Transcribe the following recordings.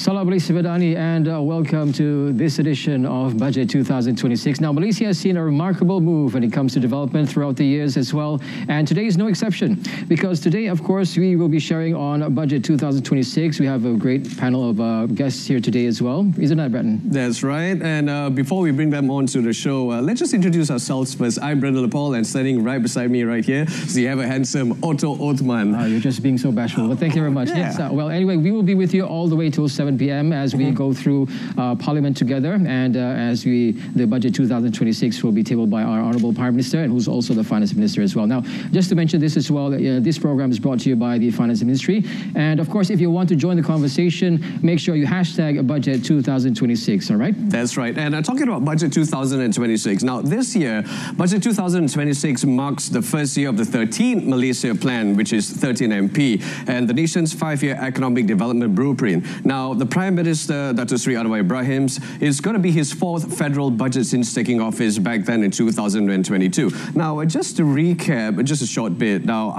Salam alaikum Madani, and welcome to this edition of Budget 2026. Now, Malaysia has seen a remarkable move when it comes to development throughout the years as well, and today is no exception, because today, of course, we will be sharing on Budget 2026. We have a great panel of guests here today as well. Isn't that, Bretton? That's right, and before we bring them on to the show, let's just introduce ourselves first. I'm Brendan Lepal, and standing right beside me right here, so you have a handsome Otto Othman. You're just being so bashful, but thank you very much. Yeah. Yes, well, anyway, we will be with you all the way till 7 p.m. as we go through Parliament together, and as the Budget 2026 will be tabled by our Honourable Prime Minister, and who's also the Finance Minister as well. Now, just to mention this as well, this program is brought to you by the Finance Ministry, and of course, if you want to join the conversation, make sure you hashtag Budget 2026, all right? That's right, and talking about Budget 2026, now this year, Budget 2026 marks the first year of the 13th Malaysia Plan, which is 13MP, and the nation's 5-year economic development blueprint. Now, the Prime Minister, Dato Sri Anwar Ibrahim's, is going to be his 4th federal budget since taking office back then in 2022. Now, just to recap, just a short bit. Now,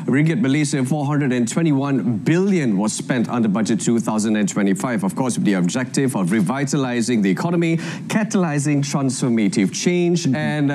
Ringgit Malaysia 421 billion was spent under Budget 2025, of course, with the objective of revitalizing the economy, catalyzing transformative change, and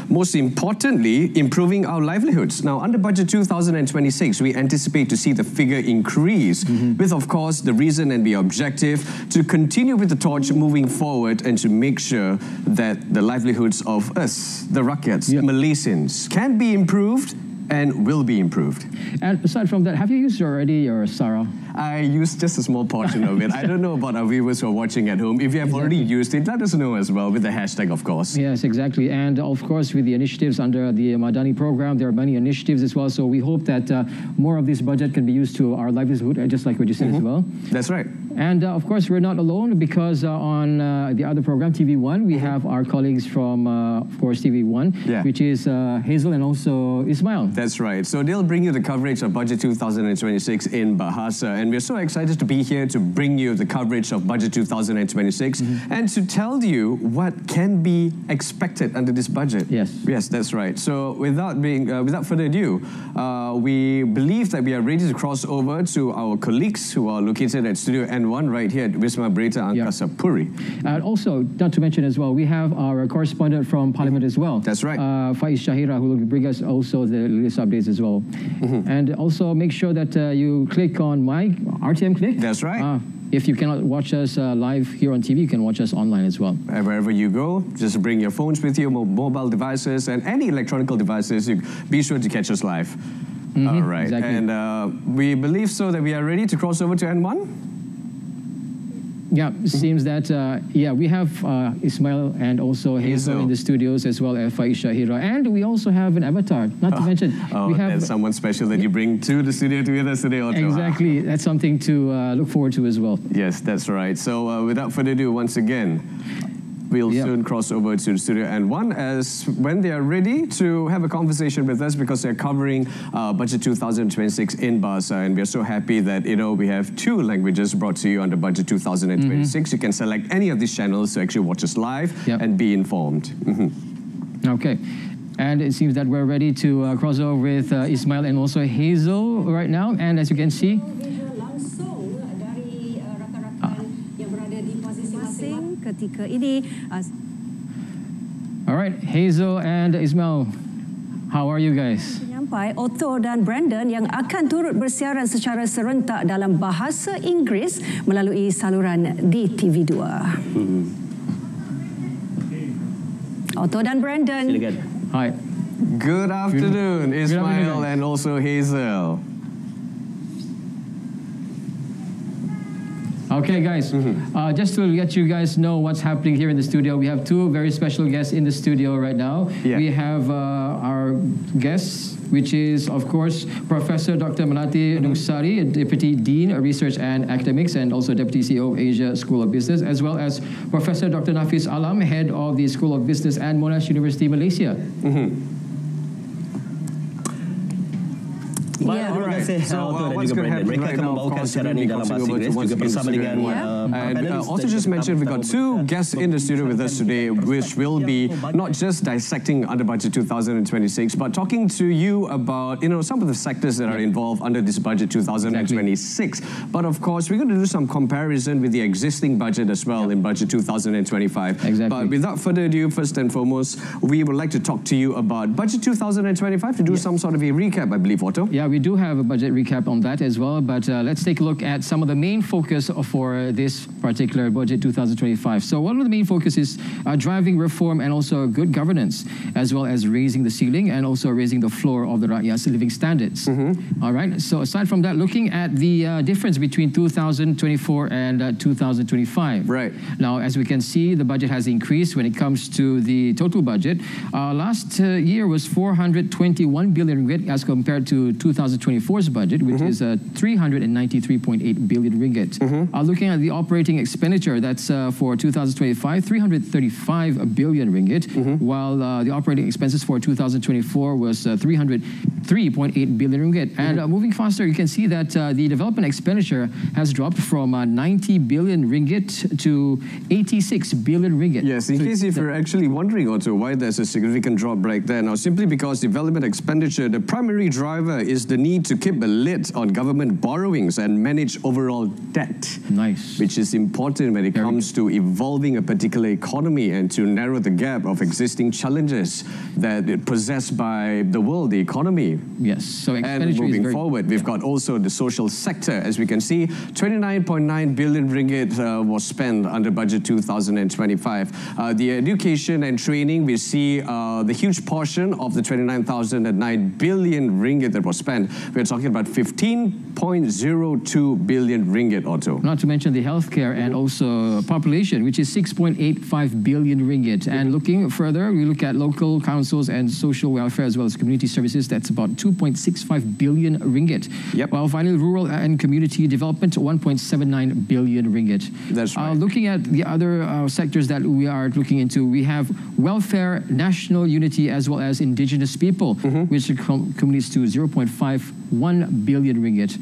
most importantly, improving our livelihoods. Now, under Budget 2026, we anticipate to see the figure increase, with, of course, the reason and the objective to continue with the torch moving forward and to make sure that the livelihoods of us, the Rakyat, Malaysians, can be improved and will be improved. And aside from that, have you used already your Sarah? I used just a small portion of it. I don't know about our viewers who are watching at home. If you have already used it, let us know as well, with the hashtag, of course. Yes, exactly. And of course, with the initiatives under the Madani program, there are many initiatives as well. So we hope that more of this budget can be used to our livelihood, just like what you said as well. That's right. And of course, we're not alone, because on the other program, TV1, we have our colleagues from, of course, TV1, which is Hazel and also Ismail. That's right. So they'll bring you the coverage of Budget 2026 in Bahasa. And we're so excited to be here to bring you the coverage of Budget 2026 and to tell you what can be expected under this budget. Yes. Yes, that's right. So without further ado, we believe that we are ready to cross over to our colleagues who are located at Studio N1 right here at Wisma Berita Angkasa Puri. And also, not to mention as well, we have our correspondent from Parliament as well. That's right. Faiz Shahira, who will bring us also the latest updates as well. And also make sure that you click on my RTM Click. That's right. If you cannot watch us live here on TV, you can watch us online as well. Wherever you go, just bring your phones with you, mobile devices, and any electronic devices. You be sure to catch us live. All right. Exactly. And we believe so that we are ready to cross over to N1. Yeah, it seems that, we have Ismail and also Hazel in the studios, as well as Faiz Shahira. And we also have an avatar, not to mention. We have that's someone special that you bring to the studio with us today, Otto. Exactly, that's something to look forward to as well. Yes, that's right. So without further ado, once again, we'll soon cross over to the Studio N1 as when they are ready to have a conversation with us, because they're covering Budget 2026 in Bahasa, and we're so happy that we have 2 languages brought to you under Budget 2026. You can select any of these channels to actually watch us live and be informed. Okay. And it seems that we're ready to cross over with Ismail and also Hazel right now. And as you can see, ketika ini. Alright, Hazel and Ismail, how are you guys? Penyampai Otto dan Brandon yang akan turut bersiaran secara serentak dalam bahasa Inggeris melalui saluran di TV2. Otto dan Brandon. Silakan. Hi. Good afternoon, Ismail and also Hazel. Okay, guys, just to let you guys know what's happening here in the studio, we have 2 very special guests in the studio right now. We have our guests, which is, of course, Professor Dr. Melati Nusari, Deputy Dean of Research and Academics, and also Deputy CEO of Asia School of Business, as well as Professor Dr. Nafis Alam, Head of the School of Business and Monash University, Malaysia. Terima kasih Auto dan juga Brandon. Mereka akan membawakan siaran ini dalam bahasa Inggeris juga bersama dengan also just mentioned we got two guests in the studio with us today, which will be not just dissecting under budget 2026, but talking to you about some of the sectors that are involved under this budget 2026. But of course, we're going to do some comparison with the existing budget as well in budget 2025. Exactly. But without further ado, first and foremost, we would like to talk to you about budget 2025 to do some sort of a recap, I believe, Otto. Yeah, we do have a budget recap on that as well, but let's take a look at some of the main focus for this particular budget 2025. So one of the main focus is driving reform and also good governance, as well as raising the ceiling and also raising the floor of the Rakyat's living standards. All right, so aside from that, looking at the difference between 2024 and 2025. Right. Now, as we can see, the budget has increased when it comes to the total budget. Last year was 421 billion ringgit as compared to 2024's budget, which is 393.8 billion ringgit. Looking at the operating expenditure, that's for 2025, 335 billion ringgit, while the operating expenses for 2024 was 303.8 billion ringgit. And moving faster, you can see that the development expenditure has dropped from 90 billion ringgit to 86 billion ringgit. Yes, in case if you're actually wondering also why there's a significant drop right there. Now, simply because development expenditure, the primary driver is the need to keep a lid on government borrowings and manage overall debt. Nice. Which is important when it comes to evolving a particular economy and to narrow the gap of existing challenges that are possessed by the world, the economy. Yes, so expenditure and moving is forward, we've got also the social sector. As we can see, 29.9 billion ringgit was spent under budget 2025. The education and training, we see the huge portion of the 29,009 billion ringgit that was spent. We're talking about 15.02 billion ringgit, Otto. Not to mention the healthcare and also population, which is 6.85 billion ringgit. And looking further, we look at local councils and social welfare as well as community services. That's about 2.65 billion ringgit. Yep. While finally, rural and community development, 1.79 billion ringgit. That's right. Looking at the other sectors that we are looking into, we have welfare, national unity, as well as indigenous people, which accumulates to 0.51 billion ringgit.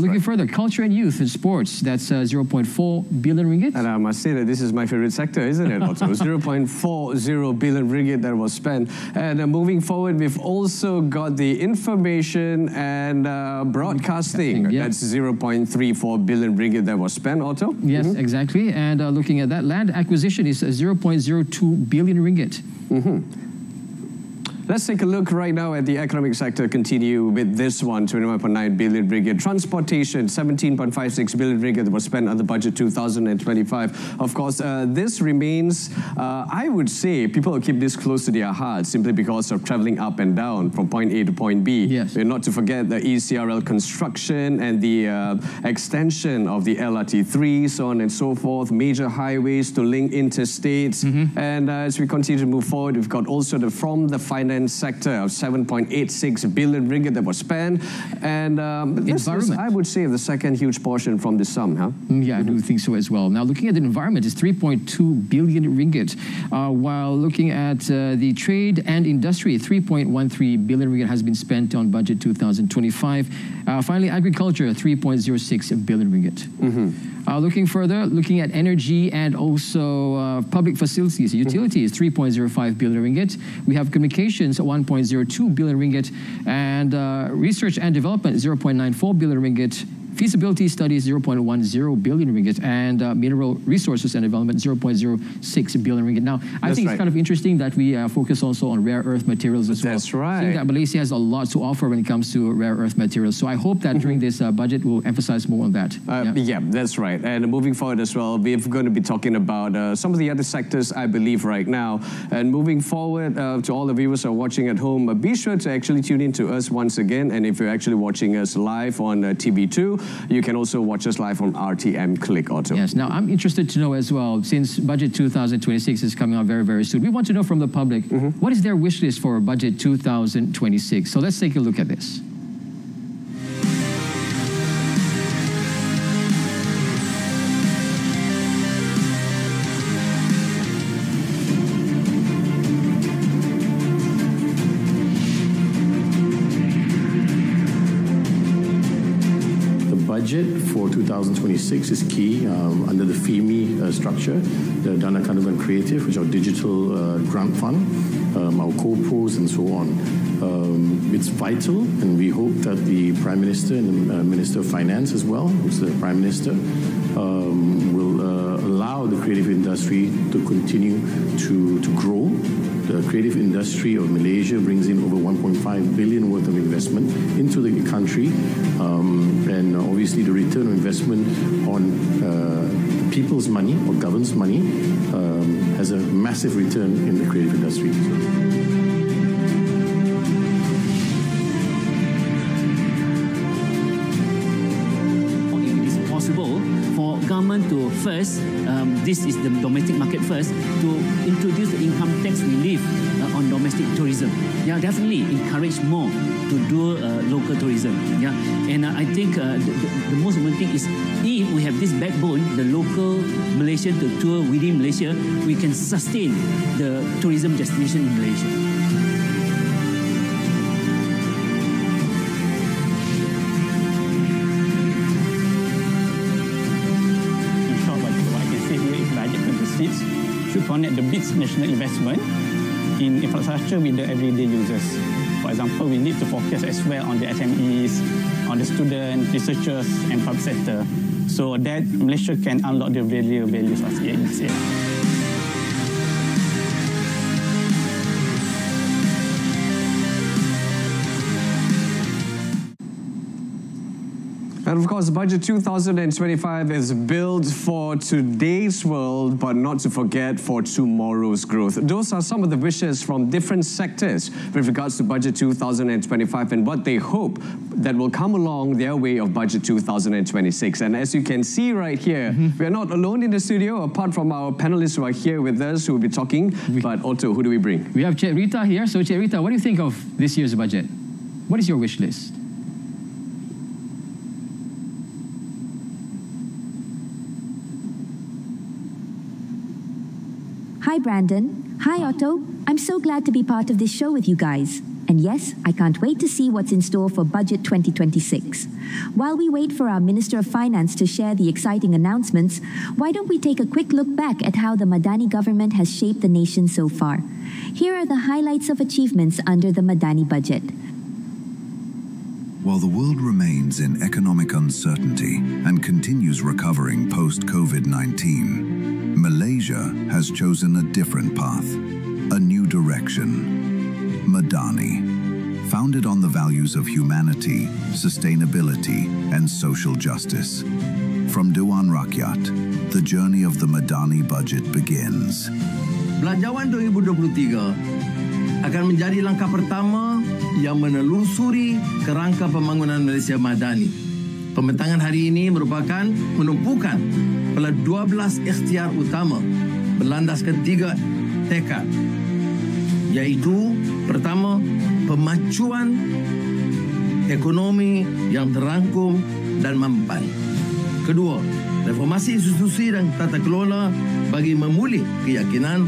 Looking further, culture and youth and sports, that's 0.4 billion ringgit. And I must say that this is my favorite sector, isn't it, Otto? 0.40 billion ringgit that was spent. And moving forward, we've also got the information and broadcasting. That's 0.34 billion ringgit that was spent, Otto. Yes, exactly. And looking at that, land acquisition is 0.02 billion ringgit. Let's take a look right now at the economic sector. Continue with this one, 21.9 billion ringgit. Transportation, 17.56 billion ringgit that was spent on the budget 2025. Of course, this remains, I would say, people will keep this close to their hearts simply because of traveling up and down from point A to point B. Yes. We're not to forget the ECRL construction and the extension of the LRT3, so on and so forth, major highways to link interstates. And as we continue to move forward, we've got also from the finance sector of 7.86 billion ringgit that was spent. And this is, I would say, the second huge portion from this sum, huh? Yeah, I do think so as well. Now, looking at the environment, it's 3.2 billion ringgit. While looking at the trade and industry, 3.13 billion ringgit has been spent on budget 2025. Finally, agriculture, 3.06 billion ringgit. Looking further, looking at energy and also public facilities, utilities, 3.05 billion ringgit. We have communications, 1.02 billion ringgit, and research and development, 0.94 billion ringgit. Feasibility studies, 0.10 billion ringgit, and mineral resources and development, 0.06 billion ringgit. Now, I think it's kind of interesting that we focus also on rare earth materials as well. That's right. I think that Malaysia has a lot to offer when it comes to rare earth materials. So I hope that during this budget, we'll emphasize more on that. Yeah, that's right. And moving forward as well, we're going to be talking about some of the other sectors, I believe, right now. And moving forward, to all the viewers who are watching at home, be sure to actually tune in to us once again. And if you're actually watching us live on TV2, you can also watch us live on RTM Click, Otto. Yes. Now, I'm interested to know as well, since budget 2026 is coming out very, very soon, we want to know from the public, what is their wish list for budget 2026? So let's take a look at this. budget for 2026 is key under the FIMI structure, the Dana Kandungan Creative, which is our digital grant fund, our co-pros and so on. It's vital, and we hope that the Prime Minister and the Minister of Finance as well, who's the Prime Minister, will allow the creative industry to continue to grow. The creative industry of Malaysia brings in over 1.5 billion worth of investment into the country, and obviously the return of investment on people's money or government's money has a massive return in the creative industry. Government to first, this is the domestic market first, to introduce the income tax relief on domestic tourism. Yeah, definitely encourage more to do local tourism. Yeah, and I think the most important thing is if we have this backbone, the local Malaysian to tour within Malaysia, we can sustain the tourism destination in Malaysia. Should connect the big national investment in infrastructure with the everyday users. For example, we need to focus as well on the SMEs, on the students, researchers, and public sector, so that Malaysia can unlock the values of it. And of course, Budget 2025 is built for today's world, but not to forget for tomorrow's growth. Those are some of the wishes from different sectors with regards to Budget 2025 and what they hope that will come along their way of Budget 2026. And as you can see right here, we are not alone in the studio, apart from our panelists who are here with us, who will be talking. But Otto, who do we bring? We have Cik Rita here. So Cik Rita, what do you think of this year's budget? What is your wish list? Hi Brandon. Hi Otto. I'm so glad to be part of this show with you guys. And yes, I can't wait to see what's in store for Budget 2026. While we wait for our Minister of Finance to share the exciting announcements, why don't we take a quick look back at how the Madani government has shaped the nation so far? Here are the highlights of achievements under the Madani budget. While the world remains in economic uncertainty and continues recovering post-COVID-19, Malaysia has chosen a different path, a new direction. Madani, founded on the values of humanity, sustainability, and social justice. From Dewan Rakyat, the journey of the Madani budget begins. Belanjawan 2023 akan menjadi langkah pertama yang menelusuri kerangka pembangunan Malaysia Madani. Pembentangan hari ini merupakan menumpukan pada 12 ikhtiar utama berlandaskan 3 tekad, iaitu pertama, pemacuan ekonomi yang terangkum dan mampan. Kedua, reformasi institusi dan tata kelola bagi memulih keyakinan.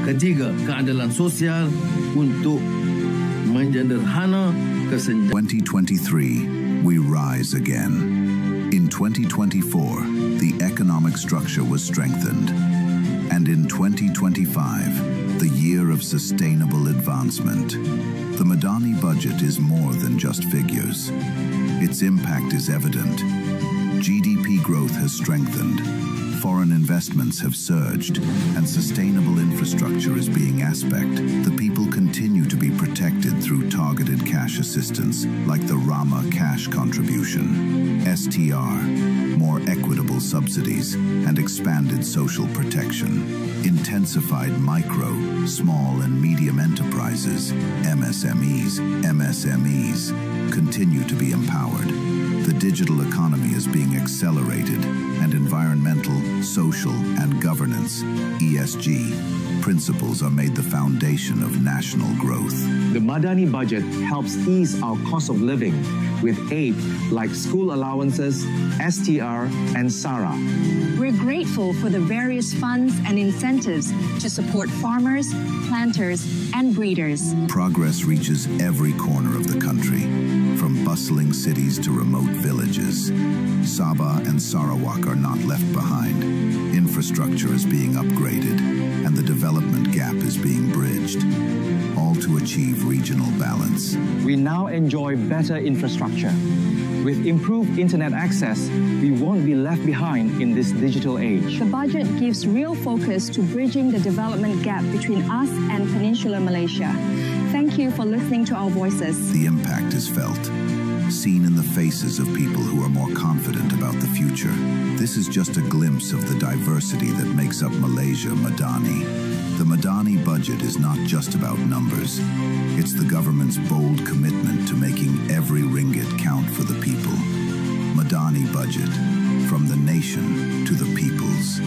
Ketiga, keadilan sosial untuk menjederhana kesenjangan. 2023, we rise again. In 2024, the economic structure was strengthened. And in 2025, the year of sustainable advancement. The Madani budget is more than just figures. Its impact is evident. GDP growth has strengthened. Foreign investments have surged, and sustainable infrastructure is being aspect. The people continue to be protected through targeted cash assistance, like the Rama cash contribution, STR, more equitable subsidies, and expanded social protection. Intensified micro, small, and medium enterprises, MSMEs, continue to be empowered. The digital economy is being accelerated, and environmental, social, and governance, ESG, principles are made the foundation of national growth. The Madani budget helps ease our cost of living with aid like school allowances, STR, and SARA. We're grateful for the various funds and incentives to support farmers, planters, and breeders. Progress reaches every corner of the country, From bustling cities to remote villages, Sabah and Sarawak are not left behind. Infrastructure is being upgraded, and the development gap is being bridged, all to achieve regional balance. We now enjoy better infrastructure. With improved internet access, we won't be left behind in this digital age. The budget gives real focus to bridging the development gap between us and Peninsular Malaysia. Thank you for listening to our voices. The impact is felt, seen in the faces of people who are more confident about the future. This is just a glimpse of the diversity that makes up Malaysia Madani. The Madani budget is not just about numbers. It's the government's bold commitment to making every ringgit count for the people. Madani budget, from the nation to the peoples.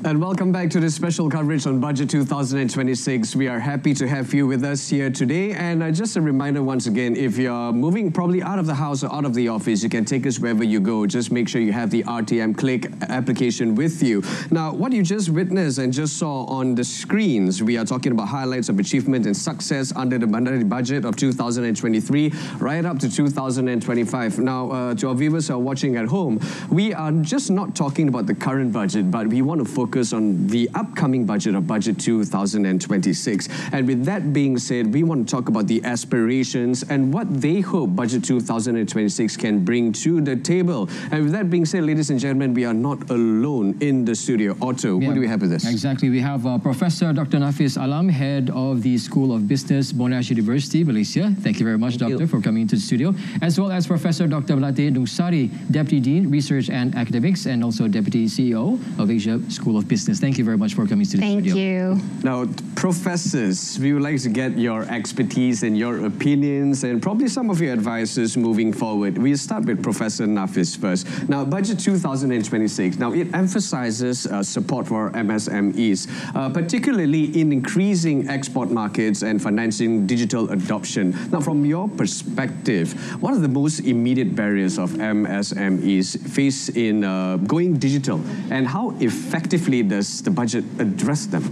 And welcome back to this special coverage on Budget 2026. We are happy to have you with us here today. And just a reminder once again, if you're moving probably out of the house or out of the office, you can take us wherever you go. Just make sure you have the RTM Click application with you. Now, what you just witnessed and just saw on the screens, we are talking about highlights of achievement and success under the Madani budget of 2023 right up to 2025. Now, to our viewers who are watching at home, we are just not talking about the current budget, but we want to focus on the upcoming budget of Budget 2026. And with that being said, we want to talk about the aspirations and what they hope Budget 2026 can bring to the table. And with that being said, ladies and gentlemen, we are not alone in the studio. Otto, what do we have with us? Exactly. We have Professor Dr. Nafis Alam, Head of the School of Business, Monash University, Malaysia. Thank you very much, Doctor, for coming into the studio. As well as Professor Dr. Melati Nungsari, Deputy Dean, Research and Academics, and also Deputy CEO of Asia School of Business. Thank you very much for coming to the studio. Thank you. Now, professors, we would like to get your expertise and your opinions and probably some of your advices moving forward. We'll start with Professor Nafis first. Now, Budget 2026, now it emphasizes support for MSMEs, particularly in increasing export markets and financing digital adoption. Now, from your perspective, what are the most immediate barriers of MSMEs face in going digital, and how effectively does the budget address them?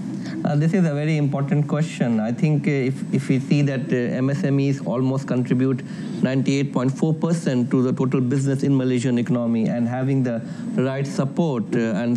This is a very important question. I think if we see that MSMEs almost contribute 98.4% to the total business in Malaysian economy, and having the right support and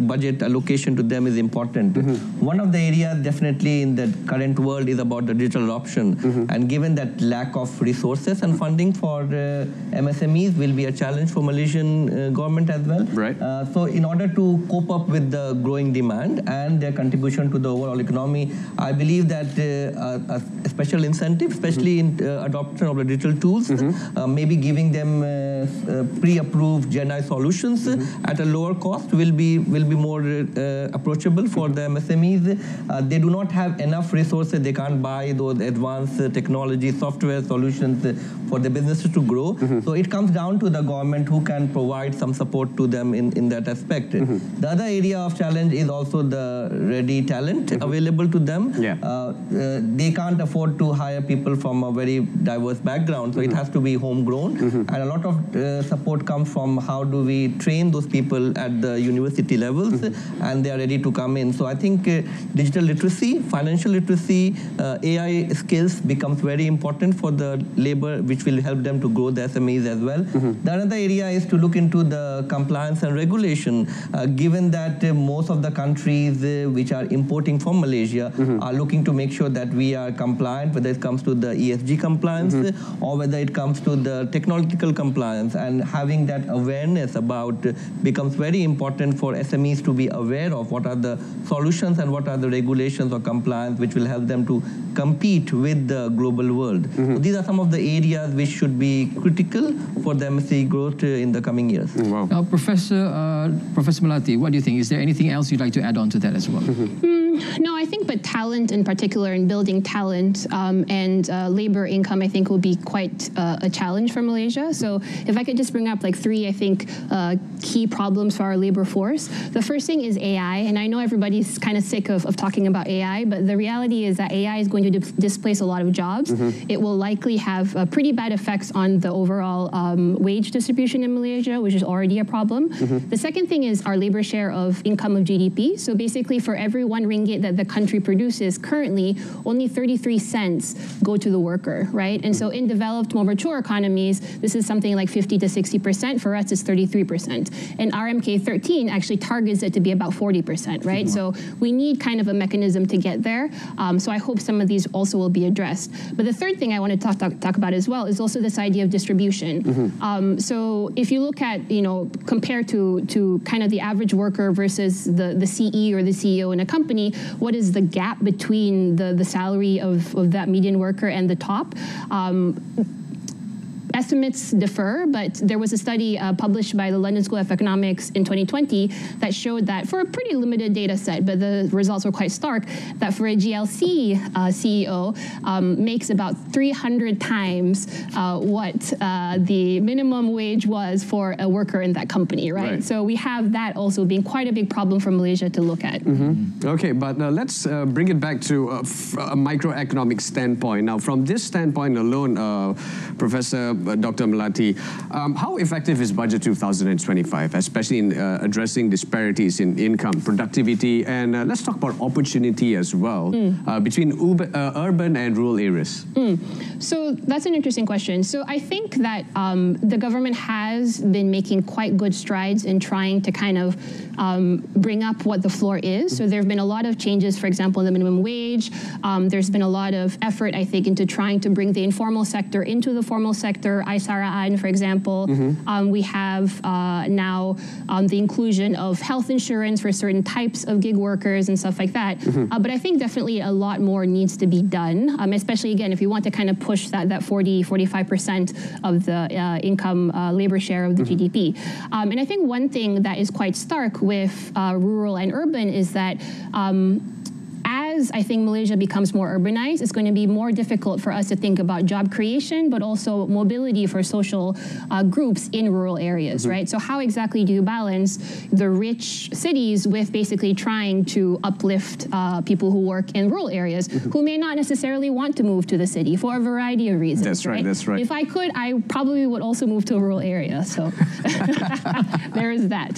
budget allocation to them is important. One of the areas definitely in the current world is about the digital adoption. And given that lack of resources and funding for MSMEs will be a challenge for Malaysian government as well. Right. So in order to cope up with the growing demand and their contribution to the overall economy, I believe that a special incentive, especially in adoption of the digital tools, maybe giving them pre-approved GenAI solutions at a lower cost will be more approachable for the MSMEs. They do not have enough resources. They can't buy those advanced technology software solutions for the businesses to grow. So it comes down to the government who can provide some support to them in that aspect. The other area of challenge is also the ready talent available to them. They can't afford to hire people from a very diverse background, so it has to be homegrown. And a lot of support comes from how do we train those people at the university levels, and they are ready to come in. So I think digital literacy, financial literacy, AI skills becomes very important for the labor, which will help them to grow the SMEs as well. The another area is to look into the compliance and regulation, given that most of the countries which are importing from Malaysia are looking to make sure that we are compliant, whether it comes to the ESG compliance or whether it comes to the technological compliance. And having that awareness about becomes very important for SMEs to be aware of what are the solutions and what are the regulations or compliance which will help them to compete with the global world. So these are some of the areas which should be critical for the MSME growth in the coming years. Now, Professor Melati, what do you think? Is there anything else you'd like to add on to that as well? No, I think but talent in particular, and building talent and labor income, I think will be quite a challenge for Malaysia. So if I could just bring up like three, I think, key problems for our labor force. The first thing is AI, and I know everybody's kind of sick of talking about AI, but the reality is that AI is going to displace a lot of jobs. It will likely have pretty bad effects on the overall wage distribution in Malaysia, which is already a problem. The second thing is our labor share of income of GDP. So basically for every 1 ringgit ringgit that the country produces, currently only 33 cents go to the worker, right? And so in developed, more mature economies, this is something like 50 to 60%. For us, it's 33%. And RMK 13 actually targets it to be about 40%, right? So we need kind of a mechanism to get there. So I hope some of these also will be addressed. But the third thing I want to talk about as well is also this idea of distribution. So if you look at, compare to kind of the average worker versus the CE or the CEO in a company, what is the gap between the salary of that median worker and the top? Estimates differ, but there was a study published by the London School of Economics in 2020 that showed that for a pretty limited data set, but the results were quite stark, that for a GLC CEO makes about 300 times what the minimum wage was for a worker in that company, right? So we have that also being quite a big problem for Malaysia to look at. Okay, but let's bring it back to a microeconomic standpoint. Now, from this standpoint alone, Professor Dr. Melati, how effective is Budget 2025, especially in addressing disparities in income, productivity, and let's talk about opportunity as well between urban and rural areas? So that's an interesting question. So I think that the government has been making quite good strides in trying to kind of bring up what the floor is. So there have been a lot of changes, for example, in the minimum wage. There's been a lot of effort, I think, into trying to bring the informal sector into the formal sector. Aisaraan, for example. We have now the inclusion of health insurance for certain types of gig workers and stuff like that. But I think definitely a lot more needs to be done, especially, again, if you want to kind of push that 40-45% of the income labor share of the GDP. And I think one thing that is quite stark with rural and urban is that as I think Malaysia becomes more urbanized, it's going to be more difficult for us to think about job creation, but also mobility for social groups in rural areas, right? So how exactly do you balance the rich cities with basically trying to uplift people who work in rural areas who may not necessarily want to move to the city for a variety of reasons? That's right, that's right. If I could, I probably would also move to a rural area. So there is that.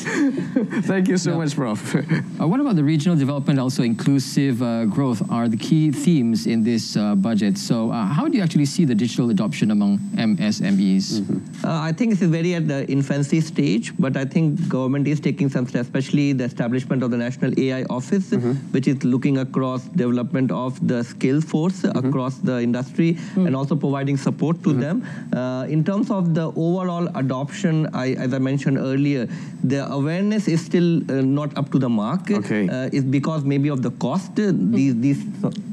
Thank you so much, Prof. What about the regional development, also inclusive growth are the key themes in this budget. So how do you actually see the digital adoption among MSMEs? I think it's very at the infancy stage, but I think government is taking some steps, especially the establishment of the National AI Office, which is looking across development of the skill force across the industry and also providing support to them. In terms of the overall adoption, as I mentioned earlier, the awareness is still not up to the mark. It's because maybe of the cost. These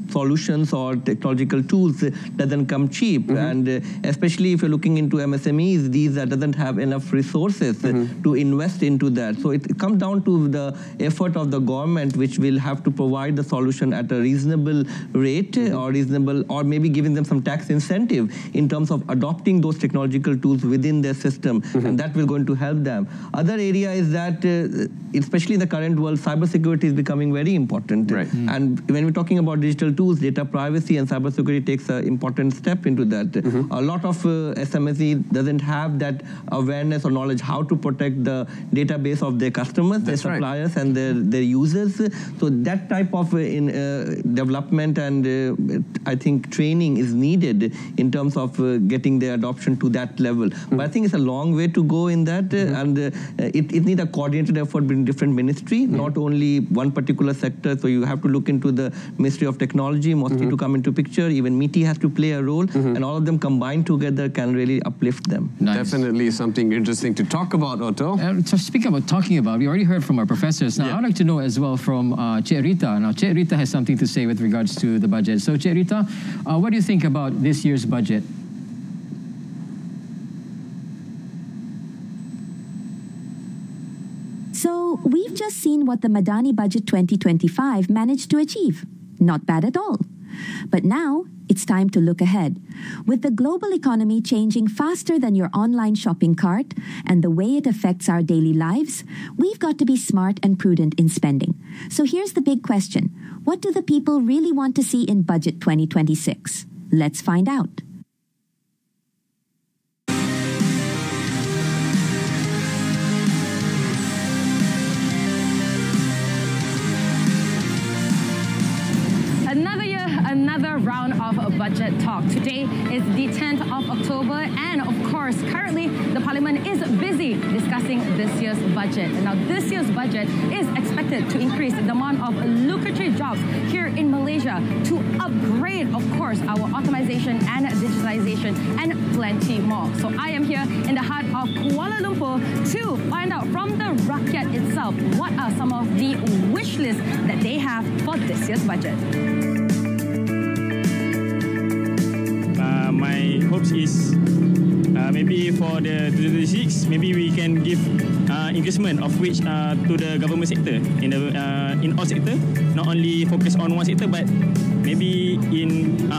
solutions or technological tools doesn't come cheap, and especially if you're looking into MSMEs, these doesn't have enough resources to invest into that. So it comes down to the effort of the government, which will have to provide the solution at a reasonable rate or maybe giving them some tax incentive in terms of adopting those technological tools within their system, and that will going to help them. Other area is that, especially in the current world, cybersecurity is becoming very important. And when we're talking about digital tools, data privacy and cybersecurity takes an important step into that. A lot of SMSE doesn't have that awareness or knowledge how to protect the database of their customers, their suppliers, and their users. So that type of development and I think training is needed in terms of getting the adoption to that level. But I think it's a long way to go in that, and it needs a coordinated effort between different ministry, not only one particular sector. So you have to look into the Ministry of Technology, mostly to come into picture. Even MITI has to play a role, and all of them combined together can really uplift them. Definitely something interesting to talk about, Otto. So speaking about talking about, we already heard from our professors. Now I'd like to know as well from Cik Rita. Now Cik Rita has something to say with regards to the budget. So Cik Rita, what do you think about this year's budget? So we've just seen what the Madani Budget 2025 managed to achieve. Not bad at all. But now it's time to look ahead. With the global economy changing faster than your online shopping cart and the way it affects our daily lives, we've got to be smart and prudent in spending. So here's the big question. What do the people really want to see in Budget 2026? Let's find out. round of budget talk. Today is the 10th of October, and of course, currently the Parliament is busy discussing this year's budget. Now, this year's budget is expected to increase the amount of lucrative jobs here in Malaysia, to upgrade, of course, our automation and digitalization, and plenty more. So I am here in the heart of Kuala Lumpur to find out from the Rakyat itself what are some of the wish lists that they have for this year's budget. My hopes is maybe for the 2026, maybe we can give investment of which to the government sector in all sector, not only focus on one sector, but maybe in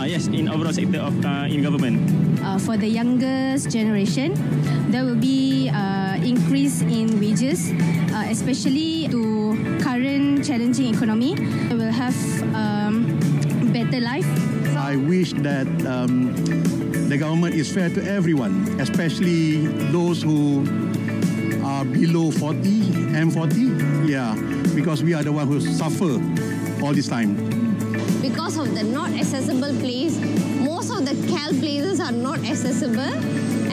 overall sector of in government. For the youngest generation, there will be increase in wages, especially to current challenging economy. They will have better life. I wish that the government is fair to everyone, especially those who are below 40 and 40. Yeah, because we are the ones who suffer all this time. Because of the not accessible place, most of the CAL places are not accessible,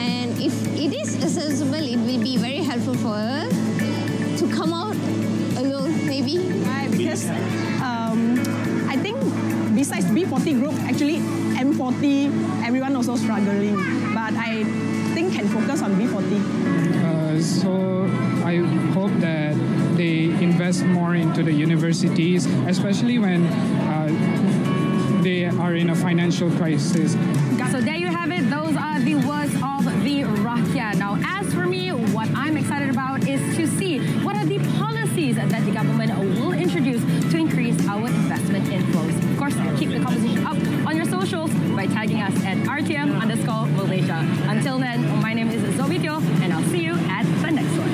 and if it is accessible, it will be very helpful for us to come out alone, maybe. Right, because I think besides B40 group, actually M40, everyone also struggling, but I think can focus on B40. So I hope that they invest more into the universities, especially when they are in a financial crisis. So there you have it. Those are the words of the Rakyat. Now, as for me, what I'm excited about is to see what are the policies that the government will introduce to increase our investment inflows. Of course, keep the conversation up on your socials by tagging us at RTM_Malaysia. Until then, my name is Zobitio, and I'll see you at the next one.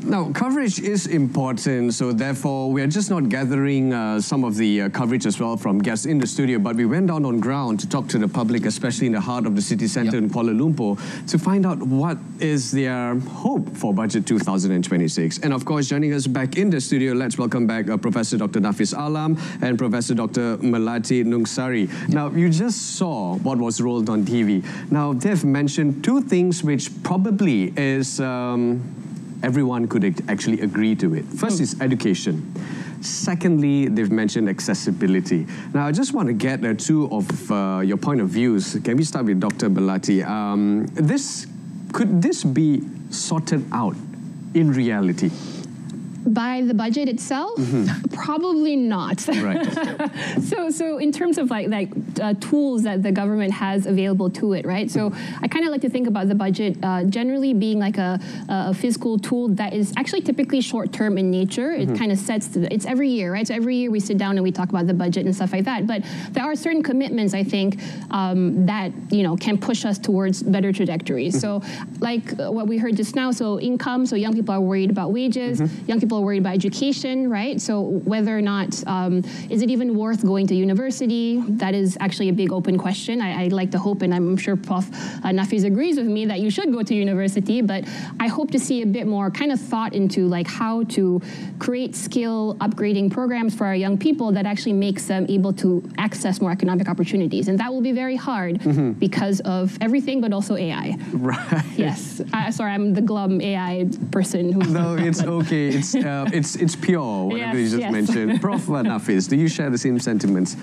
Now, coverage is important, so therefore we are just not gathering some of the coverage as well from guests in the studio, but we went down on ground to talk to the public, especially in the heart of the city centre in Kuala Lumpur, to find out what is their hope for Budget 2026. And of course, joining us back in the studio, let's welcome back Professor Dr. Nafis Alam and Professor Dr. Melati Nungsari. Now, you just saw what was rolled on TV. Now, they've mentioned two things which probably is... everyone could actually agree to it. First is education. Secondly, they've mentioned accessibility. Now, I just want to get two of your point of views. Can we start with Dr. Melati? Could this be sorted out in reality? By the budget itself, probably not. Right. So in terms of like tools that the government has available to it, right? So I kind of like to think about the budget generally being like a fiscal tool that is actually typically short-term in nature. It kind of it's every year, right? So every year we sit down and we talk about the budget and stuff like that. But there are certain commitments, I think, that can push us towards better trajectories. So like what we heard just now, so income, so young people are worried about wages, young people are worried about education, right? So whether or not, is it even worth going to university? That is actually a big open question. I'd like to hope, and I'm sure Prof. Nafis agrees with me, that you should go to university, but I hope to see a bit more kind of thought into like how to create skill upgrading programs for our young people that actually makes them able to access more economic opportunities. And that will be very hard because of everything, but also AI. Right. Yes. Sorry, I'm the glum AI person. No, it's okay. It's pure, whatever you just mentioned. Prof. Nafis, do you share the same sentiments?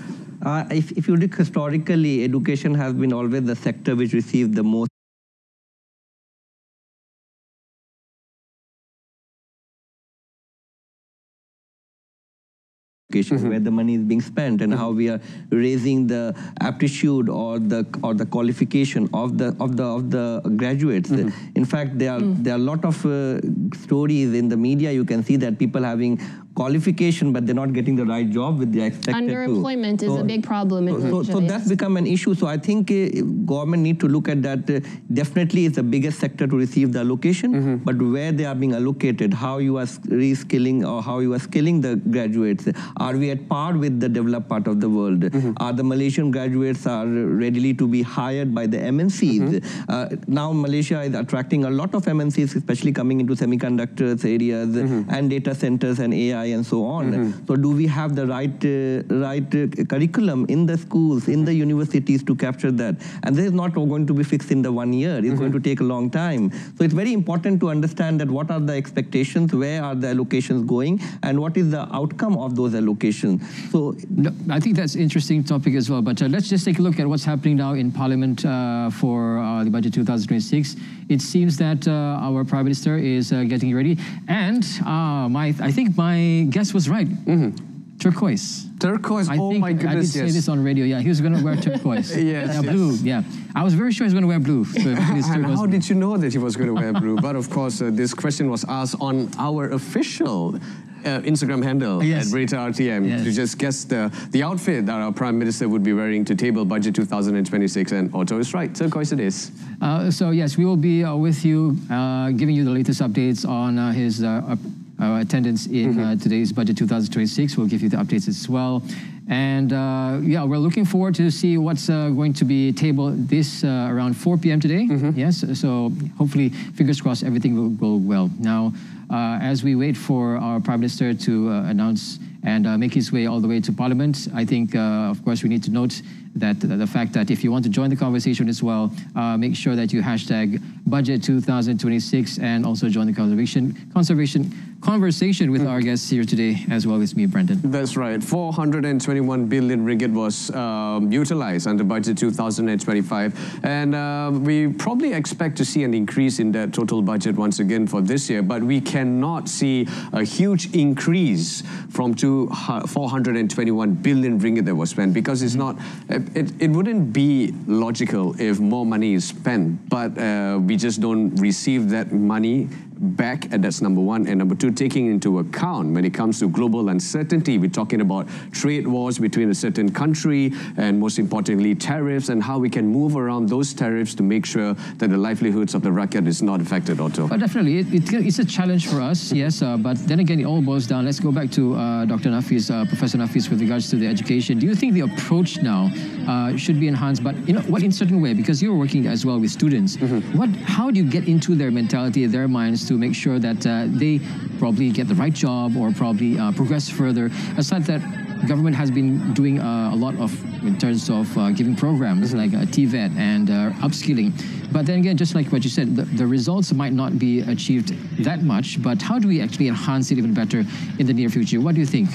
If you look historically, education has been always the sector which received the most where the money is being spent and how we are raising the aptitude or the qualification of the graduates. In fact, there are a lot of stories in the media. You can see that people having qualification, but they're not getting the right job with the expected. Underemployment is a big problem in Malaysia. So that's become an issue. So I think government need to look at that. Definitely, it's the biggest sector to receive the allocation, but where they are being allocated, how you are reskilling or how you are skilling the graduates. Are we at par with the developed part of the world? Are the Malaysian graduates are ready to be hired by the MNCs? Now Malaysia is attracting a lot of MNCs, especially coming into semiconductors areas and data centers and AI and so on. So do we have the right curriculum in the schools, in the universities to capture that? And this is not going to be fixed in the 1 year. It's going to take a long time. So it's very important to understand that what are the expectations, where are the allocations going, and what is the outcome of those allocations. So I think that's an interesting topic as well. But let's just take a look at what's happening now in Parliament for the budget 2026. It seems that our Prime Minister is getting ready. And I think my guess was right. Turquoise. Turquoise, I think my goodness, I did say this on radio. Yeah, he was going to wear turquoise. Yes. Blue, yeah. I was very sure he was going to wear blue. So and how did you know that he was going to wear blue? But of course, this question was asked on our official Instagram handle at Berita RTM to just guess the outfit that our Prime Minister would be wearing to table budget 2026. And Otto is right, turquoise it is. So yes, we will be with you, giving you the latest updates on his attendance in today's budget 2026. We'll give you the updates as well. And yeah, we're looking forward to see what's going to be tabled this around 4 p.m. today. Yes, so hopefully, fingers crossed, everything will go well. Now, as we wait for our Prime Minister to announce and make his way all the way to Parliament, I think, of course, we need to note that the fact that if you want to join the conversation as well, make sure that you hashtag budget 2026 and also join the conversation with our guests here today, as well as me, Brendan. That's right. 421 billion ringgit was utilized under budget 2025, and we probably expect to see an increase in that total budget once again for this year, but we cannot see a huge increase from 421 billion ringgit that was spent, because it's not. It wouldn't be logical if more money is spent, but we just don't receive that money back, and that's number one. And number two, taking into account when it comes to global uncertainty, we're talking about trade wars between a certain country, and most importantly, tariffs, and how we can move around those tariffs to make sure that the livelihoods of the Rakyat is not affected, Otto. Definitely, it's a challenge for us, yes, but then again, it all boils down. Let's go back to Dr. Nafis, Professor Nafis, with regards to the education. Do you think the approach now should be enhanced, but in a certain way, because you're working as well with students, how do you get into their mentality, their minds, to make sure that they probably get the right job or probably progress further? Aside that, government has been doing a lot of in terms of giving programs like TVET and upskilling. But then again, just like what you said, the results might not be achieved that much, but how do we actually enhance it even better in the near future? What do you think?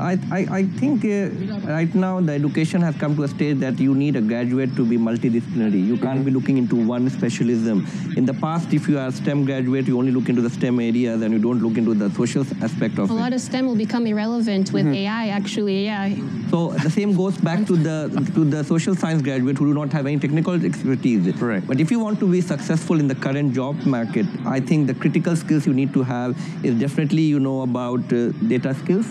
I think right now the education has come to a stage that you need a graduate to be multidisciplinary. You can't be looking into one specialism. In the past, if you are a STEM graduate, you only look into the STEM areas and you don't look into the social aspect of it. A lot of STEM will become irrelevant with AI, actually, yeah. So the same goes back to the social science graduate who do not have any technical expertise. Right. But if you want to be successful in the current job market, I think the critical skills you need to have is definitely, about data skills,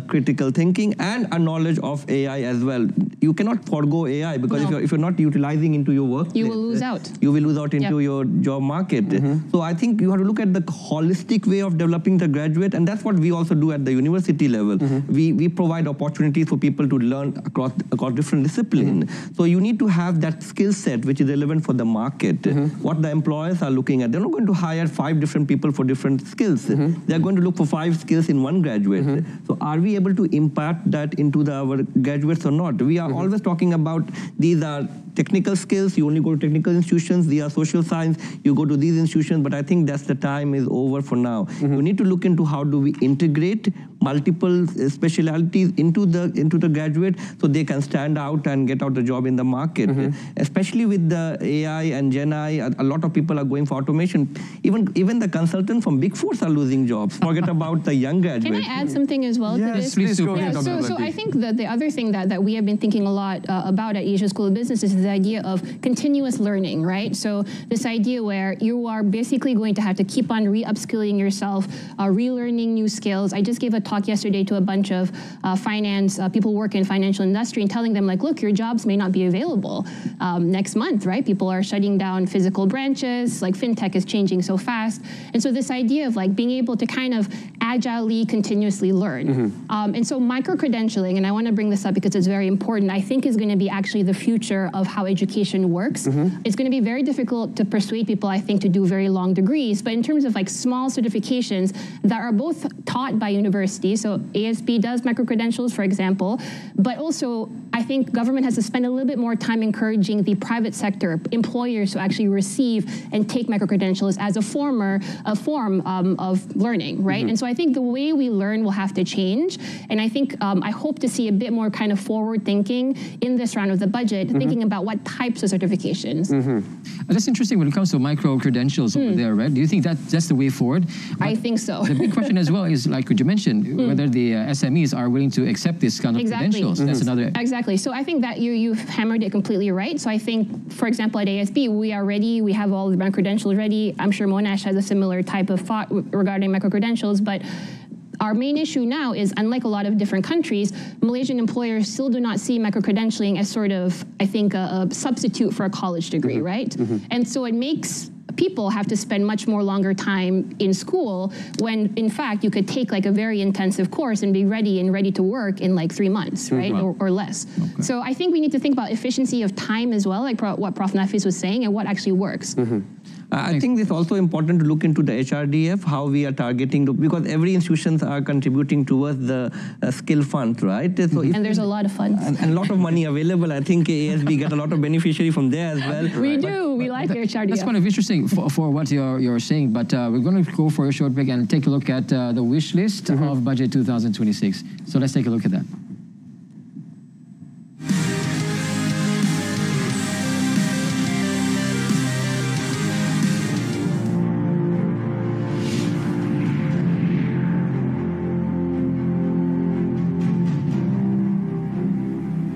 critical thinking, and a knowledge of AI as well. You cannot forego AI, because if you're not utilizing into your work, you will lose out. You will lose out into your job market. So I think you have to look at the holistic way of developing the graduate, and that's what we also do at the university level. We provide opportunities for people to learn across different disciplines. So you need to have that skill set which is relevant for the market. What the employers are looking at, they're not going to hire 5 different people for different skills. They're going to look for 5 skills in one graduate. So are we able to impart that into our graduates or not? We are always talking about these are technical skills, you only go to technical institutions, these are social science, you go to these institutions, but I think that's the time is over for now. You need to look into how do we integrate multiple specialities into the graduate so they can stand out and get out the job in the market. Especially with the AI and Gen I, a lot of people are going for automation. Even the consultants from Big Fours are losing jobs. Forget about the young graduates. Can I add something as well to this? Please go ahead. So I think that the other thing that we have been thinking a lot about at Asia School of Business is the idea of continuous learning, right? So this idea where you are basically going to have to keep on re-upskilling yourself, relearning new skills. I just gave a talk yesterday to a bunch of finance people who work in financial industry and telling them, like, look, your jobs may not be available next month, right? People are shutting down physical branches, like fintech is changing so fast. And so this idea of like being able to kind of agilely, continuously learn. And so micro-credentialing, and I want to bring this up because it's very important, I think is going to be actually the future of how education works. It's going to be very difficult to persuade people, I think, to do very long degrees, but in terms of like small certifications that are both taught by universities, so ASB does micro-credentials, for example, but also I think government has to spend a little bit more time encouraging the private sector, employers to actually receive and take micro-credentials as a form of learning, right? And so I think the way we learn will have to change, and I think I hope to see a bit more kind of forward thinking in this round of the budget, thinking about what types of certifications. That's interesting when it comes to micro-credentials over there, right? Do you think that's the way forward? I think so. The big question as well is, like what you mentioned, whether the SMEs are willing to accept this kind of credentials. That's another... Exactly. So I think that you've hammered it completely right. So I think, for example, at ASB, we are ready. We have all the micro-credentials ready. I'm sure Monash has a similar type of thought regarding micro-credentials, but our main issue now is, unlike a lot of different countries, Malaysian employers still do not see micro-credentialing as sort of, I think, a substitute for a college degree, right? And so it makes people have to spend much more longer time in school when, in fact, you could take like a very intensive course and be ready to work in like 3 months, right, or less. So I think we need to think about efficiency of time as well, like what Prof. Nafis was saying, and what actually works. I think it's also important to look into the HRDF, how we are targeting, because every institutions are contributing towards the skill fund, right? So and there's a lot of funds. And a lot of money available. I think ASB get a lot of beneficiary from there as well. We do. We like the HRDF. That's kind of interesting for what you're saying, but we're going to go for a short break and take a look at the wish list of Budget 2026. So let's take a look at that.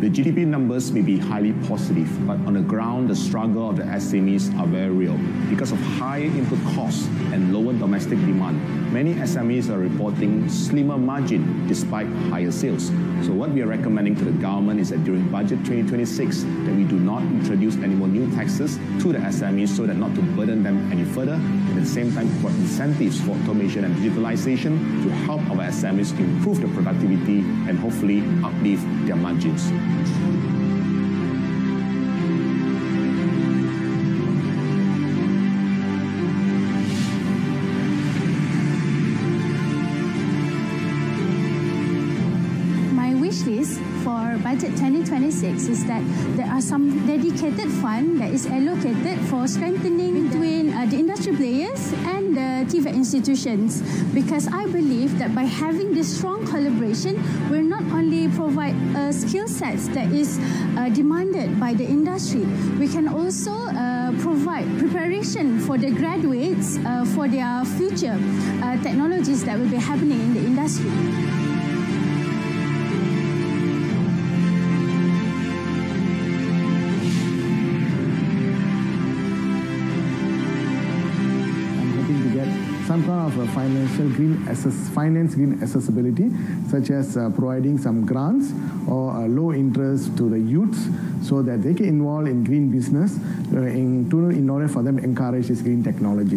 The GDP numbers may be highly positive, but on the ground, the struggle of the SMEs are very real. Because of higher input costs and lower domestic demand, many SMEs are reporting slimmer margin despite higher sales. So what we are recommending to the government is that during Budget 2026, that we do not introduce any more new taxes to the SMEs so that not to burden them any further, and at the same time provide incentives for automation and digitalization to help our SMEs improve their productivity and hopefully uplift their margins. My wish list for Budget 2026 is that there are some dedicated fund that is allocated for strengthening between the industry players and the TVET institutions, because I believe that by having this strong collaboration, we'll not only provide skill sets that is demanded by the industry, we can also provide preparation for the graduates for their future technologies that will be happening in the industry. Some kind of finance green accessibility, such as providing some grants or low interest to the youths so that they can involve in green business in order for them to encourage this green technology.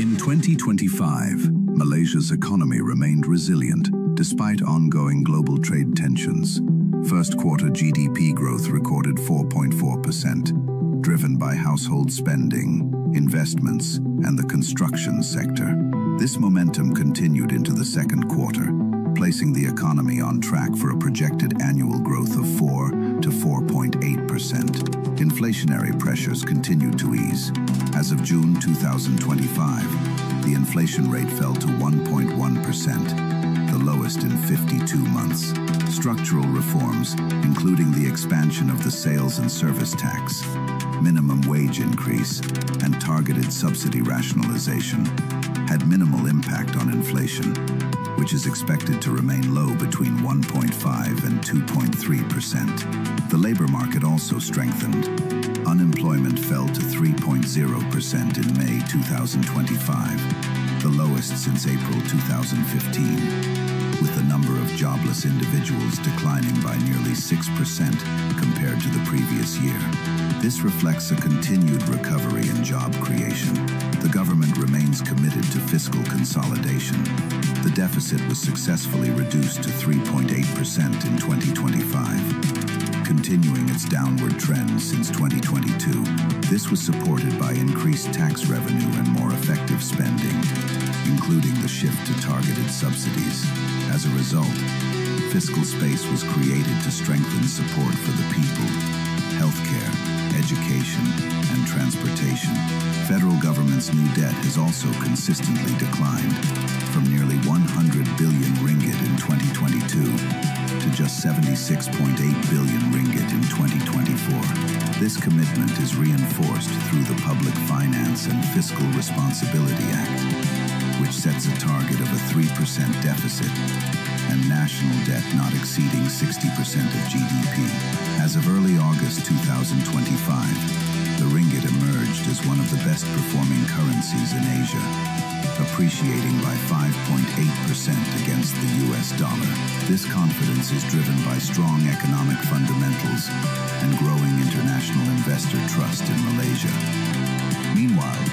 In 2025, Malaysia's economy remained resilient despite ongoing global trade tensions. First quarter GDP growth recorded 4.4%, driven by household spending, investments, and the construction sector. This momentum continued into the second quarter, placing the economy on track for a projected annual growth of 4 to 4.8%. Inflationary pressures continued to ease. As of June 2025, the inflation rate fell to 1.1%, the lowest in 52 months. Structural reforms, including the expansion of the sales and service tax, minimum wage increase, and targeted subsidy rationalization, had minimal impact on inflation. which is expected to remain low between 1.5 and 2.3%. The labor market also strengthened. Unemployment fell to 3.0% in May 2025, the lowest since April 2015, with the number of jobless individuals declining by nearly 6% compared to the previous year. This reflects a continued recovery in job creation. The government remains committed to fiscal consolidation. The deficit was successfully reduced to 3.8% in 2025, continuing its downward trend since 2022. This was supported by increased tax revenue and more effective spending, including the shift to targeted subsidies. As a result, fiscal space was created to strengthen support for the people, healthcare, education, and transportation. Federal government's new debt has also consistently declined from nearly 100 billion ringgit in 2022 to just 76.8 billion ringgit in 2024. This commitment is reinforced through the Public Finance and Fiscal Responsibility Act, which sets a target of a 3% deficit and national debt not exceeding 60% of GDP. As of early August 2025, the ringgit emerged as one of the best performing currencies in Asia, appreciating by 5.8% against the US dollar. This confidence is driven by strong economic fundamentals and growing international investor trust in Malaysia. Meanwhile,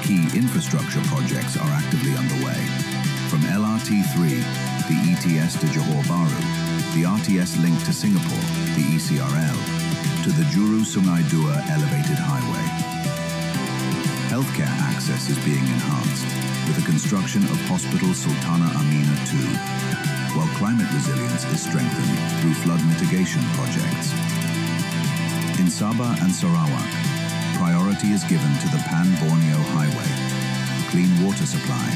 key infrastructure projects are actively underway. From LRT3, the ETS to Johor Bahru, the RTS link to Singapore, the ECRL, to the Juru Sungai Dua elevated highway. Healthcare access is being enhanced with the construction of Hospital Sultana Amina II, while climate resilience is strengthened through flood mitigation projects. In Sabah and Sarawak, priority is given to the Pan-Borneo Highway, clean water supply,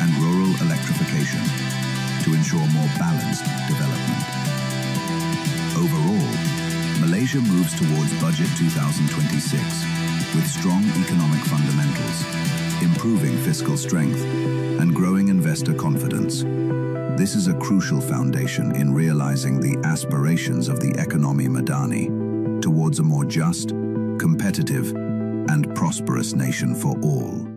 and rural electrification to ensure more balanced development. Overall, Malaysia moves towards Budget 2026 with strong economic fundamentals, improving fiscal strength, and growing investor confidence. This is a crucial foundation in realizing the aspirations of the economy Madani towards a more just, competitive, and prosperous nation for all.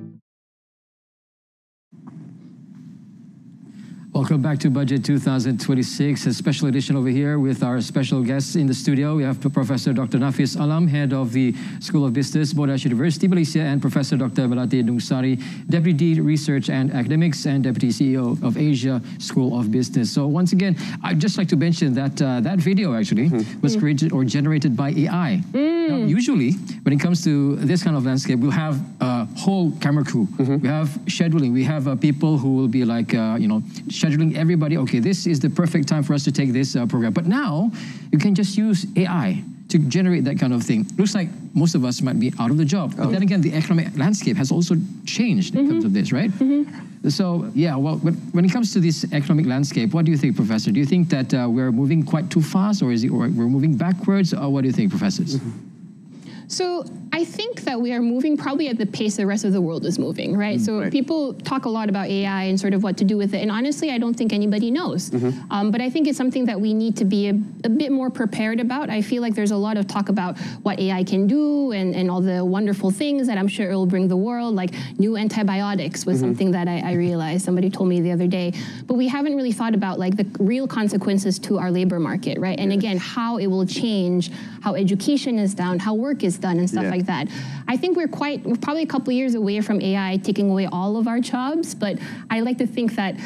Welcome back to Budget 2026, a special edition over here with our special guests in the studio. We have Professor Dr. Nafis Alam, Head of the School of Business, Monash University, Malaysia, and Professor Dr. Berita Nungsari, Deputy Dean Research and Academics and Deputy CEO of Asia School of Business. So once again, I'd just like to mention that that video actually was created or generated by AI. Now, usually, when it comes to this kind of landscape, we'll have a whole camera crew. We have scheduling. We have people who will be like, scheduling everybody. Okay, this is the perfect time for us to take this program. But now, you can just use AI to generate that kind of thing. Looks like most of us might be out of the job. But then again, the economic landscape has also changed in terms of this, right? So, yeah, well, when it comes to this economic landscape, what do you think, Professor? Do you think that we're moving quite too fast, or we're moving backwards? Or what do you think, professors? So I think that we are moving probably at the pace the rest of the world is moving, right? So people talk a lot about AI and sort of what to do with it. And honestly, I don't think anybody knows. But I think it's something that we need to be a bit more prepared about. I feel like there's a lot of talk about what AI can do and all the wonderful things that I'm sure it will bring the world, like new antibiotics was something that I realized. Somebody told me the other day. But we haven't really thought about like the real consequences to our labor market, right? And again, how it will change, how education is done, how work is done and stuff like that. I think we're probably a couple of years away from AI taking away all of our jobs, but I like to think that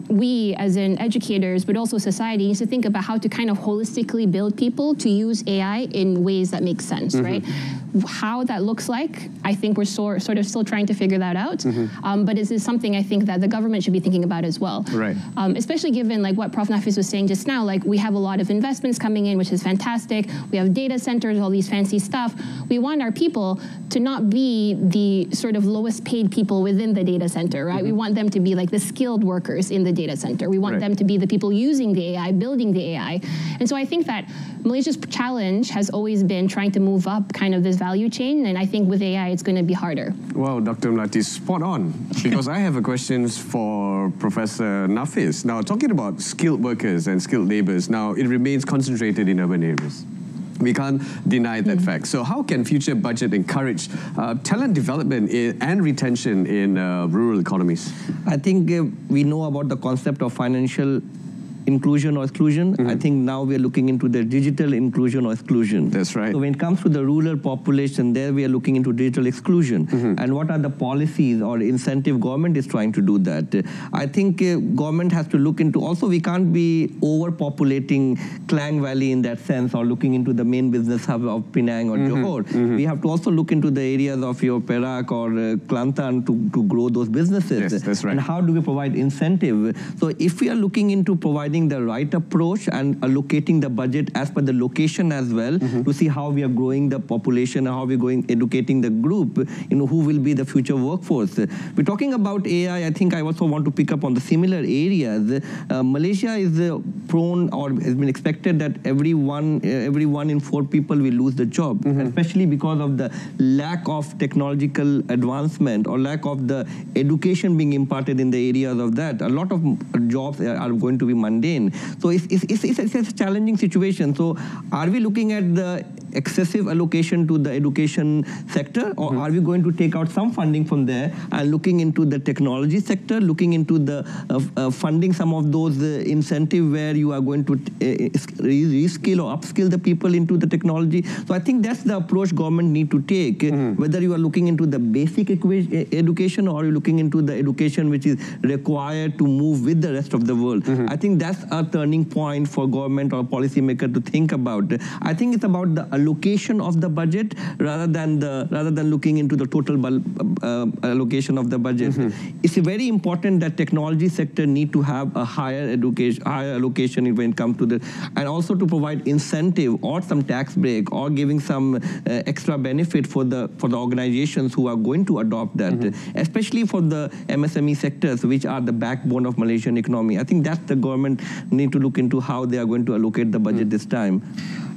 we as in educators, but also society, needs to think about how to kind of holistically build people to use AI in ways that make sense, right? How that looks like, I think we're sort of still trying to figure that out. But this is something I think that the government should be thinking about as well. Right. Especially given like what Prof. Nafis was saying just now, like we have a lot of investments coming in, which is fantastic. We have have data centers, all these fancy stuff. We want our people to not be the sort of lowest paid people within the data center, right? We want them to be like the skilled workers in the data center. We want them to be the people using the AI, building the AI. And so I think that Malaysia's challenge has always been trying to move up kind of this value chain, and I think with AI it's going to be harder. Well, Dr. Melati, spot on, because I have a question for Professor Nafis. Now, talking about skilled workers and skilled labours, now it remains concentrated in urban areas. We can't deny that fact. So how can future budget encourage talent development and retention in rural economies? I think we know about the concept of financial inclusion or exclusion. I think now we are looking into the digital inclusion or exclusion. That's right. So when it comes to the rural population, there we are looking into digital exclusion. And what are the policies or incentive government is trying to do that? I think government has to look into, also we can't be overpopulating Klang Valley in that sense, or looking into the main business hub of Penang or Johor. We have to also look into the areas of your Perak or Kelantan to grow those businesses. Yes, that's right. And how do we provide incentive? So if we are looking into providing the right approach and allocating the budget as per the location as well, to see how we are growing the population and how we are going educating the group, who will be the future workforce. We're talking about AI. I think I also want to pick up on the similar areas. Malaysia is prone, or has been expected that every one in 4 people will lose the job, especially because of the lack of technological advancement or lack of the education being imparted in the areas of that. A lot of jobs are going to be mundane. So it's a challenging situation. So are we looking at the excessive allocation to the education sector, or are we going to take out some funding from there and looking into the technology sector, looking into the funding some of those incentive where you are going to reskill or upskill the people into the technology? So I think that's the approach government need to take, whether you are looking into the basic education or you're looking into the education which is required to move with the rest of the world. I think that's a turning point for government or policymaker to think about. I think it's about the allocation of the budget rather than looking into the total allocation of the budget. It's very important that technology sector need to have a higher allocation when it comes to the, and also to provide incentive or some tax break or giving some extra benefit for the organizations who are going to adopt that, especially for the MSME sectors, which are the backbone of Malaysian economy. I think that's the government need to look into how they are going to allocate the budget this time.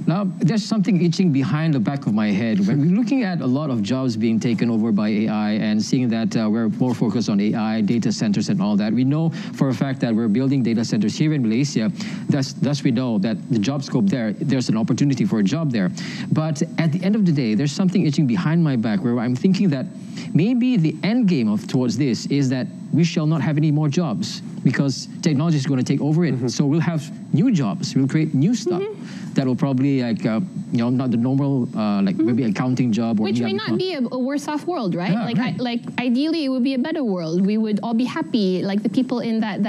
Now, there's something itching behind the back of my head. When we're looking at a lot of jobs being taken over by AI and seeing that we're more focused on AI, data centers and all that, we know for a fact that we're building data centers here in Malaysia. Thus we know that the job scope there's an opportunity for a job there. But at the end of the day, there's something itching behind my back where I'm thinking that maybe the end game towards this is that we shall not have any more jobs because technology is going to take over it. So we'll have new jobs. We'll create new stuff that will probably not the normal maybe accounting job, or which may not be a worse off world, right? Yeah, Ideally it would be a better world. We would all be happy, like the people in that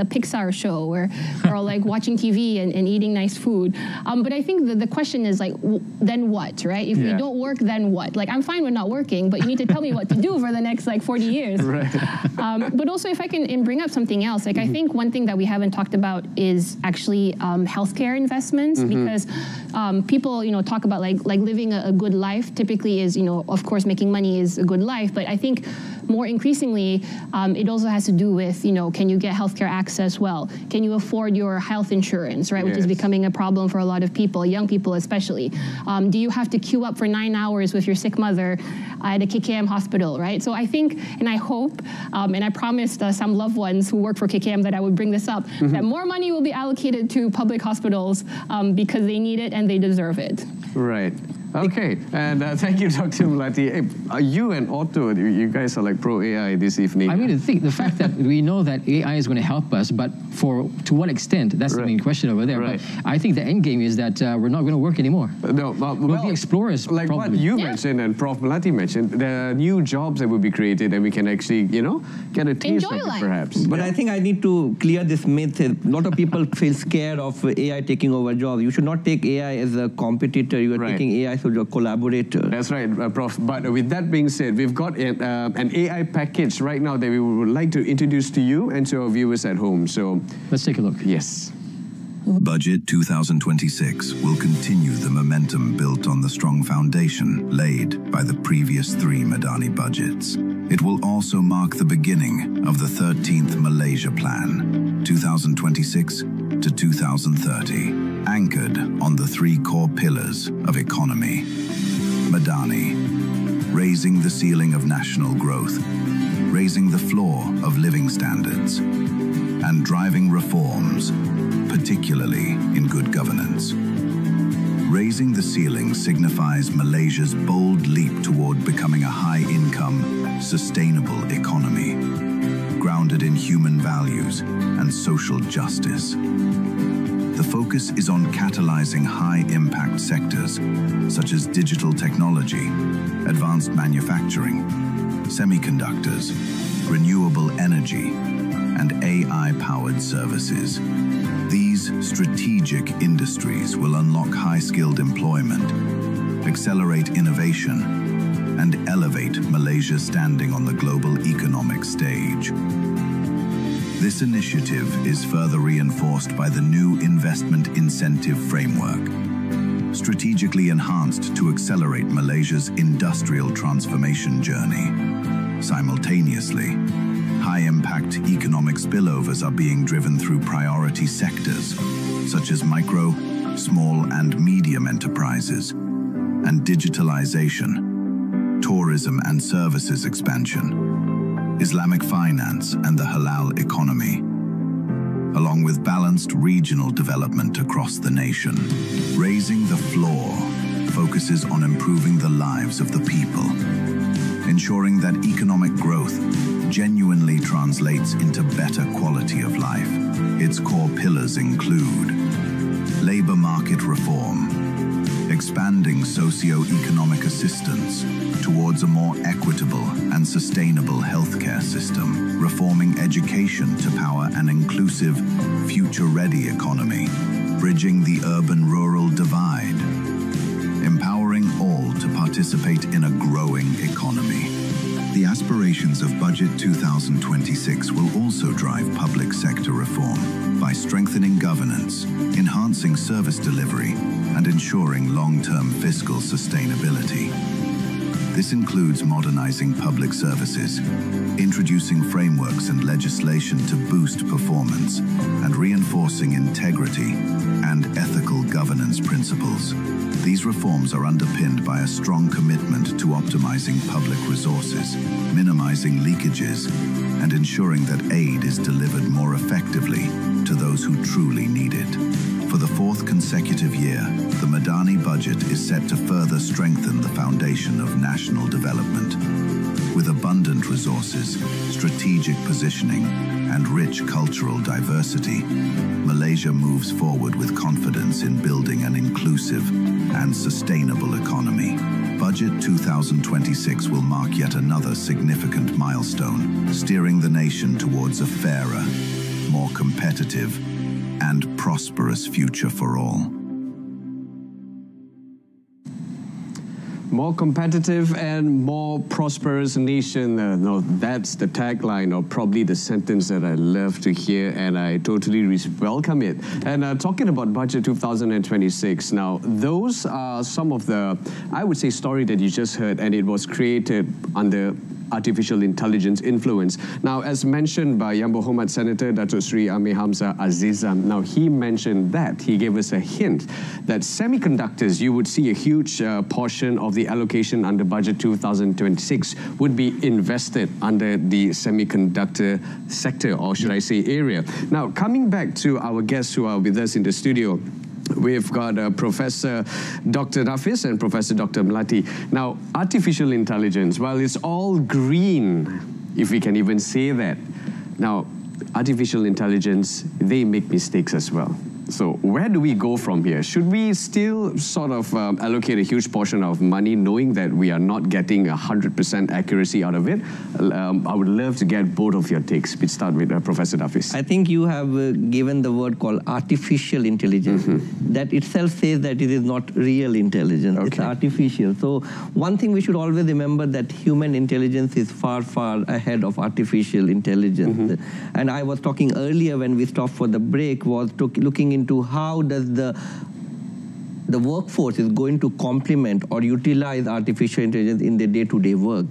Pixar show where we're all like watching TV and eating nice food. But I think the question is then what, right? If we don't work, then what? I'm fine with not working, but you need to tell me what to do for the next 40 years. Right. But also, if I can bring up something else, I think one thing that we haven't talked about is actually healthcare investments, because people talk about like living a good life typically is of course making money is a good life, but I think more increasingly it also has to do with can you get healthcare access well, can you afford your health insurance, right? Which is becoming a problem for a lot of people, young people especially. Do you have to queue up for 9 hours with your sick mother at a KKM hospital, right? So I think, and I hope, and I promised some loved ones who work for KKM that I would bring this up, that more money will be allocated to public hospitals because they need it and they deserve it. Right. Okay, and thank you, Dr. Melati. Hey, you and Otto, you guys are pro-AI this evening. I mean, the fact that we know that AI is going to help us, but to what extent, that's the main question over there. Right. But I think the end game is that we're not going to work anymore. No, we'll be explorers. Like probably. what you mentioned and Prof. Melati mentioned, there are new jobs that will be created and we can actually, get a taste of it perhaps. But I think I need to clear this myth. A lot of people feel scared of AI taking over jobs. You should not take AI as a competitor. You are taking AI as a collaborator. That's right, Prof. But with that being said, we've got an AI package right now that we would like to introduce to you and to our viewers at home. So let's take a look. Yes. Budget 2026 will continue the momentum built on the strong foundation laid by the previous 3 Madani budgets. It will also mark the beginning of the 13th Malaysia Plan, 2026 to 2030, anchored on the 3 core pillars of economy. Madani, raising the ceiling of national growth, raising the floor of living standards, and driving reforms, particularly in good governance. Raising the ceiling signifies Malaysia's bold leap toward becoming a high-income, sustainable economy, grounded in human values and social justice. The focus is on catalyzing high-impact sectors such as digital technology, advanced manufacturing, semiconductors, renewable energy, and AI-powered services. These strategic industries will unlock high-skilled employment, accelerate innovation, and elevate Malaysia's standing on the global economic stage. This initiative is further reinforced by the new investment incentive framework, strategically enhanced to accelerate Malaysia's industrial transformation journey. Simultaneously, high-impact economic spillovers are being driven through priority sectors, such as micro, small and medium enterprises, and digitalization, tourism and services expansion, Islamic finance and the halal economy, along with balanced regional development across the nation. Raising the floor focuses on improving the lives of the people, ensuring that economic growth genuinely translates into better quality of life. Its core pillars include labor market reform, expanding socio-economic assistance towards a more equitable and sustainable healthcare system, reforming education to power an inclusive, future-ready economy, bridging the urban-rural divide, empowering all to participate in a growing economy. The aspirations of Budget 2026 will also drive public sector reform by strengthening governance, enhancing service delivery, and ensuring long-term fiscal sustainability. This includes modernizing public services, introducing frameworks and legislation to boost performance, and reinforcing integrity and ethical governance principles. These reforms are underpinned by a strong commitment to optimizing public resources, minimizing leakages, and ensuring that aid is delivered more effectively to those who truly need it. For the 4th consecutive year, the Madani budget is set to further strengthen the foundation of national development. With abundant resources, strategic positioning, and rich cultural diversity, Malaysia moves forward with confidence in building an inclusive and sustainable economy. Budget 2026 will mark yet another significant milestone, steering the nation towards a fairer, more competitive, and prosperous future for all. More competitive and more prosperous nation. No, that's the tagline, or probably the sentence that I love to hear, and I totally welcome it. And talking about Budget 2026, now, those are some of the, I would say, story that you just heard, and it was created under artificial intelligence influence. Now, as mentioned by Yang Berhormat Senator Datuk Seri Amir Hamzah Azizam, now he mentioned that, he gave us a hint that semiconductors, you would see a huge portion of the allocation under Budget 2026 would be invested under the semiconductor sector, or should I say area. Now, coming back to our guests who are with us in the studio, we've got Professor Dr. Nafis and Professor Dr. Melati. Now, artificial intelligence, well, it's all green, if we can even say that. Now, artificial intelligence, they make mistakes as well. So where do we go from here? Should we still sort of allocate a huge portion of money knowing that we are not getting 100% accuracy out of it? I would love to get both of your takes. We'll start with Professor Nafis. I think you have given the word called artificial intelligence. That itself says that it is not real intelligence. Okay. It's artificial. So one thing we should always remember, that human intelligence is far, far ahead of artificial intelligence. And I was talking earlier when we stopped for the break, was looking into how does the workforce is going to complement or utilize artificial intelligence in their day-to-day work.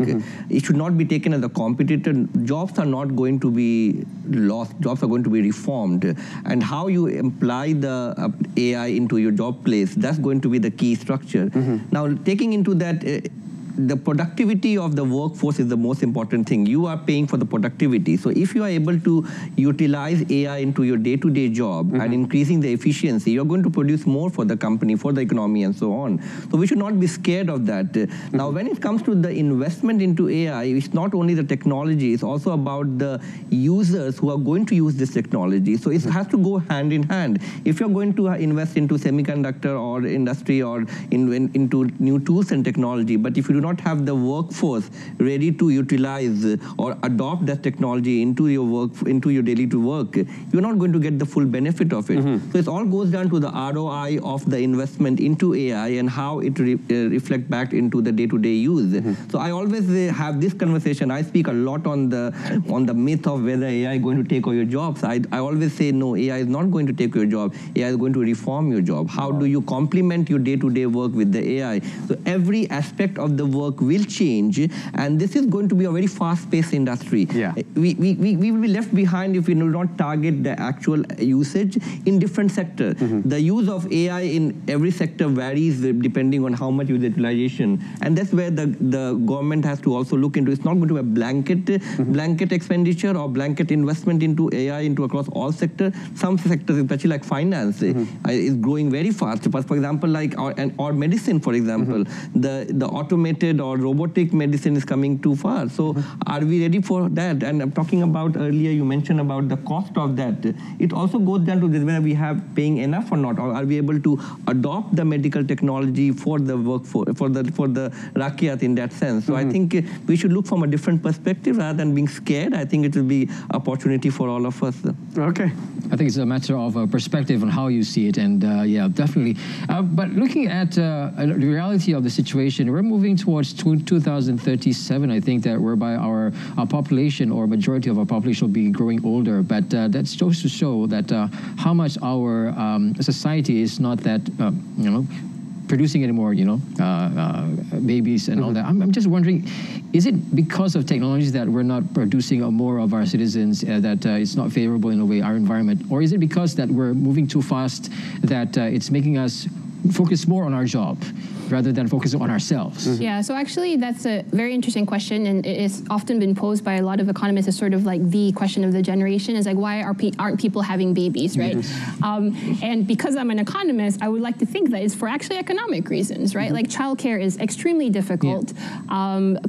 It should not be taken as a competitor. Jobs are not going to be lost. Jobs are going to be reformed. And how you apply the AI into your job place, that's going to be the key structure. Now, taking into that, the productivity of the workforce is the most important thing. You are paying for the productivity. So if you are able to utilize AI into your day-to-day job and increasing the efficiency, you're going to produce more for the company, for the economy, and so on. So we should not be scared of that. Now, when it comes to the investment into AI, it's not only the technology, it's also about the users who are going to use this technology. So it has to go hand in hand. If you're going to invest into semiconductor or industry or into new tools and technology, but if you do not have the workforce ready to utilize or adopt that technology into your work, into your daily work, you're not going to get the full benefit of it. So it all goes down to the ROI of the investment into AI and how it reflects back into the day-to-day use. So I always have this conversation. I speak a lot on the myth of whether AI is going to take all your jobs. I always say no, AI is not going to take your job. AI is going to reform your job. How do you complement your day-to-day work with the AI? So every aspect of the work will change, and this is going to be a very fast-paced industry. We will be left behind if we do not target the actual usage in different sectors. The use of AI in every sector varies depending on how much utilization, and that's where the government has to also look into. It's not going to be a blanket expenditure or blanket investment into AI into across all sectors. Some sectors, especially like finance, is growing very fast. But for example, like or medicine, for example, the automated or robotic medicine is coming too far. So are we ready for that? And I'm talking about earlier, you mentioned about the cost of that. It also goes down to this, whether we have paying enough or not, or are we able to adopt the medical technology for the workforce, for the Rakyat in that sense. So I think we should look from a different perspective rather than being scared. I think it will be opportunity for all of us. Okay. I think it's a matter of perspective on how you see it, and yeah, definitely. But looking at the reality of the situation, we're moving towards 2037, I think, that whereby our population or majority of our population will be growing older. But that goes to show that how much our society is not that, producing any more, babies and all that. I'm just wondering, is it because of technologies that we're not producing more of our citizens, that it's not favorable in a way, our environment? Or is it because that we're moving too fast that it's making us focus more on our job rather than focusing on ourselves? Yeah, so actually that's a very interesting question, and it's often been posed by a lot of economists as sort of like the question of the generation, is like, why aren't people having babies, right? And because I'm an economist, I would like to think that it's for actually economic reasons, right? Like childcare is extremely difficult.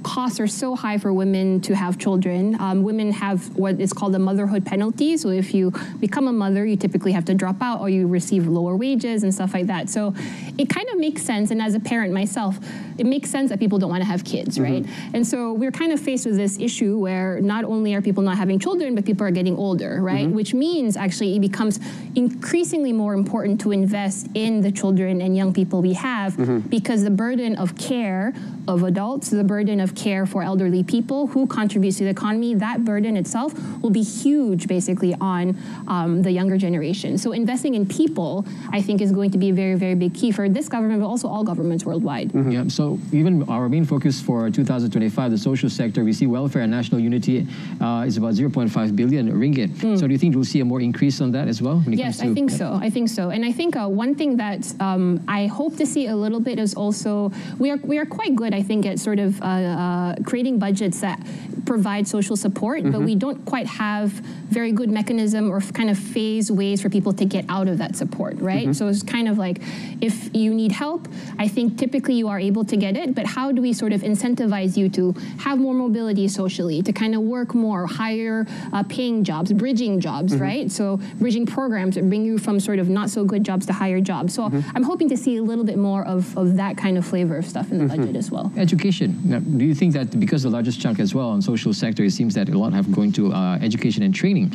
Costs are so high for women to have children. Women have what is called a motherhood penalty. So if you become a mother, you typically have to drop out or you receive lower wages and stuff like that. So it kind of makes sense, and as a parent myself, it makes sense that people don't want to have kids, right? And so we're kind of faced with this issue where not only are people not having children, but people are getting older, right? Which means actually it becomes increasingly more important to invest in the children and young people we have, because the burden of care of adults, the burden of care for elderly people who contributes to the economy, that burden itself will be huge basically on the younger generation. So investing in people, I think, is going to be a very, very big key for this government, but also all governments worldwide. Yeah, so even our main focus for 2025, the social sector, we see welfare and national unity is about 0.5 billion ringgit. So do you think we'll see a more increase on that as well? Yes, I think so. I think so. And I think one thing that I hope to see a little bit is also, we are quite good, I think, at sort of creating budgets that provide social support, but we don't quite have very good mechanism or kind of phase ways for people to get out of that support, right? So it's kind of like, if you need help, I think typically you are able to get it, but how do we sort of incentivize you to have more mobility socially, to kind of work more, higher paying jobs, bridging jobs, right? So bridging programs that bring you from sort of not so good jobs to higher jobs. So I'm hoping to see a little bit more of that kind of flavor of stuff in the budget as well. Education. Now, do you think that because the largest chunk as well on social sector, it seems that a lot have going to education and training.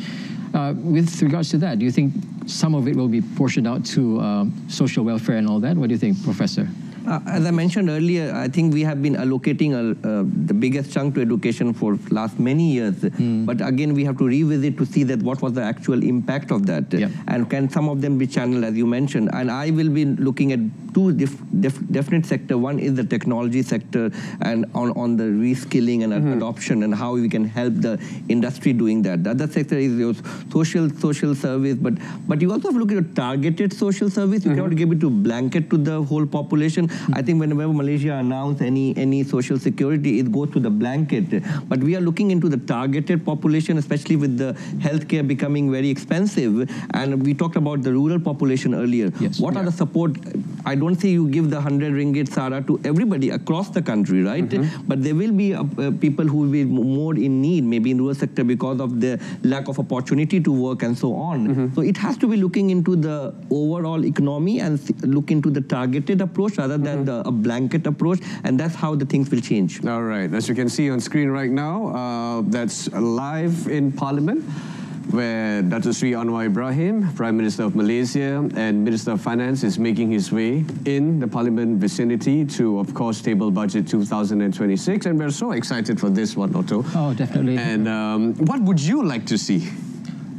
With regards to that, do you think some of it will be portioned out to social welfare and all that? What do you think, Professor? As I mentioned earlier, I think we have been allocating the biggest chunk to education for last many years. But again, we have to revisit to see that what was the actual impact of that. And can some of them be channeled, as you mentioned. And I will be looking at two definite sectors. One is the technology sector and on the reskilling and adoption and how we can help the industry doing that. The other sector is your social service. But you also have to look at a targeted social service. You cannot give it to blanket to the whole population. I think whenever Malaysia announces any social security, it goes to the blanket. But we are looking into the targeted population, especially with the healthcare becoming very expensive. And we talked about the rural population earlier. What are the support? I don't say you give the 100 ringgit SARA to everybody across the country, right? But there will be people who will be more in need, maybe in rural sector because of the lack of opportunity to work and so on. So it has to be looking into the overall economy and look into the targeted approach rather than a blanket approach, and that's how the things will change. All right, as you can see on screen right now, that's live in Parliament, where Dr. Sri Anwar Ibrahim, Prime Minister of Malaysia and Minister of Finance, is making his way in the Parliament vicinity to, of course, table Budget 2026. And we're so excited for this one, Otto. Oh, definitely. And what would you like to see?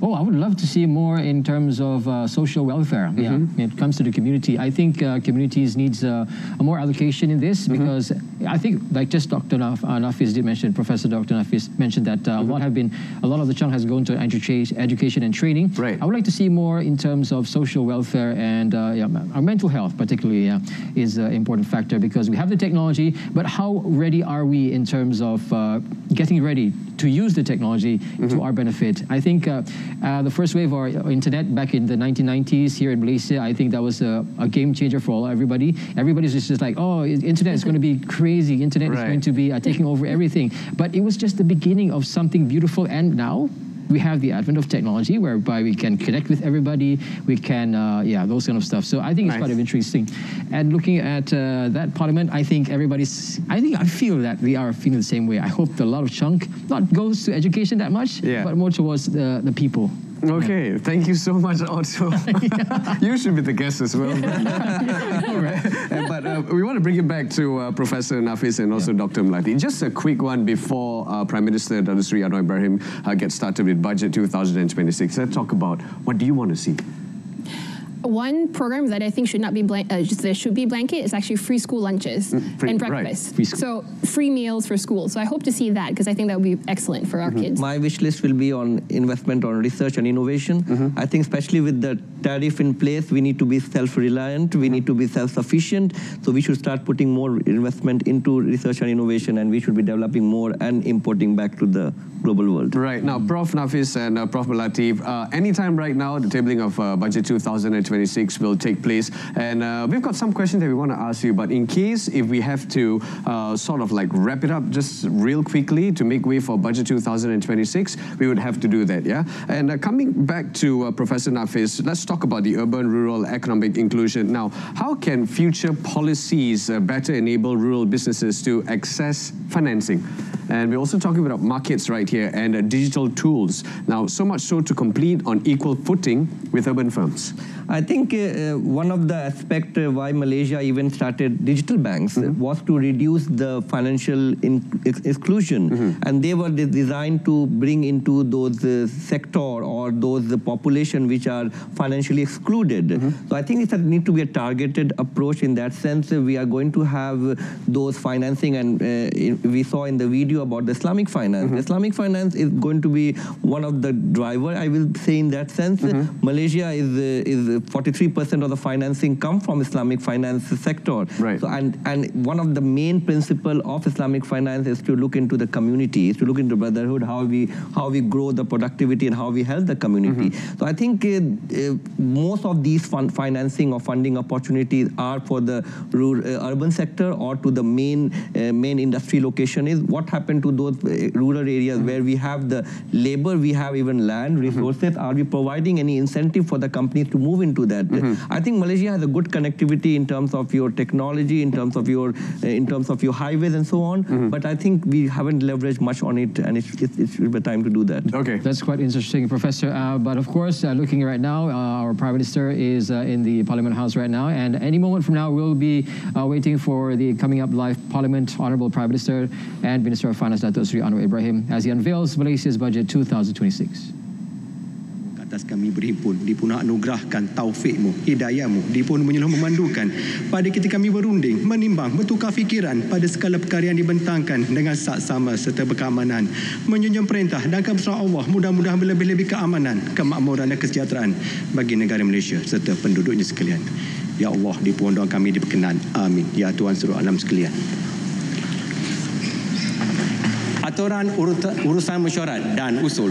Oh, I would love to see more in terms of social welfare. When it comes to the community, I think communities needs a more allocation in this because I think, like just Dr. Nafis did mention, Professor Dr. Nafis mentioned that a lot of the chunk has gone to education and training. Right. I would like to see more in terms of social welfare and our mental health, particularly, is an important factor because we have the technology, but how ready are we in terms of getting ready to use the technology to our benefit? I think the first wave of our internet back in the 1990s here in Malaysia, I think that was a game changer for everybody. Everybody's just like, oh, internet is going to be crazy. Internet is going to be taking over everything. But it was just the beginning of something beautiful. And now we have the advent of technology whereby we can connect with everybody. We can, those kind of stuff. So I think it's quite interesting. And looking at that Parliament, I think I feel that we are feeling the same way. I hope that a lot of chunk not goes to education that much, but more towards the people. Okay, thank you so much, Otto. You should be the guest as well. But we want to bring it back to Professor Nafis and also Dr. Melati. Just a quick one before Prime Minister Dr. Sri Anwar Ibrahim gets started with Budget 2026. Let's talk about what do you want to see? One program that I think should not be there should be blanket is actually free school lunches and breakfast. Free so free meals for school. So I hope to see that because I think that would be excellent for our kids. My wish list will be on investment on research and innovation. I think especially with the tariff in place, we need to be self-reliant. We need to be self-sufficient. So we should start putting more investment into research and innovation, and we should be developing more and importing back to the global world. Right. Now, Prof. Nafis and Prof. Melati, anytime right now, the tabling of Budget 2026 will take place. And we've got some questions that we want to ask you, but in case if we have to sort of like wrap it up just real quickly to make way for Budget 2026, we would have to do that, yeah? And coming back to Professor Nafis, let's talk about the urban-rural economic inclusion. Now, how can future policies better enable rural businesses to access financing? And we're also talking about markets right here and digital tools. Now, so much so to compete on equal footing with urban firms. I think one of the aspects why Malaysia even started digital banks was to reduce the financial exclusion. And they were designed to bring into those sector or those population which are financially excluded. So I think it needs to be a targeted approach in that sense. We are going to have those financing, and we saw in the video about the Islamic finance. Islamic finance is going to be one of the driver, I will say, in that sense. Malaysia is 43% of the financing come from Islamic finance sector. Right. So, and one of the main principle of Islamic finance is to look into the community, is to look into brotherhood, how we grow the productivity and how we help the community. So I think most of these financing or funding opportunities are for the rural, urban sector or to the main industry location. Is what happens happen to those rural areas where we have the labor, we have even land, resources? Are we providing any incentive for the companies to move into that? I think Malaysia has a good connectivity in terms of your technology, in terms of your highways and so on. But I think we haven't leveraged much on it, and it should be time to do that. Okay, that's quite interesting, Professor. But of course, looking right now, our Prime Minister is in the Parliament House right now, and any moment from now, we'll be waiting for the coming up live Parliament, Honourable Prime Minister and Minister of Finance, Datuk Seri Anwar Ibrahim, as he unveils Malaysia's budget 2026. Atas kami berhimpun, dipun anugerahkan taufikmu, hidayahmu, dipun menyuluh memandukan pada kita kami berunding, menimbang, bertukar fikiran pada segala perkara yang dibentangkan dengan saksama serta berkeamanan, menjunjung perintah dan kebesaran Allah, mudah-mudahan berlebih-lebih keamanan, kemakmuran dan kesejahteraan bagi negara Malaysia serta penduduknya sekalian. Ya Allah, dipun doa kami diperkenan. Amin. Ya Tuhan seluruh alam sekalian. Aturan urusan mesyuarat dan usul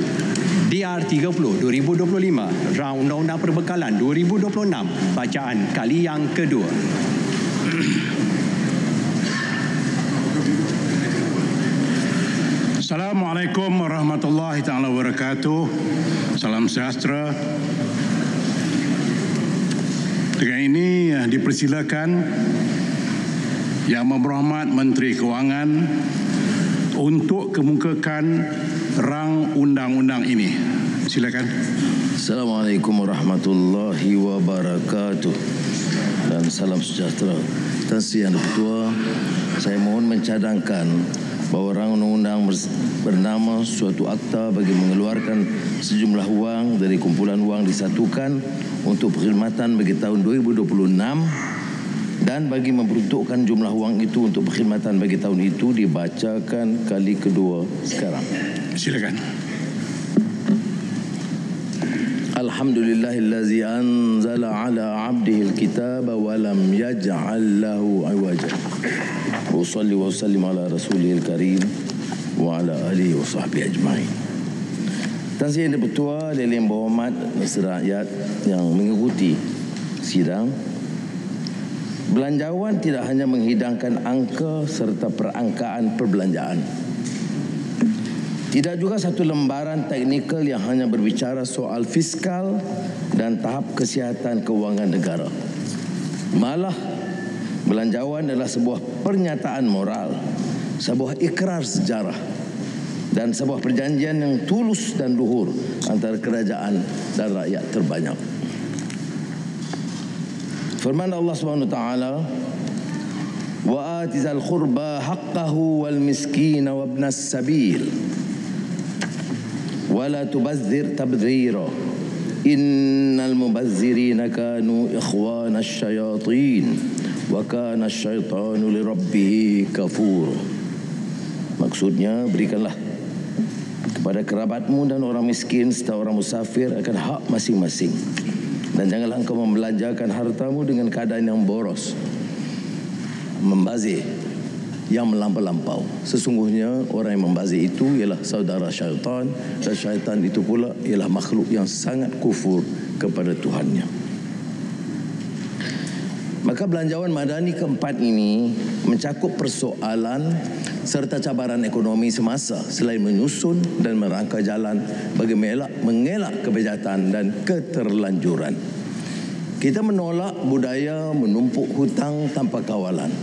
DR 30 2025 Raun Undang-Undang Perbekalan 2026 bacaan kali yang kedua. Assalamualaikum warahmatullahi taala wabarakatuh. Salam sejahtera. Dengan ini dipersilakan Yang Berhormat Menteri Kewangan untuk kemukakan rang undang-undang ini. Silakan. Assalamualaikum warahmatullahi wabarakatuh dan salam sejahtera. Tuan Sri Yang Ketua, saya mohon mencadangkan bahawa rang undang-undang bernama suatu akta bagi mengeluarkan sejumlah wang dari kumpulan wang disatukan untuk perkhidmatan bagi tahun 2026 dan bagi memperuntukkan jumlah wang itu untuk perkhidmatan bagi tahun itu dibacakan kali kedua sekarang. Silakan. Alhamdulillahillazi anzala ala 'abdihi al-kitaba wa lam yaj'al lahu 'iwaja. Wa salli wa sallim ala rasulihil karim wa ala alihi wa sahbihi ajma'in. Tuan Sri Yang Ketua, yang berhormat rakyat yang mengikuti sidang, belanjawan tidak hanya menghidangkan angka serta perangkaan perbelanjaan. Tidak juga satu lembaran teknikal yang hanya berbicara soal fiskal dan tahap kesihatan keuangan negara. Malah, belanjawan adalah sebuah pernyataan moral, sebuah ikrar sejarah dan sebuah perjanjian yang tulus dan luhur antara kerajaan dan rakyat terbanyak. Firman Allah SWT, wa atizal khurba haqqahu wal miskina wa ibnas sabil wa la tubazzir tabdhira innal mubazzirina kanu ikhwana asyayatin wa kana asyaitanu li rabbih kafur. Maksudnya, berikanlah kepada kerabatmu dan orang miskin serta orang musafir akan hak masing-masing. Dan janganlah engkau membelanjakan hartamu dengan keadaan yang boros, membazir, yang melampau-lampau. Sesungguhnya orang yang membazir itu ialah saudara syaitan, dan syaitan itu pula ialah makhluk yang sangat kufur kepada Tuhannya. Maka belanjawan Madani keempat ini mencakup persoalan serta cabaran ekonomi semasa selain menyusun dan merangka jalan bagi mengelak kebejatan dan keterlanjuran. Kita menolak budaya menumpuk hutang tanpa kawalan.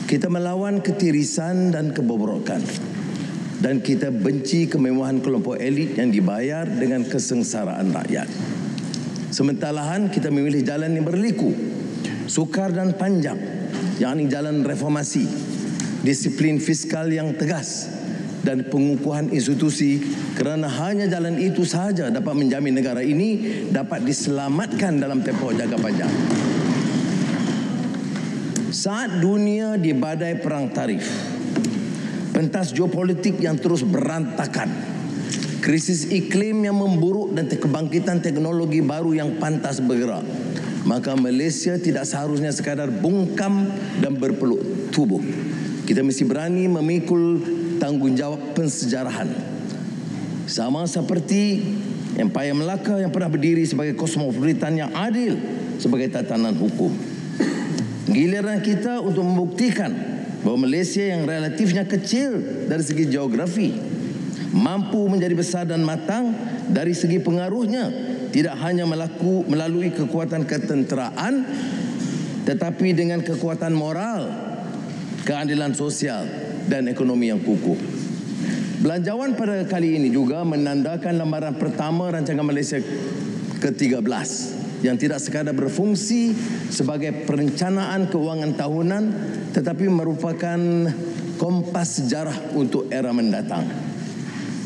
Kita melawan ketirisan dan kebobrokan. Dan kita benci kemewahan kelompok elit yang dibayar dengan kesengsaraan rakyat. Sementara kita memilih jalan yang berliku, sukar dan panjang, yakni jalan reformasi, disiplin fiskal yang tegas dan pengukuhan institusi, kerana hanya jalan itu sahaja dapat menjamin negara ini dapat diselamatkan dalam tempoh jangka panjang. Saat dunia di badai perang tarif, pentas geopolitik yang terus berantakan, krisis iklim yang memburuk dan kebangkitan teknologi baru yang pantas bergerak, maka Malaysia tidak seharusnya sekadar bungkam dan berpeluk tubuh. Kita mesti berani memikul tanggungjawab pensejarahan. Sama seperti Empayar Melaka yang pernah berdiri sebagai kosmopolitan yang adil sebagai tatanan hukum. Giliran kita untuk membuktikan bahawa Malaysia yang relatifnya kecil dari segi geografi mampu menjadi besar dan matang dari segi pengaruhnya, tidak hanya melalui kekuatan ketenteraan tetapi dengan kekuatan moral, keadilan sosial dan ekonomi yang kukuh. Belanjawan pada kali ini juga menandakan lembaran pertama rancangan Malaysia ke-13 yang tidak sekadar berfungsi sebagai perencanaan keuangan tahunan tetapi merupakan kompas sejarah untuk era mendatang.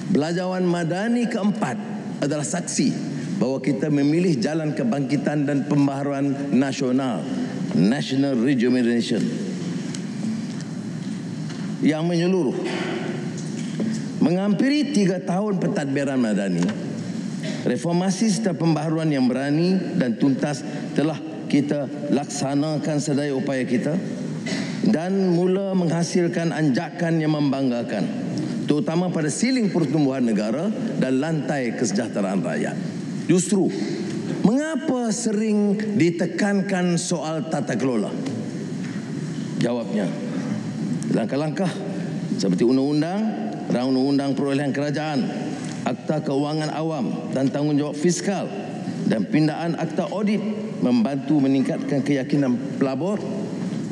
Belanjawan Madani keempat adalah saksi bahawa kita memilih jalan kebangkitan dan pembaharuan nasional, national rejuvenation yang menyeluruh. Menghampiri 3 tahun pentadbiran Madani, reformasi serta pembaharuan yang berani dan tuntas telah kita laksanakan sedaya upaya kita dan mula menghasilkan anjakan yang membanggakan, terutama pada siling pertumbuhan negara dan lantai kesejahteraan rakyat. Justru, mengapa sering ditekankan soal tata kelola? Jawabnya, langkah-langkah seperti undang-undang, Rang Undang-Undang Perolehan Kerajaan, Akta Keuangan Awam dan Tanggungjawab Fiskal dan pindaan Akta Audit membantu meningkatkan keyakinan pelabur,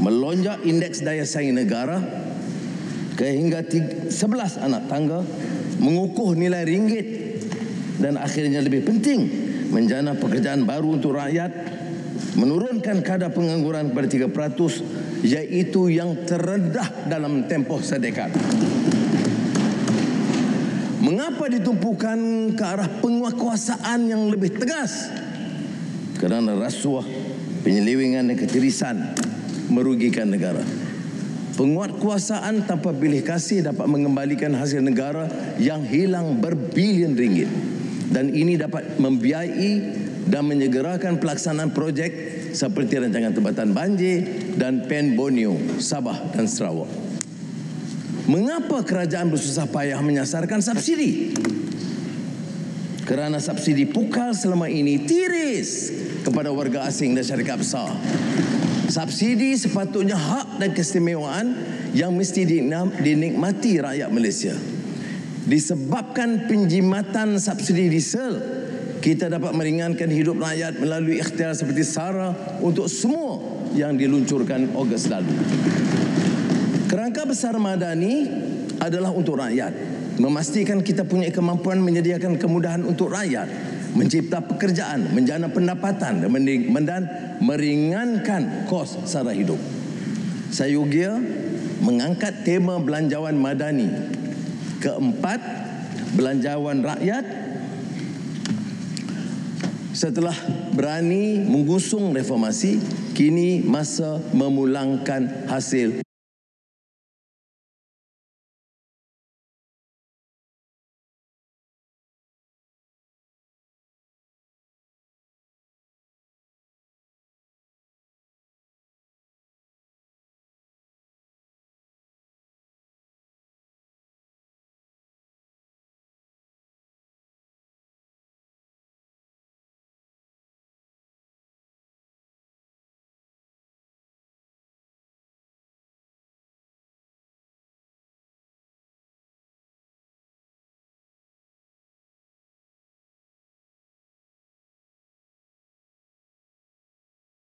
melonjak indeks daya saing negara kehingga 11 anak tangga, mengukuh nilai ringgit dan akhirnya lebih penting, menjana pekerjaan baru untuk rakyat, menurunkan kadar pengangguran kepada 3%, iaitu yang terendah dalam tempoh sedekad. Mengapa ditumpukan ke arah penguatkuasaan yang lebih tegas? Kerana rasuah, penyelewengan dan ketirisan merugikan negara. Penguatkuasaan tanpa benih kasih dapat mengembalikan hasil negara yang hilang berbilion ringgit. Dan ini dapat membiayai dan menyegerakan pelaksanaan projek seperti rancangan tempatan banjir dan Pen Borneo, Sabah dan Sarawak. Mengapa kerajaan bersusah payah menyasarkan subsidi? Kerana subsidi pukal selama ini tiris kepada warga asing dan syarikat besar. Subsidi sepatutnya hak dan keistimewaan yang mesti dinikmati rakyat Malaysia. Disebabkan penjimatan subsidi diesel, kita dapat meringankan hidup rakyat melalui ikhtiar seperti SARA untuk semua yang diluncurkan Ogos lalu. Kerangka besar Madani adalah untuk rakyat. Memastikan kita punya kemampuan menyediakan kemudahan untuk rakyat, mencipta pekerjaan, menjana pendapatan dan meringankan kos sara hidup. Saya yogia mengangkat tema belanjawan Madani keempat, belanjawan rakyat, setelah berani mengusung reformasi, kini masa memulangkan hasil.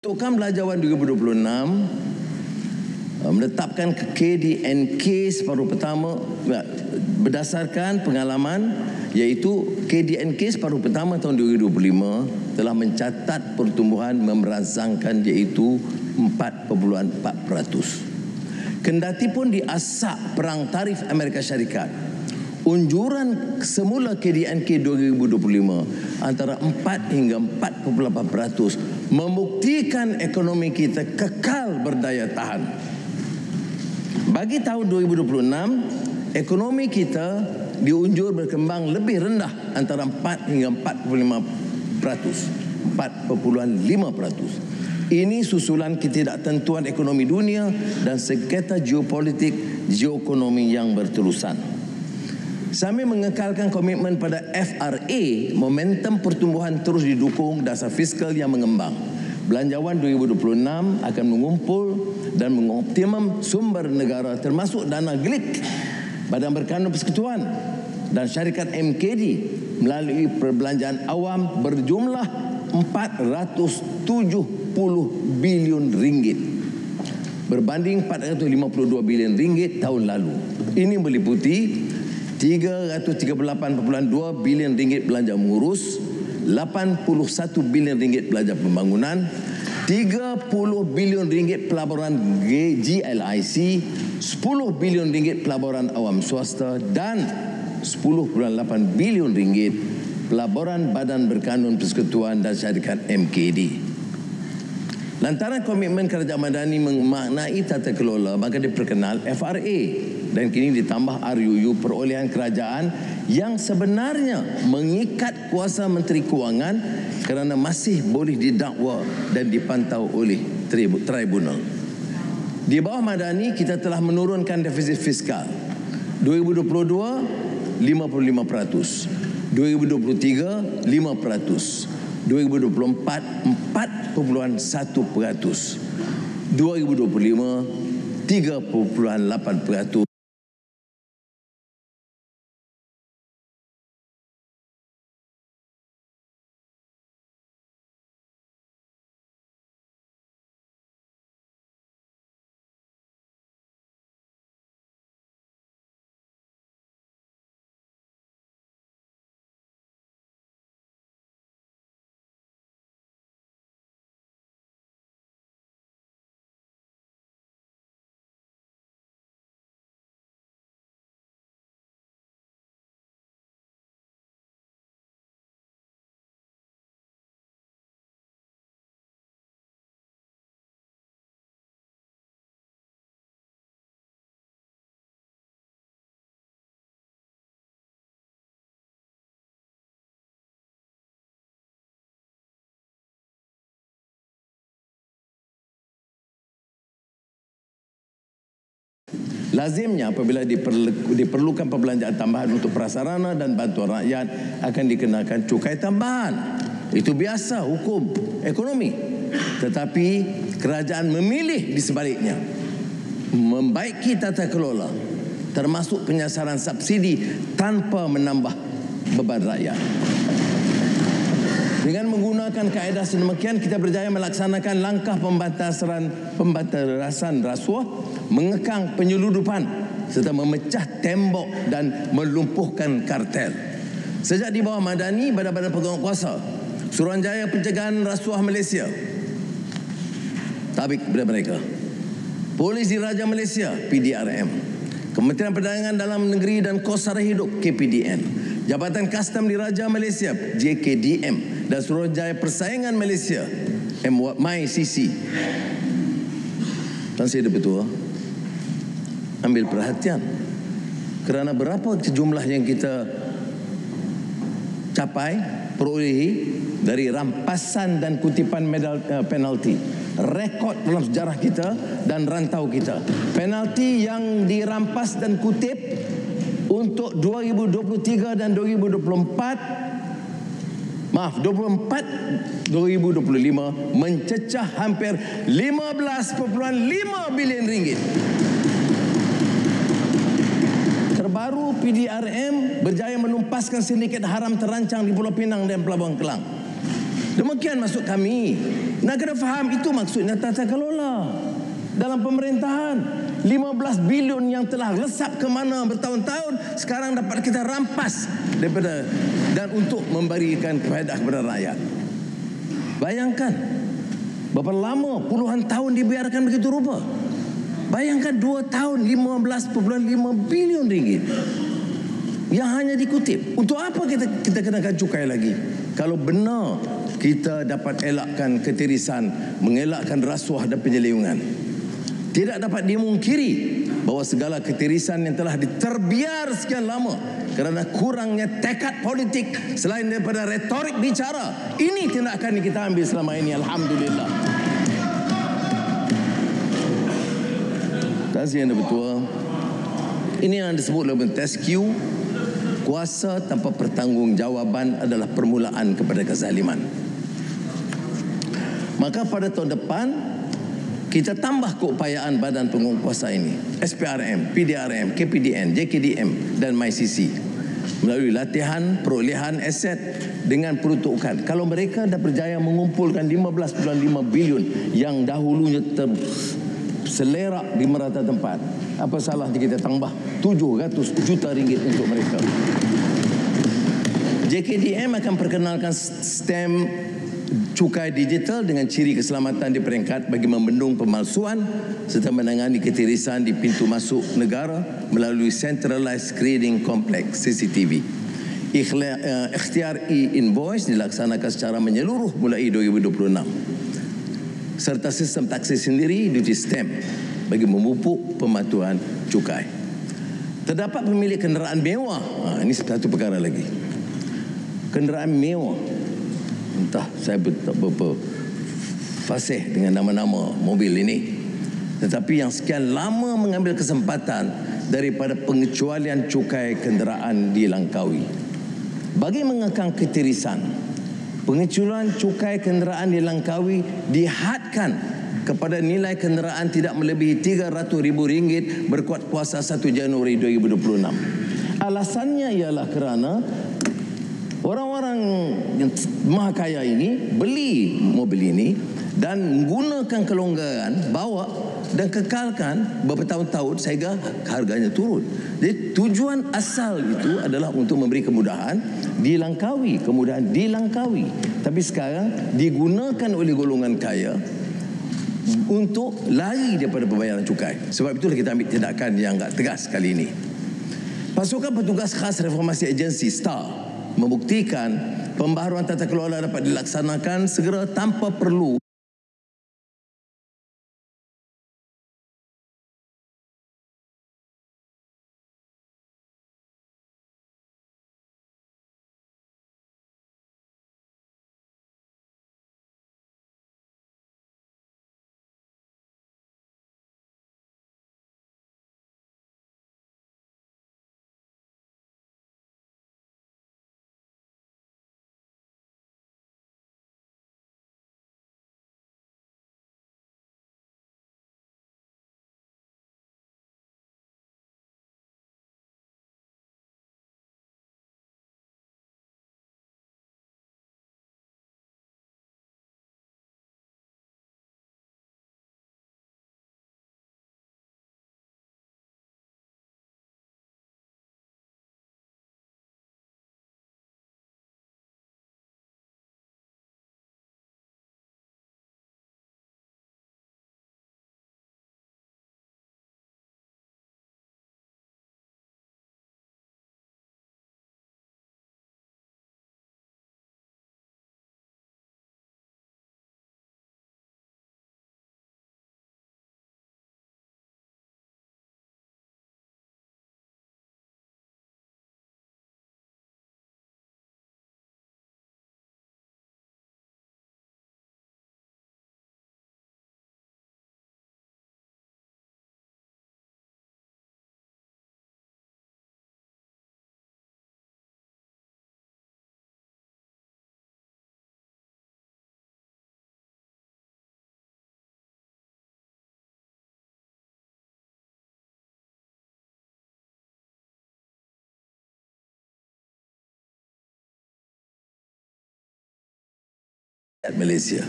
Untukkan belanjawan 2026 menetapkan KDNK separuh pertama berdasarkan pengalaman, iaitu KDNK separuh pertama tahun 2025 telah mencatat pertumbuhan memerangsangkan, iaitu 4.4%. Kendati pun diasak perang tarif Amerika Syarikat, unjuran semula KDNK 2025 antara 4 hingga 4.8% membuktikan ekonomi kita kekal berdaya tahan. Bagi tahun 2026, ekonomi kita diunjur berkembang lebih rendah antara 4 hingga 4.5%. Ini susulan ketidaktentuan ekonomi dunia dan sengketa geopolitik geoekonomi yang berterusan. Sambil mengekalkan komitmen pada FRA, momentum pertumbuhan terus didukung dasar fiskal yang mengembang. Belanjawan 2026 akan mengumpul dan mengoptimum sumber negara termasuk dana GLIC, Badan Berkanun Persekutuan dan syarikat MKD melalui perbelanjaan awam berjumlah 470 bilion ringgit berbanding 452 bilion ringgit tahun lalu. Ini meliputi 338.2 bilion ringgit belanja mengurus, 81 bilion ringgit belanja pembangunan, 30 bilion ringgit pelaburan GLIC, 10 bilion ringgit pelaburan awam swasta dan 10.8 bilion ringgit pelaburan Badan Berkanun Persekutuan dan syarikat MKD. Lantaran komitmen Kerajaan Madani memaknai tata kelola, maka diperkenal FRA dan kini ditambah RUU perolehan kerajaan yang sebenarnya mengikat kuasa Menteri Kewangan kerana masih boleh didakwa dan dipantau oleh tribunal. Di bawah Madani kita telah menurunkan defisit fiskal 2022 55%, 2023 5%, 2024 4.1%, 2025 3.8%. Lazimnya apabila diperlukan perbelanjaan tambahan untuk prasarana dan bantuan rakyat akan dikenakan cukai tambahan. Itu biasa hukum ekonomi. Tetapi kerajaan memilih di sebaliknya, membaiki tata kelola termasuk penyasaran subsidi tanpa menambah beban rakyat. Dengan menggunakan kaedah sedemikian, kita berjaya melaksanakan langkah pembatasan rasuah, mengekang penyeludupan serta memecah tembok dan melumpuhkan kartel. Sejak di bawah Madani, badan-badan pegang kuasa, Suruhanjaya Pencegahan Rasuah Malaysia, tabik kepada mereka, Polis Diraja Malaysia PDRM, Kementerian Perdagangan Dalam Negeri dan Kos Sara Hidup KPDN, Jabatan Kastam Diraja Malaysia JKDM dan Suruhanjaya Persaingan Malaysia MYCC. Dan saya betul ambil perhatian kerana berapa jumlah yang kita capai perolehi dari rampasan dan kutipan medal penalti, rekod dalam sejarah kita dan rantau kita. Penalti yang dirampas dan kutip untuk 2023 dan 2025 mencecah hampir 15.5 bilion ringgit. Terbaru PDRM berjaya menumpaskan sindiket haram terancang di Pulau Pinang dan Pelabuhan Kelang. Demikian maksud kami. Nak kena faham itu maksudnya tata kelola dalam pemerintahan. 15 bilion yang telah lesap ke mana bertahun-tahun sekarang dapat kita rampas daripada dan untuk memberikan faedah kepada rakyat. Bayangkan berapa lama puluhan tahun dibiarkan begitu rupa. Bayangkan 2 tahun 15.5 bilion ringgit yang hanya dikutip. Untuk apa kita kenakan cukai lagi? Kalau benar kita dapat elakkan ketirisan, mengelakkan rasuah dan penyelewengan. Tidak dapat dimungkiri bahawa segala ketirisan yang telah diterbiar sekian lama kerana kurangnya tekad politik selain daripada retorik bicara, ini tindakan yang kita ambil selama ini. Alhamdulillah. Terima kasih Ketua. Ini yang disebut oleh Montesquieu, kuasa tanpa pertanggungjawaban adalah permulaan kepada kezaliman. Maka pada tahun depan kita tambah keupayaan badan penguatkuasa ini, SPRM, PDRM, KPDN, JKDM dan MyCC melalui latihan perolehan aset dengan peruntukan. Kalau mereka dah berjaya mengumpulkan 15.5 bilion yang dahulunya selerak di merata tempat, apa salahnya kita tambah 700 juta ringgit untuk mereka. JKDM akan perkenalkan stem cukai digital dengan ciri keselamatan di peringkat bagi membendung pemalsuan serta menangani ketirisan di pintu masuk negara melalui Centralized Screening Complex CCTV. Ikhtiar e-invoice dilaksanakan secara menyeluruh mulai 2026 serta sistem taksi sendiri duty stamp bagi memupuk pematuhan cukai. Terdapat pemilik kenderaan mewah. Ini satu perkara lagi. Kenderaan mewah, entah saya berapa fasih dengan nama-nama mobil ini, tetapi yang sekian lama mengambil kesempatan daripada pengecualian cukai kenderaan dilangkaui. Bagi mengekang ketirisan, pengecualian cukai kenderaan dilangkaui dihadkan kepada nilai kenderaan tidak melebihi RM300,000 berkuat kuasa 1 Januari 2026. Alasannya ialah kerana orang-orang yang maha kaya ini beli mobil ini dan menggunakan kelonggaran, bawa dan kekalkan bertahun-tahun sehingga harganya turun. Jadi tujuan asal itu adalah untuk memberi kemudahan dilangkaui, kemudahan dilangkaui. Tapi sekarang digunakan oleh golongan kaya untuk lari daripada pembayaran cukai. Sebab itulah kita ambil tindakan yang agak tegas kali ini. Pasukan Petugas Khas Reformasi Agensi STAR membuktikan pembaharuan tata kelola dapat dilaksanakan segera tanpa perlu Malaysia.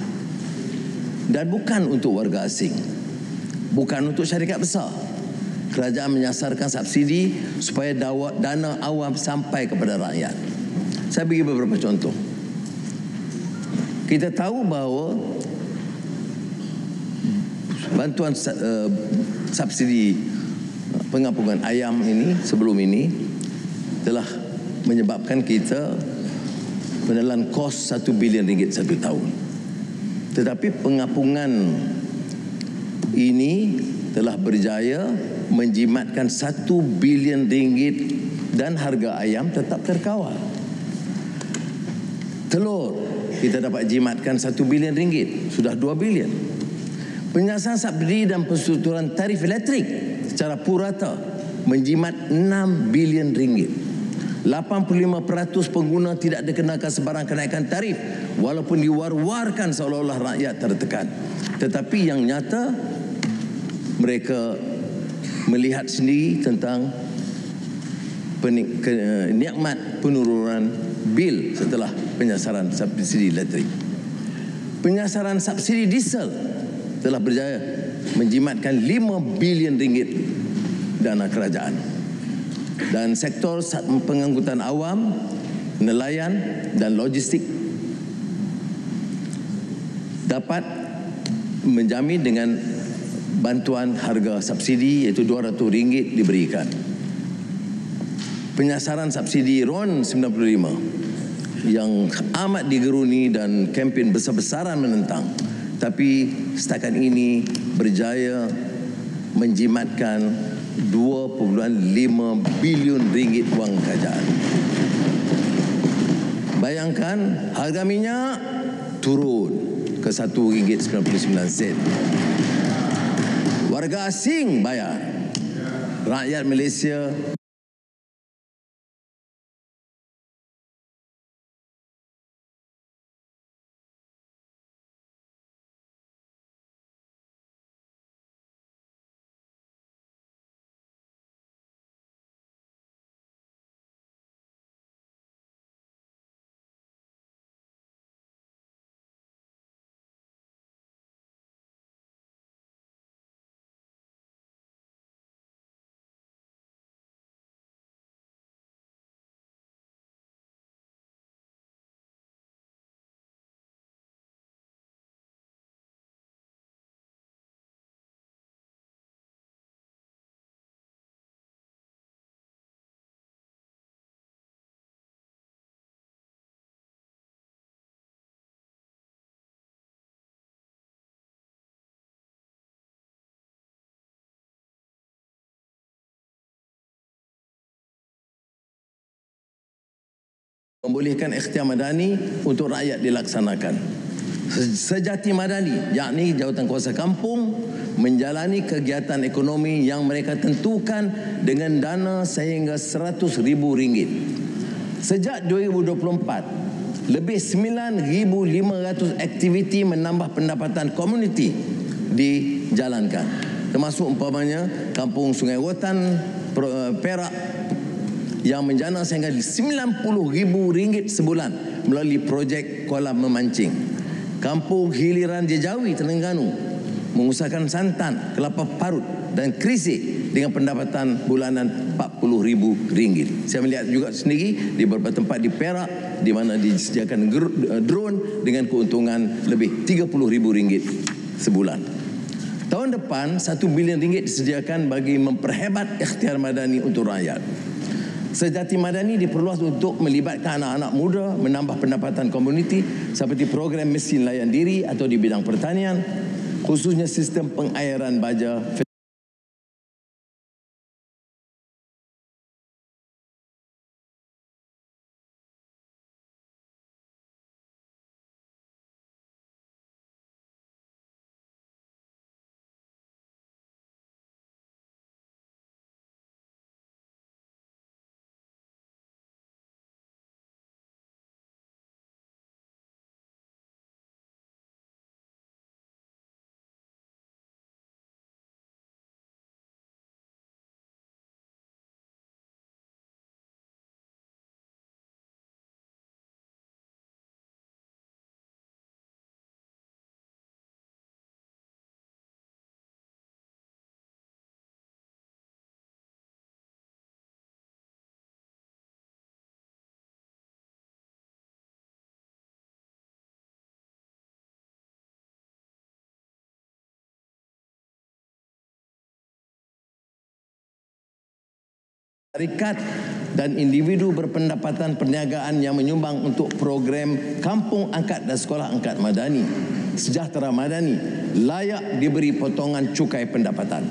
Dan bukan untuk warga asing, bukan untuk syarikat besar. Kerajaan menyasarkan subsidi supaya dana awam sampai kepada rakyat. Saya bagi beberapa contoh. Kita tahu bahawa bantuan subsidi pengampungan ayam ini sebelum ini telah menyebabkan kita menelan kos RM1 bilion satu tahun. Tetapi pengampungan ini telah berjaya menjimatkan RM1 bilion dan harga ayam tetap terkawal. Telur kita dapat jimatkan RM1 bilion, sudah RM2 bilion. Penyiasan subsidi dan penstrukturan tarif elektrik secara purata menjimat RM6 bilion. 85% pengguna tidak dikenakan sebarang kenaikan tarif walaupun diwar-warkan seolah-olah rakyat tertekan. Tetapi yang nyata, mereka melihat sendiri tentang nikmat penurunan bil setelah penyasaran subsidi elektrik. Penyasaran subsidi diesel telah berjaya menjimatkan 5 bilion ringgit dana kerajaan. Dan sektor pengangkutan awam, nelayan dan logistik dapat menjamin dengan bantuan harga subsidi iaitu RM200 diberikan. Penyasaran subsidi RON 95 yang amat digeruni dan kempen besar-besaran menentang, tapi setakat ini berjaya menjimatkan 2.5 bilion ringgit wang kerajaan. Bayangkan harga minyak turun ke RM1.99. Warga asing bayar. Rakyat Malaysia membolehkan ikhtiar madani untuk rakyat dilaksanakan. Sejati madani, yakni jawatan kuasa kampung, menjalani kegiatan ekonomi yang mereka tentukan dengan dana sehingga RM100,000. Sejak 2024, lebih 9,500 aktiviti menambah pendapatan komuniti dijalankan. Termasuk umpamanya Kampung Sungai Rotan, Perak, yang menjana sehingga RM90,000 sebulan melalui projek kolam memancing. Kampung Hiliran Jejawi, Terengganu, mengusahakan santan, kelapa parut dan krisik dengan pendapatan bulanan RM40,000. Saya melihat juga sendiri di beberapa tempat di Perak di mana disediakan drone dengan keuntungan lebih RM30,000 sebulan. Tahun depan RM1 bilion disediakan bagi memperhebat ikhtiar madani untuk rakyat. Sejati madani diperluas untuk melibatkan anak-anak muda menambah pendapatan komuniti seperti program mesin layan diri atau di bidang pertanian, khususnya sistem pengairan baja. Syarikat dan individu berpendapatan perniagaan yang menyumbang untuk program Kampung Angkat dan Sekolah Angkat Madani, Sejahtera Madani, layak diberi potongan cukai pendapatan.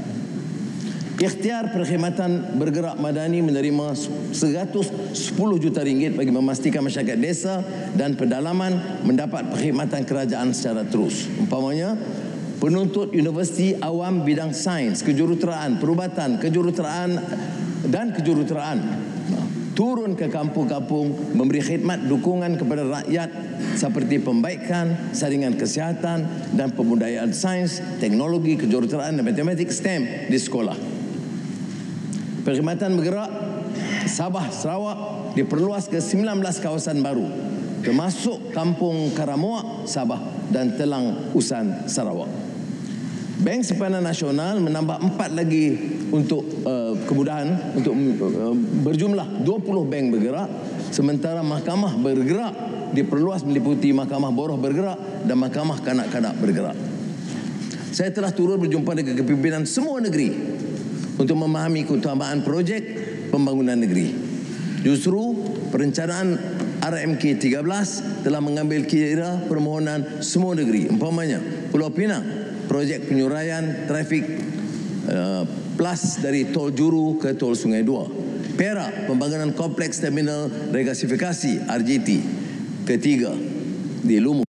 Ikhtiar perkhidmatan bergerak madani menerima RM110 juta bagi memastikan masyarakat desa dan pedalaman mendapat perkhidmatan kerajaan secara terus. Umpamanya, penuntut universiti awam bidang sains, kejuruteraan, perubatan, kejuruteraan dan kejuruteraan turun ke kampung-kampung, memberi khidmat dukungan kepada rakyat seperti pembaikan saringan kesihatan dan pembudayaan sains, teknologi, kejuruteraan dan matematik STEM di sekolah. Perkhidmatan bergerak Sabah Sarawak diperluas ke 19 kawasan baru, termasuk Kampung Karamuak Sabah dan Telang Usan Sarawak. Bank Simpanan Nasional menambah 4 lagi untuk kemudahan untuk berjumlah 20 bank bergerak, sementara mahkamah bergerak diperluas meliputi mahkamah boroh bergerak dan mahkamah kanak-kanak bergerak. Saya telah turut berjumpa dengan kepimpinan semua negeri untuk memahami keutamaan projek pembangunan negeri. Justru perencanaan RMK 13 telah mengambil kira permohonan semua negeri. Umpamanya Pulau Pinang, projek penyuraian trafik plus dari tol Juru ke tol Sungai Dua. Perak, pembangunan kompleks terminal regasifikasi RJT. Ketiga, di Lumut.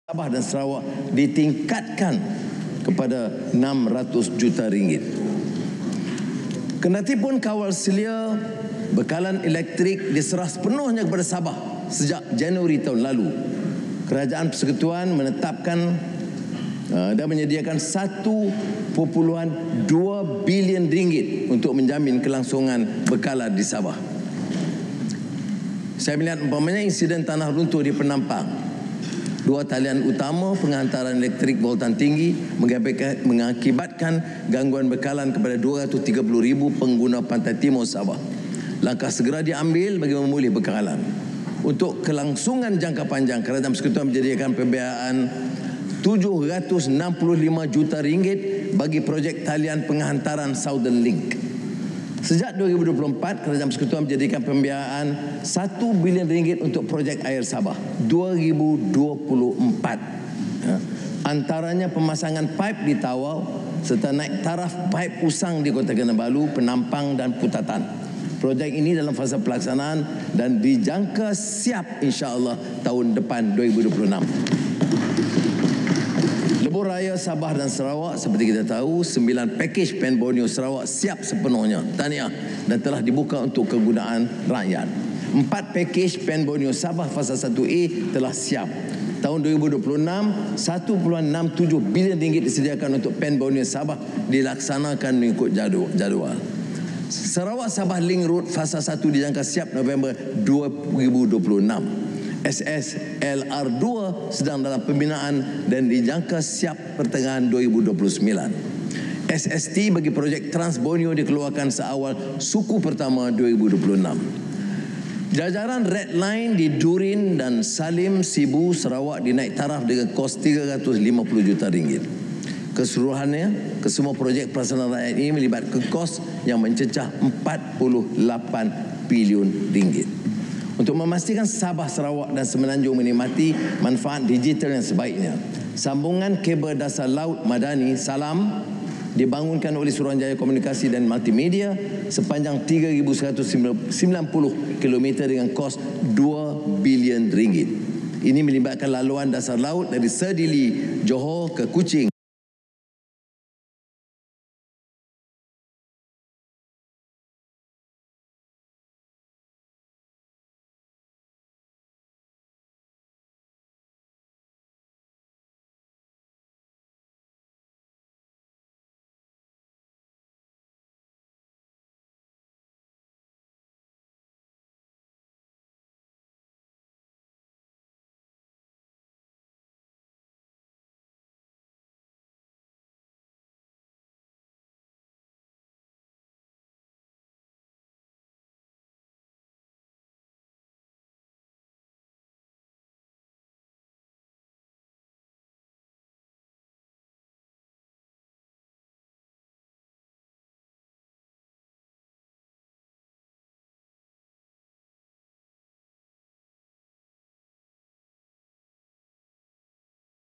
Sabah dan Sarawak ditingkatkan kepada 600 juta ringgit. Kendatipun kawal selia bekalan elektrik diserah sepenuhnya kepada Sabah sejak Januari tahun lalu, Kerajaan Persekutuan menetapkan dan menyediakan 1.2 bilion ringgit untuk menjamin kelangsungan bekalan di Sabah. Saya melihat umpamanya insiden tanah runtuh di Penampang. 2 talian utama penghantaran elektrik voltan tinggi mengakibatkan gangguan bekalan kepada 230,000 pengguna pantai timur Sabah. Langkah segera diambil bagi memulih bekalan. Untuk kelangsungan jangka panjang, Kerajaan Persekutuan menyediakan pembiayaan 765 juta ringgit bagi projek talian penghantaran Southern Link. Sejak 2024, Kerajaan Persekutuan menjadikan pembiayaan 1 bilion ringgit untuk projek air Sabah 2024. Antaranya pemasangan paip di Tawau serta naik taraf paip usang di Kota Kinabalu, Penampang dan Putatan. Projek ini dalam fasa pelaksanaan dan dijangka siap insya-Allah tahun depan 2026. Lebuh Raya Sabah dan Sarawak, seperti kita tahu, 9 pakej Pen Borneo Sarawak siap sepenuhnya. Tahniah, dan telah dibuka untuk kegunaan rakyat. 4 pakej Pen Borneo Sabah fasa 1A telah siap. Tahun 2026, 1.67 bilion ringgit disediakan untuk Pen Borneo Sabah dilaksanakan mengikut jadual. Sarawak Sabah Link Road fasa 1 dijangka siap November 2026. SSLR 2 sedang dalam pembinaan dan dijangka siap pertengahan 2029. SST bagi projek Trans Borneo dikeluarkan seawal suku pertama 2026. Jajaran Red Line di Durin dan Salim Sibu Sarawak dinaik taraf dengan kos 350 juta ringgit. Keseluruhannya, kesemua projek pelaksanaan rakyat ini melibatkan kos yang mencecah 48 bilion ringgit. Untuk memastikan Sabah, Sarawak dan Semenanjung menikmati manfaat digital yang sebaiknya, sambungan kabel dasar laut Madani Salam dibangunkan oleh Suruhanjaya Komunikasi dan Multimedia sepanjang 3,190 km dengan kos 2 bilion ringgit. Ini melibatkan laluan dasar laut dari Serdili, Johor ke Kuching.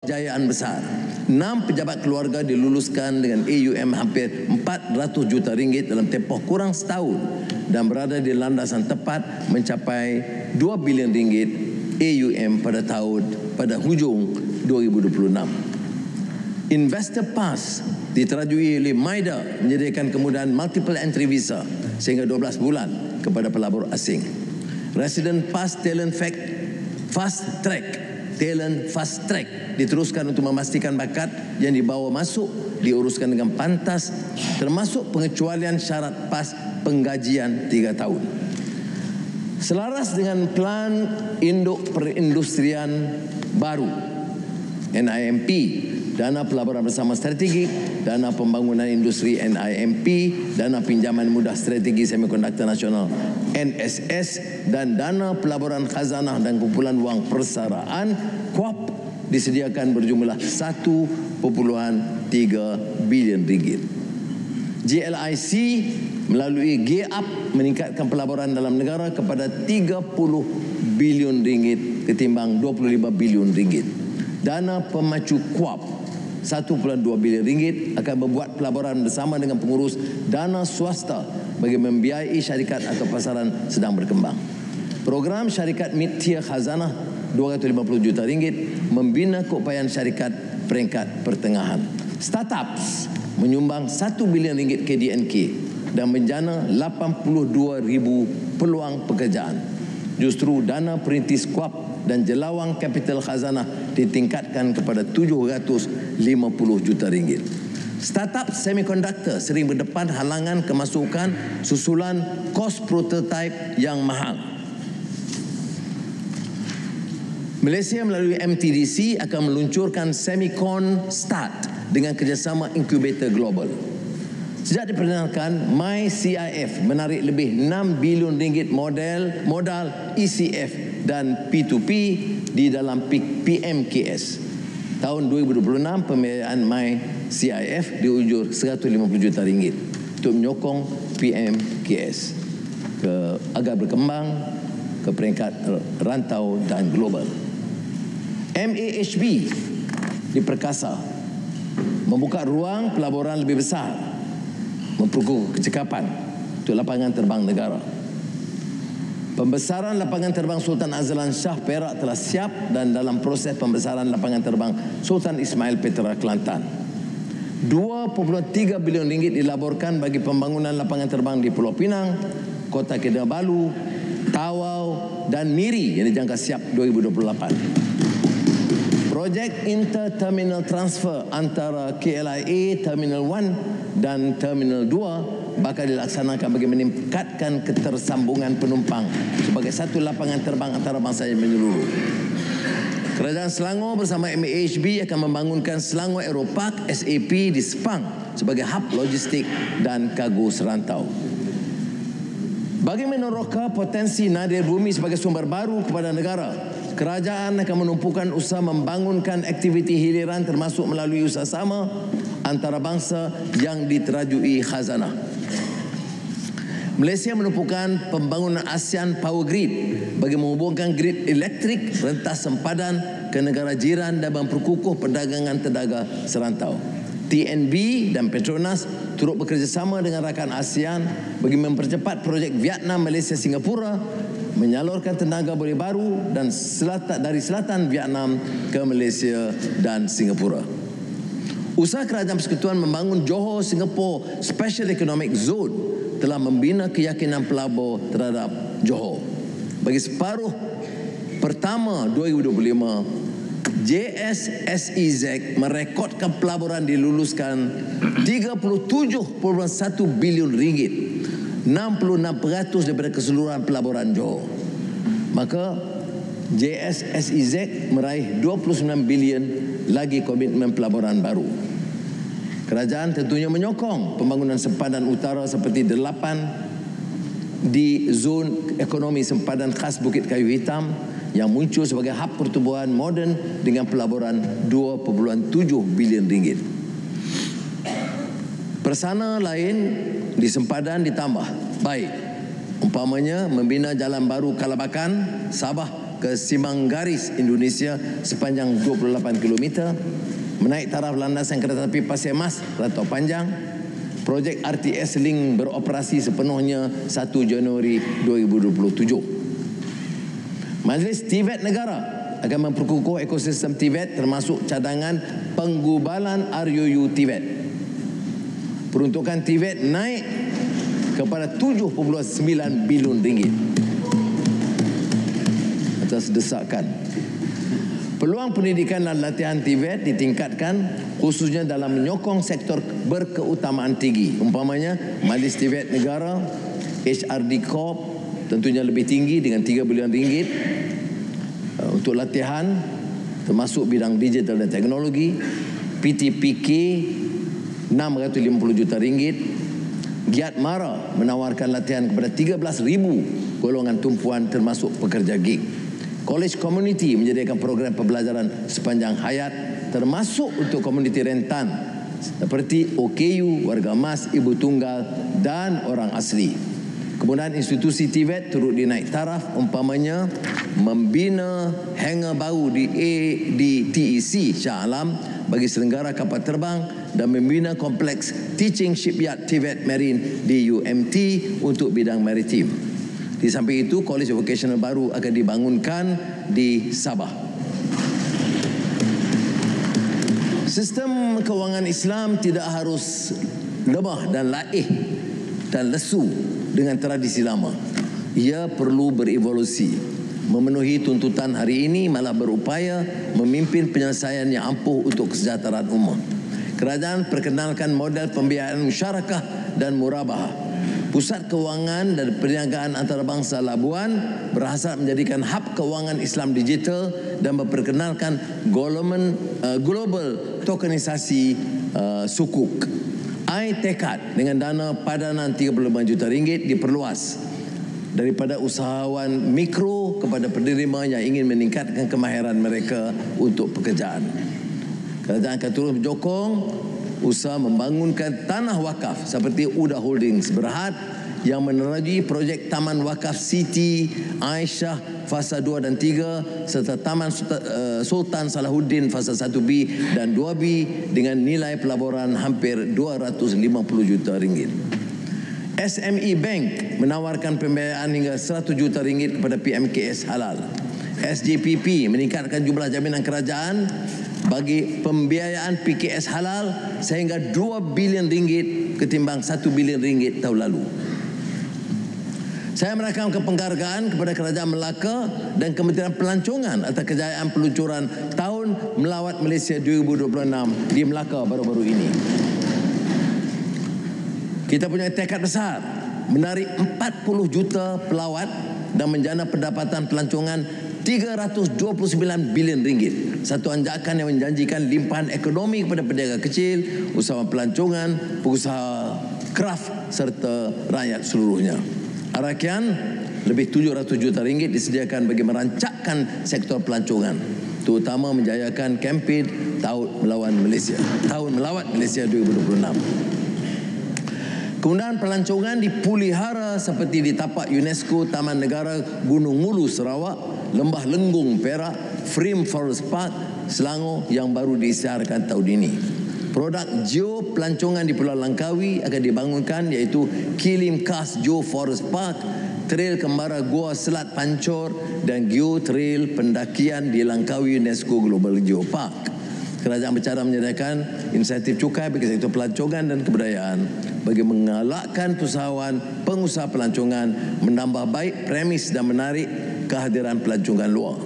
kejayaan besar. 6 pejabat keluarga diluluskan dengan AUM hampir 400 juta ringgit dalam tempoh kurang setahun dan berada di landasan tepat mencapai 2 bilion ringgit AUM pada hujung 2026. Investor Pass diterajui oleh MIDA menyediakan kemudahan multiple entry visa sehingga 12 bulan kepada pelabur asing. Resident Pass Fast Track diteruskan untuk memastikan bakat yang dibawa masuk diuruskan dengan pantas, termasuk pengecualian syarat PAS penggajian 3 tahun. Selaras dengan Plan Induk Perindustrian Baru NIMP, Dana Pelaburan Bersama Strategik, Dana Pembangunan Industri NIMP, Dana Pinjaman Mudah Strategi Semikonduktor Nasional NSS dan Dana Pelaburan Khazanah dan Kumpulan Wang Persaraan KUAP disediakan berjumlah 1.3 bilion ringgit. GLIC melalui Gear Up meningkatkan pelaburan dalam negara kepada 30 bilion ringgit ketimbang 25 bilion ringgit. Dana Pemacu KUAP 1.2 bilion ringgit akan membuat pelaburan bersama dengan pengurus dana swasta bagi membiayai syarikat atau pasaran sedang berkembang. Program syarikat mid-tier khazanah 250 juta ringgit membina keupayaan syarikat peringkat pertengahan. Startups menyumbang 1 bilion ringgit KDNK dan menjana 82,000 peluang pekerjaan. Justru dana perintis KUAP dan jelawang kapital khazanah ditingkatkan kepada 750 juta ringgit. Startup semikonduktor sering berdepan halangan kemasukan susulan kos prototype yang mahal. Malaysia melalui MTDC akan meluncurkan Semicon Start dengan kerjasama inkubator global. Sejak diperkenalkan, MyCIF menarik lebih 6 bilion ringgit modal ECF dan P2P di dalam PMKS. Tahun 2026, pembiayaan MyCIF diujur 150 juta ringgit untuk menyokong PMKS agar berkembang ke peringkat rantau dan global. MAHB diperkasa membuka ruang pelaburan lebih besar, memperkukuh kecekapan untuk lapangan terbang negara. Pembesaran lapangan terbang Sultan Azlan Shah Perak telah siap dan dalam proses pembesaran lapangan terbang Sultan Ismail Petra Kelantan. 2.3 bilion ringgit dilaporkan bagi pembangunan lapangan terbang di Pulau Pinang, Kota Kinabalu, Tawau dan Miri yang dijangka siap 2028. Projek inter-terminal transfer antara KLIA Terminal 1 dan Terminal 2 bakal dilaksanakan bagi meningkatkan ketersambungan penumpang sebagai satu lapangan terbang antarabangsa yang menyeluruh. Kerajaan Selangor bersama MAHB akan membangunkan Selangor Aeropark SAP di Sepang sebagai hub logistik dan kargo serantau. Bagi meneroka potensi nadir bumi sebagai sumber baru kepada negara, kerajaan akan menumpukan usaha membangunkan aktiviti hiliran termasuk melalui usaha sama antarabangsa yang diterajui khazanah. Malaysia menumpukan pembangunan ASEAN Power Grid bagi menghubungkan grid elektrik rentas sempadan ke negara jiran dan memperkukuh perdagangan tenaga serantau. TNB dan Petronas turut bekerjasama dengan rakan ASEAN bagi mempercepat projek Vietnam, Malaysia, Singapura menyalurkan tenaga boleh baru dan dari selatan Vietnam ke Malaysia dan Singapura. Usaha Kerajaan Persekutuan membangun Johor Singapore Special Economic Zone telah membina keyakinan pelabur terhadap Johor. Bagi separuh pertama 2025, JSSEZ merekodkan pelaburan diluluskan 37.1 bilion ringgit, 66% daripada keseluruhan pelaburan Johor. Maka JSSEZ meraih 29 bilion lagi komitmen pelaburan baru. Kerajaan tentunya menyokong pembangunan sempadan utara seperti 8 di zon ekonomi sempadan khas Bukit Kayu Hitam yang muncul sebagai hub pertumbuhan moden dengan pelaburan 2.7 bilion ringgit. Persana lain di sempadan ditambah baik. Umpamanya membina jalan baru Kalabakan, Sabah ke Simpang Garis Indonesia sepanjang 28 km, menaik taraf landasan kereta api Pasir Mas Ratau Panjang. Projek RTS Link beroperasi sepenuhnya 1 Januari 2027. Majlis TVET Negara akan memperkukuh ekosistem TVET termasuk cadangan penggubalan RUU TVET. Peruntukan TVET naik kepada 7.9 bilion ringgit atas desakan. Peluang pendidikan dan latihan TVET ditingkatkan khususnya dalam menyokong sektor berkeutamaan tinggi. Umpamanya Majlis TVET Negara, HRD Corp tentunya lebih tinggi dengan 3 bilion ringgit untuk latihan termasuk bidang digital dan teknologi. PTPK 650 juta ringgit. Giat Mara menawarkan latihan kepada 13,000 golongan tumpuan termasuk pekerja gig. College Community menyediakan program pembelajaran sepanjang hayat termasuk untuk komuniti rentan seperti OKU, warga emas, ibu tunggal dan orang asli. Kemudian institusi TVET turut dinaik taraf, umpamanya membina hangar baru di TEC Shah Alam bagi selenggara kapal terbang dan membina kompleks Teaching Shipyard TVET Marine di UMT untuk bidang maritim. Di samping itu, College Vocational baru akan dibangunkan di Sabah. Sistem kewangan Islam tidak harus lemah dan laih dan lesu dengan tradisi lama. Ia perlu berevolusi, memenuhi tuntutan hari ini, malah berupaya memimpin penyelesaian yang ampuh untuk kesejahteraan umat. Kerajaan perkenalkan model pembiayaan musyarakah dan murabahah. Pusat Kewangan dan Perniagaan Antarabangsa Labuan berhasrat menjadikan hub kewangan Islam digital dan memperkenalkan global tokenisasi sukuk. iTekad dengan dana padanan 35 juta ringgit diperluas daripada usahawan mikro kepada penerima yang ingin meningkatkan kemahiran mereka untuk pekerjaan. Kerajaan akan terus menyokong usaha membangunkan tanah wakaf seperti Uda Holdings Berhad yang menerajui projek Taman Wakaf Siti Aisyah Fasa 2 dan 3 serta Taman Sultan Salahuddin Fasa 1B dan 2B dengan nilai pelaburan hampir 250 juta ringgit. SME Bank menawarkan pembiayaan hingga 100 juta ringgit kepada PMKS Halal. SJPP meningkatkan jumlah jaminan kerajaan bagi pembiayaan PKS halal sehingga 2 bilion ringgit ketimbang 1 bilion ringgit tahun lalu. Saya merakamkan penghargaan kepada Kerajaan Melaka dan Kementerian Pelancongan atas kejayaan peluncuran Tahun Melawat Malaysia 2026 di Melaka baru-baru ini. Kita punya tekad besar menarik 40 juta pelawat dan menjana pendapatan pelancongan 329 bilion ringgit. Satu anjakan yang menjanjikan limpahan ekonomi kepada peniaga kecil, usahawan pelancongan, pengusaha kraft serta rakyat seluruhnya. Arakian lebih 700 juta ringgit disediakan bagi merancangkan sektor pelancongan, terutama menjayakan kempen Tahun Melawat Malaysia 2026. Kemudian pelancongan dipulihara seperti di tapak UNESCO Taman Negara Gunung Mulu Sarawak, Lembah Lenggung Perak, Frame Forest Park Selangor yang baru diisytiharkan tahun ini. Produk geo pelancongan di Pulau Langkawi akan dibangunkan iaitu Kilim Kas Geo Forest Park, Trail Kembara Gua Selat Pancor dan Geo Trail Pendakian di Langkawi UNESCO Global Geopark. Kerajaan bercara menyediakan insentif cukai bagi sektor pelancongan dan kebudayaan bagi mengalakkan pengusaha pelancongan menambah baik premis dan menarik kehadiran pelancongan luar.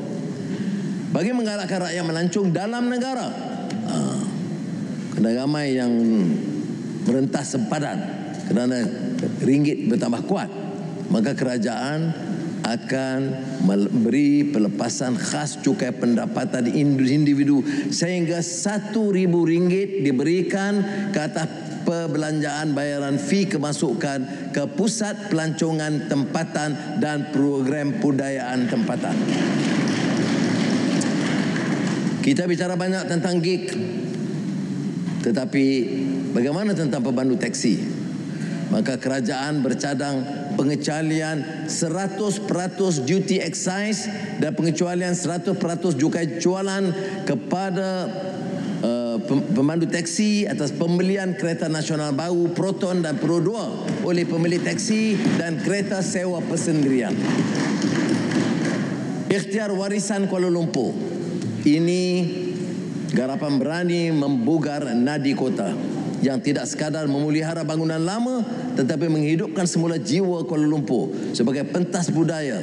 Bagi menggalakkan rakyat melancong dalam negara, kena ramai yang merentas sempadan kerana ringgit bertambah kuat, maka kerajaan akan memberi pelepasan khas cukai pendapatan individu sehingga RM1,000 diberikan ke atas perbelanjaan bayaran fee kemasukan ke pusat pelancongan tempatan dan program budayaan tempatan. Kita bicara banyak tentang gig, tetapi bagaimana tentang pemandu teksi? Maka kerajaan bercadang pengecualian 100% duty excise dan pengecualian 100% cukai jualan kepada pemandu teksi atas pembelian kereta nasional baru Proton dan Pro 2 oleh pemilik teksi dan kereta sewa persendirian. Ikhtiar warisan Kuala Lumpur. Ini garapan berani membugar nadi kota yang tidak sekadar memelihara bangunan lama tetapi menghidupkan semula jiwa Kuala Lumpur sebagai pentas budaya,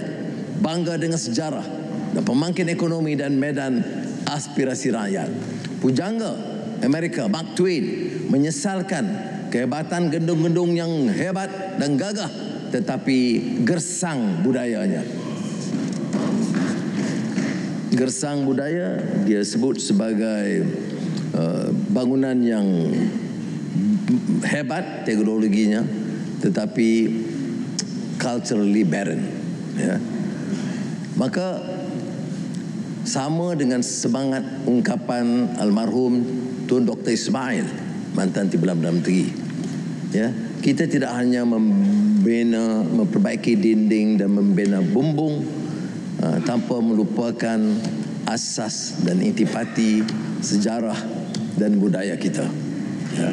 bangga dengan sejarah dan pemangkin ekonomi dan medan aspirasi rakyat. Pujangga Amerika Mark Twain menyesalkan kehebatan gedung-gedung yang hebat dan gagah tetapi gersang budayanya. Gersang budaya dia sebut sebagai bangunan yang hebat teknologinya tetapi culturally barren, ya. Maka sama dengan semangat ungkapan almarhum Tun Dr. Ismail, mantan Timbalan Perdana Menteri, ya, kita tidak hanya membina, memperbaiki dinding dan membina bumbung tanpa melupakan asas dan intipati sejarah dan budaya kita, ya.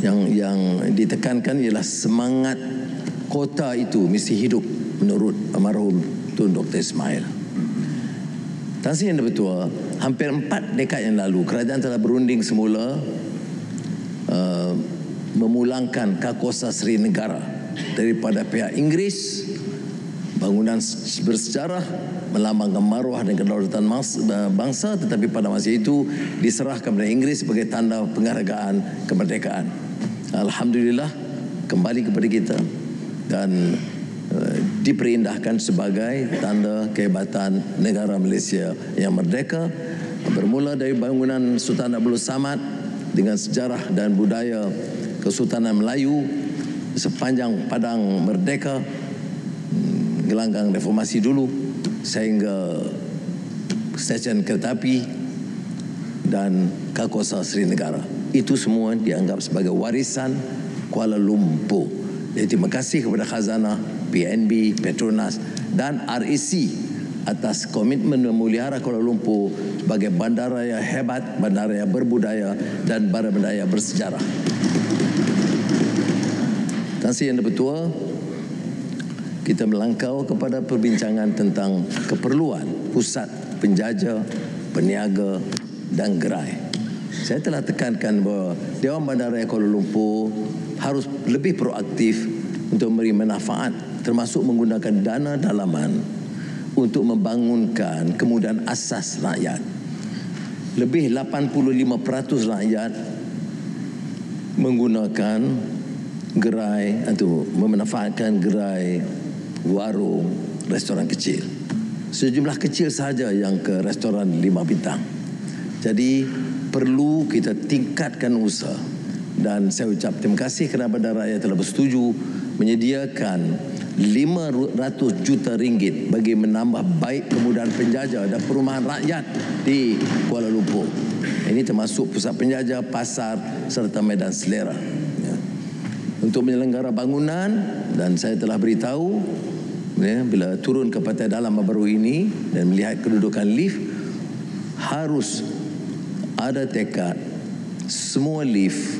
Yang ditekankan ialah semangat kota itu mesti hidup menurut almarhum Tun Dr. Ismail. Tan Sri Yang Bertuah, hampir 4 dekad yang lalu kerajaan telah berunding semula memulangkan Kakosa Seri Negara daripada pihak Inggeris, bangunan bersejarah melambangkan maruah dan kedaulatan bangsa, tetapi pada masa itu diserahkan kepada Inggeris sebagai tanda penghargaan kemerdekaan. Alhamdulillah kembali kepada kita dan diperindahkan sebagai tanda kehebatan negara Malaysia yang merdeka, bermula dari bangunan Sultan Abdul Samad dengan sejarah dan budaya Kesultanan Melayu sepanjang Padang Merdeka, gelanggang reformasi dulu, sehingga stesen kereta api dan Kakosa Seri Negara. Itu semua dianggap sebagai warisan Kuala Lumpur. Jadi terima kasih kepada Khazanah, PNB, Petronas dan REC atas komitmen memelihara Kuala Lumpur sebagai bandara yang hebat, bandara yang berbudaya dan bandara yang bersejarah. Tan Sri Yang Bertuah, kita melangkau kepada perbincangan tentang keperluan pusat penjajah, peniaga dan gerai. Saya telah tekankan bahawa Dewan Bandaraya Kuala Lumpur harus lebih proaktif untuk memberi manfaat, termasuk menggunakan dana dalaman untuk membangunkan kemudahan asas rakyat. Lebih 85% rakyat menggunakan gerai atau memanfaatkan gerai, warung, restoran kecil. Sejumlah kecil sahaja yang ke restoran 5 bintang. Jadi perlu kita tingkatkan usaha, dan saya ucap terima kasih kerana bandaraya telah bersetuju menyediakan 500 juta ringgit bagi menambah baik kemudahan penjajah dan perumahan rakyat di Kuala Lumpur. Ini termasuk pusat penjajah, pasar serta medan selera, ya. Untuk menyelenggara bangunan, dan saya telah beritahu, ya, bila turun ke Pantai Dalam baru ini dan melihat kedudukan lift, harus ada tekad semua lift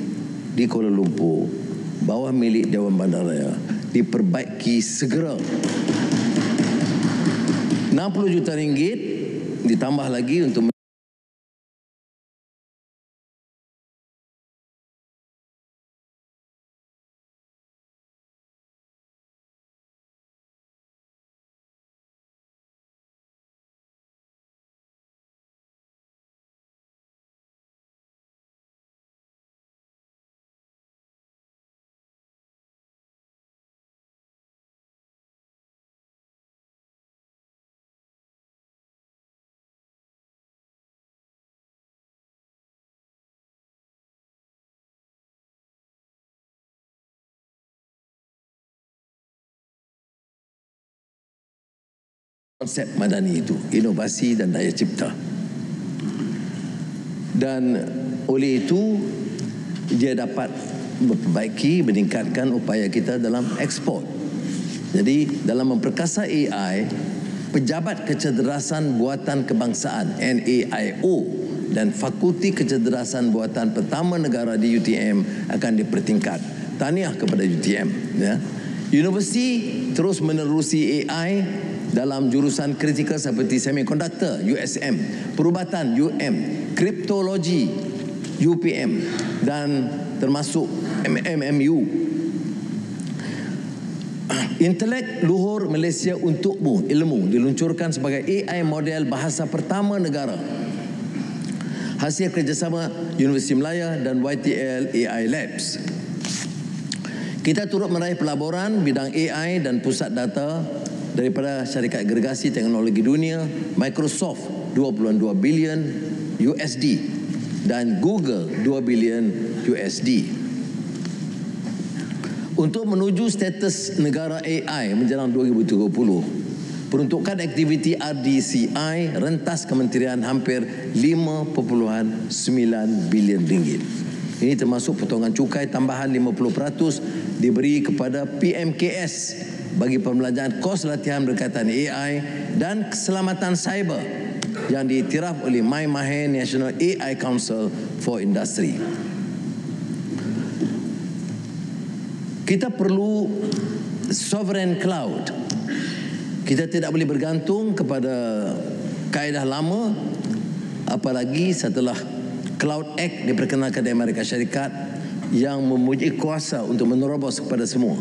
di Kuala Lumpur bawah milik Dewan Bandaraya diperbaiki segera. 60 juta ringgit ditambah lagi untuk konsep Madani itu, inovasi dan daya cipta. Dan oleh itu dia dapat memperbaiki, meningkatkan upaya kita dalam ekspor. Jadi dalam memperkasa AI, Pejabat Kecerdasan Buatan Kebangsaan NAIO dan Fakulti Kecerdasan Buatan Pertama Negara di UTM akan dipertingkat. Tahniah kepada UTM. Ya. Universiti terus menerusi AI dalam jurusan kritikal seperti semikonduktor USM, perubatan UM, kriptologi UPM dan termasuk MMU. Intelek luhur Malaysia untukmu ilmu diluncurkan sebagai AI model bahasa pertama negara. Hasil kerjasama Universiti Malaya dan YTL AI Labs. Kita turut meraih pelaburan bidang AI dan pusat data daripada syarikat agregasi teknologi dunia Microsoft 2.2 bilion USD dan Google 2 bilion USD. Untuk menuju status negara AI menjelang 2030, peruntukan aktiviti RDCI rentas kementerian hampir 5.9 bilion ringgit. Ini termasuk potongan cukai tambahan 50% diberi kepada PMKS bagi pembelanjaan kos latihan berkaitan AI dan keselamatan cyber yang diiktiraf oleh My Mahe National AI Council for Industry. Kita perlu sovereign cloud. Kita tidak boleh bergantung kepada kaedah lama, apalagi setelah Cloud Act diperkenalkan di Amerika Syarikat yang mempunyai kuasa untuk menerobos kepada semua.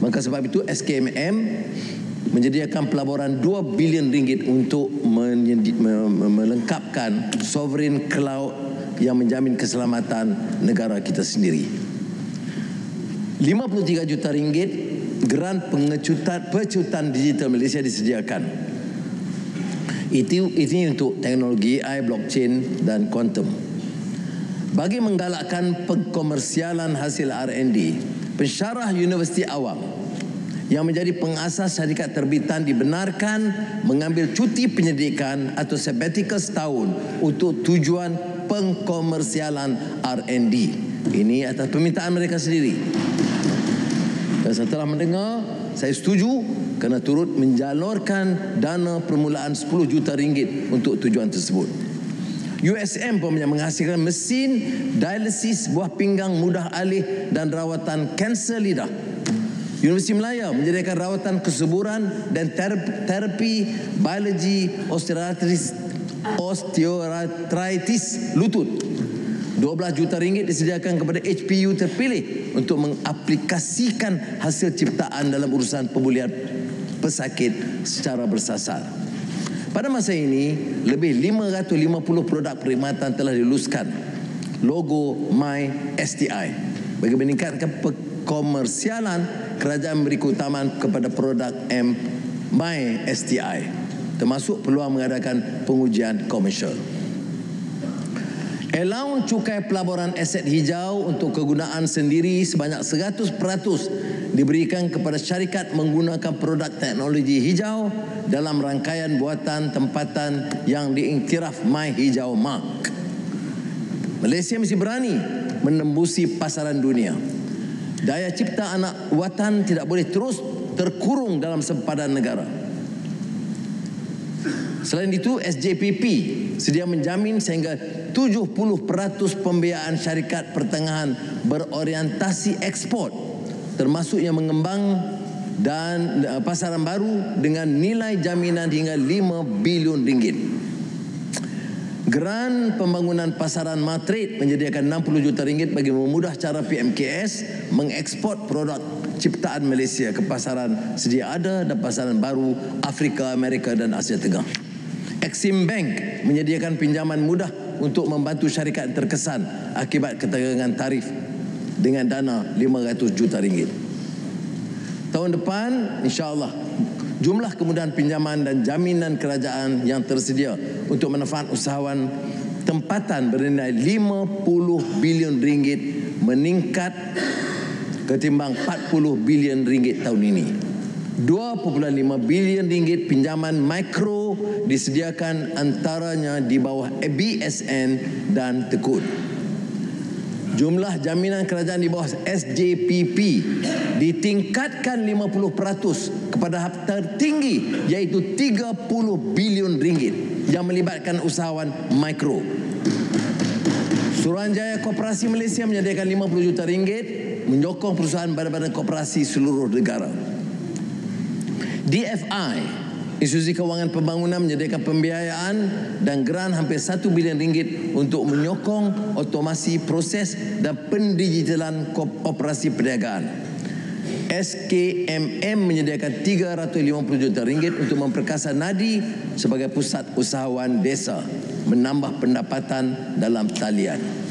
Maka sebab itu SKMM menyediakan pelaburan 2 bilion ringgit untuk melengkapkan sovereign cloud yang menjamin keselamatan negara kita sendiri. 53 juta ringgit geran pecutan digital Malaysia disediakan. Itu untuk teknologi AI, blockchain dan kuantum. Bagi menggalakkan pengkomersialan hasil R&D, pensyarah Universiti Awam yang menjadi pengasas syarikat terbitan dibenarkan mengambil cuti penyelidikan atau sabbatical setahun untuk tujuan pengkomersialan R&D. Ini atas permintaan mereka sendiri. Dan setelah mendengar, saya setuju kerana turut menjalurkan dana permulaan 10 juta ringgit untuk tujuan tersebut. USM pun menghasilkan mesin dialisis buah pinggang mudah alih dan rawatan kanser lidah. Universiti Malaya menyediakan rawatan kesuburan dan terapi biologi osteoartritis lutut. 12 juta ringgit disediakan kepada HPU terpilih untuk mengaplikasikan hasil ciptaan dalam urusan pemulihan pesakit secara bersasar. Pada masa ini, lebih 550 produk perkhidmatan telah diluluskan logo My STI. Bagi meningkatkan komersialan, kerajaan memberi keutamaan kepada produk My STI, termasuk peluang mengadakan pengujian komersial. Allowance cukai pelaburan aset hijau untuk kegunaan sendiri sebanyak 100% diberikan kepada syarikat menggunakan produk teknologi hijau dalam rangkaian buatan tempatan yang diiktiraf My Hijau Mark. Malaysia mesti berani menembusi pasaran dunia. Daya cipta anak watan tidak boleh terus terkurung dalam sempadan negara. Selain itu, SJPP sedia menjamin sehingga 70% pembiayaan syarikat pertengahan berorientasi ekspor, termasuk yang mengembang dan pasaran baru dengan nilai jaminan hingga 5 bilion ringgit. Geran pembangunan pasaran Matrade menyediakan 60 juta ringgit bagi memudah cara PMKS mengekspor produk ciptaan Malaysia ke pasaran sedia ada dan pasaran baru Afrika, Amerika dan Asia Tengah. Exim Bank menyediakan pinjaman mudah untuk membantu syarikat terkesan akibat ketegangan tarif dengan dana 500 juta ringgit. Tahun depan, insya-Allah, jumlah kemudahan pinjaman dan jaminan kerajaan yang tersedia untuk manfaat usahawan tempatan bernilai 50 bilion ringgit meningkat ketimbang 40 bilion ringgit tahun ini. 2.5 bilion ringgit pinjaman mikro disediakan antaranya di bawah BSN dan Tekun. Jumlah jaminan kerajaan di bawah SJPP ditingkatkan 50% kepada tahap tertinggi, iaitu 30 bilion ringgit yang melibatkan usahawan mikro. Suruhanjaya Koperasi Malaysia menyediakan 50 juta ringgit menyokong perusahaan badan-badan koperasi seluruh negara. DFI, Institusi Kewangan Pembangunan, menyediakan pembiayaan dan geran hampir 1 bilion ringgit untuk menyokong otomasi proses dan pendigitalan operasi perniagaan. SKMM menyediakan 350 juta ringgit untuk memperkasa Nadi sebagai pusat usahawan desa, menambah pendapatan dalam talian.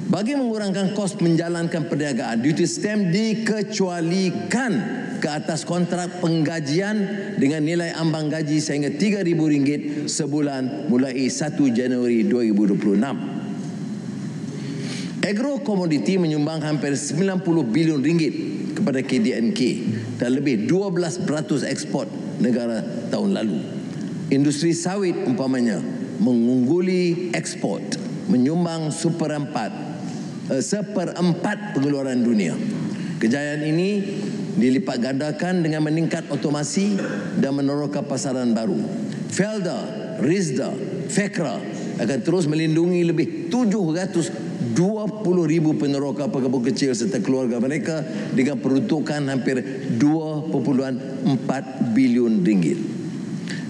Bagi mengurangkan kos menjalankan perniagaan, duty stamp dikecualikan ke atas kontrak penggajian dengan nilai ambang gaji sehingga RM3,000 sebulan mulai 1 Januari 2026. Agro komoditi menyumbang hampir 90 bilion ringgit kepada KDNK dan lebih 12% ekspor negara tahun lalu. Industri sawit umpamanya mengungguli ekspor, menyumbang seperempat pengeluaran dunia. Kejayaan ini dilipat gandakan dengan meningkat otomasi dan meneroka pasaran baru. Felda, Rizda, Fekra akan terus melindungi lebih 720,000 peneroka pekebun kecil serta keluarga mereka dengan peruntukan hampir 2.4 bilion ringgit.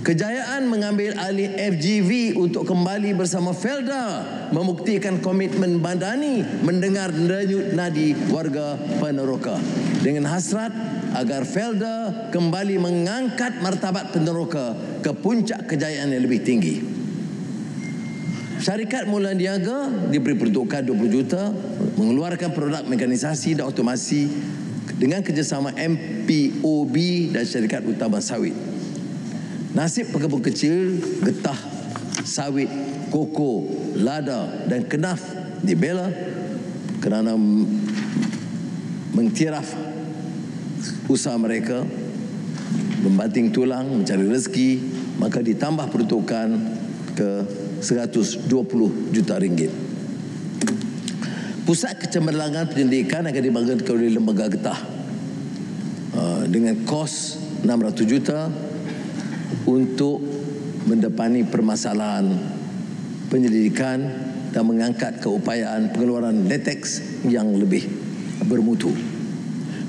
Kejayaan mengambil alih FGV untuk kembali bersama Felda membuktikan komitmen Madani mendengar denyut nadi warga peneroka dengan hasrat agar Felda kembali mengangkat martabat peneroka ke puncak kejayaan yang lebih tinggi. Syarikat Mula Niaga diberi peruntukan 20 juta mengeluarkan produk mekanisasi dan otomasi dengan kerjasama MPOB dan Syarikat Utama Sawit. Nasib pekebun kecil, getah, sawit, koko, lada dan kenaf dibela kerana mengtiraf usaha mereka, membanting tulang, mencari rezeki, maka ditambah peruntukan ke 120 juta ringgit. Pusat Kecemerlangan Penyelidikan akan dibangun oleh lembaga getah dengan kos 600 juta untuk mendepani permasalahan penyelidikan dan mengangkat keupayaan pengeluaran latex yang lebih bermutu.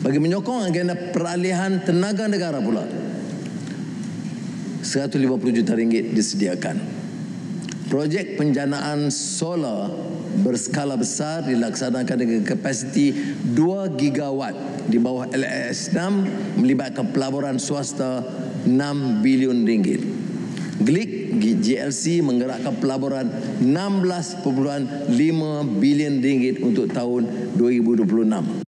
Bagi menyokong agenda peralihan tenaga negara pula, 150 juta ringgit disediakan. Projek penjanaan solar berskala besar dilaksanakan dengan kapasiti 2 gigawatt di bawah LAS 6 melibatkan pelaburan swasta 6 bilion ringgit. GLIC GLC menggerakkan pelaburan 16.5 bilion ringgit untuk tahun 2026.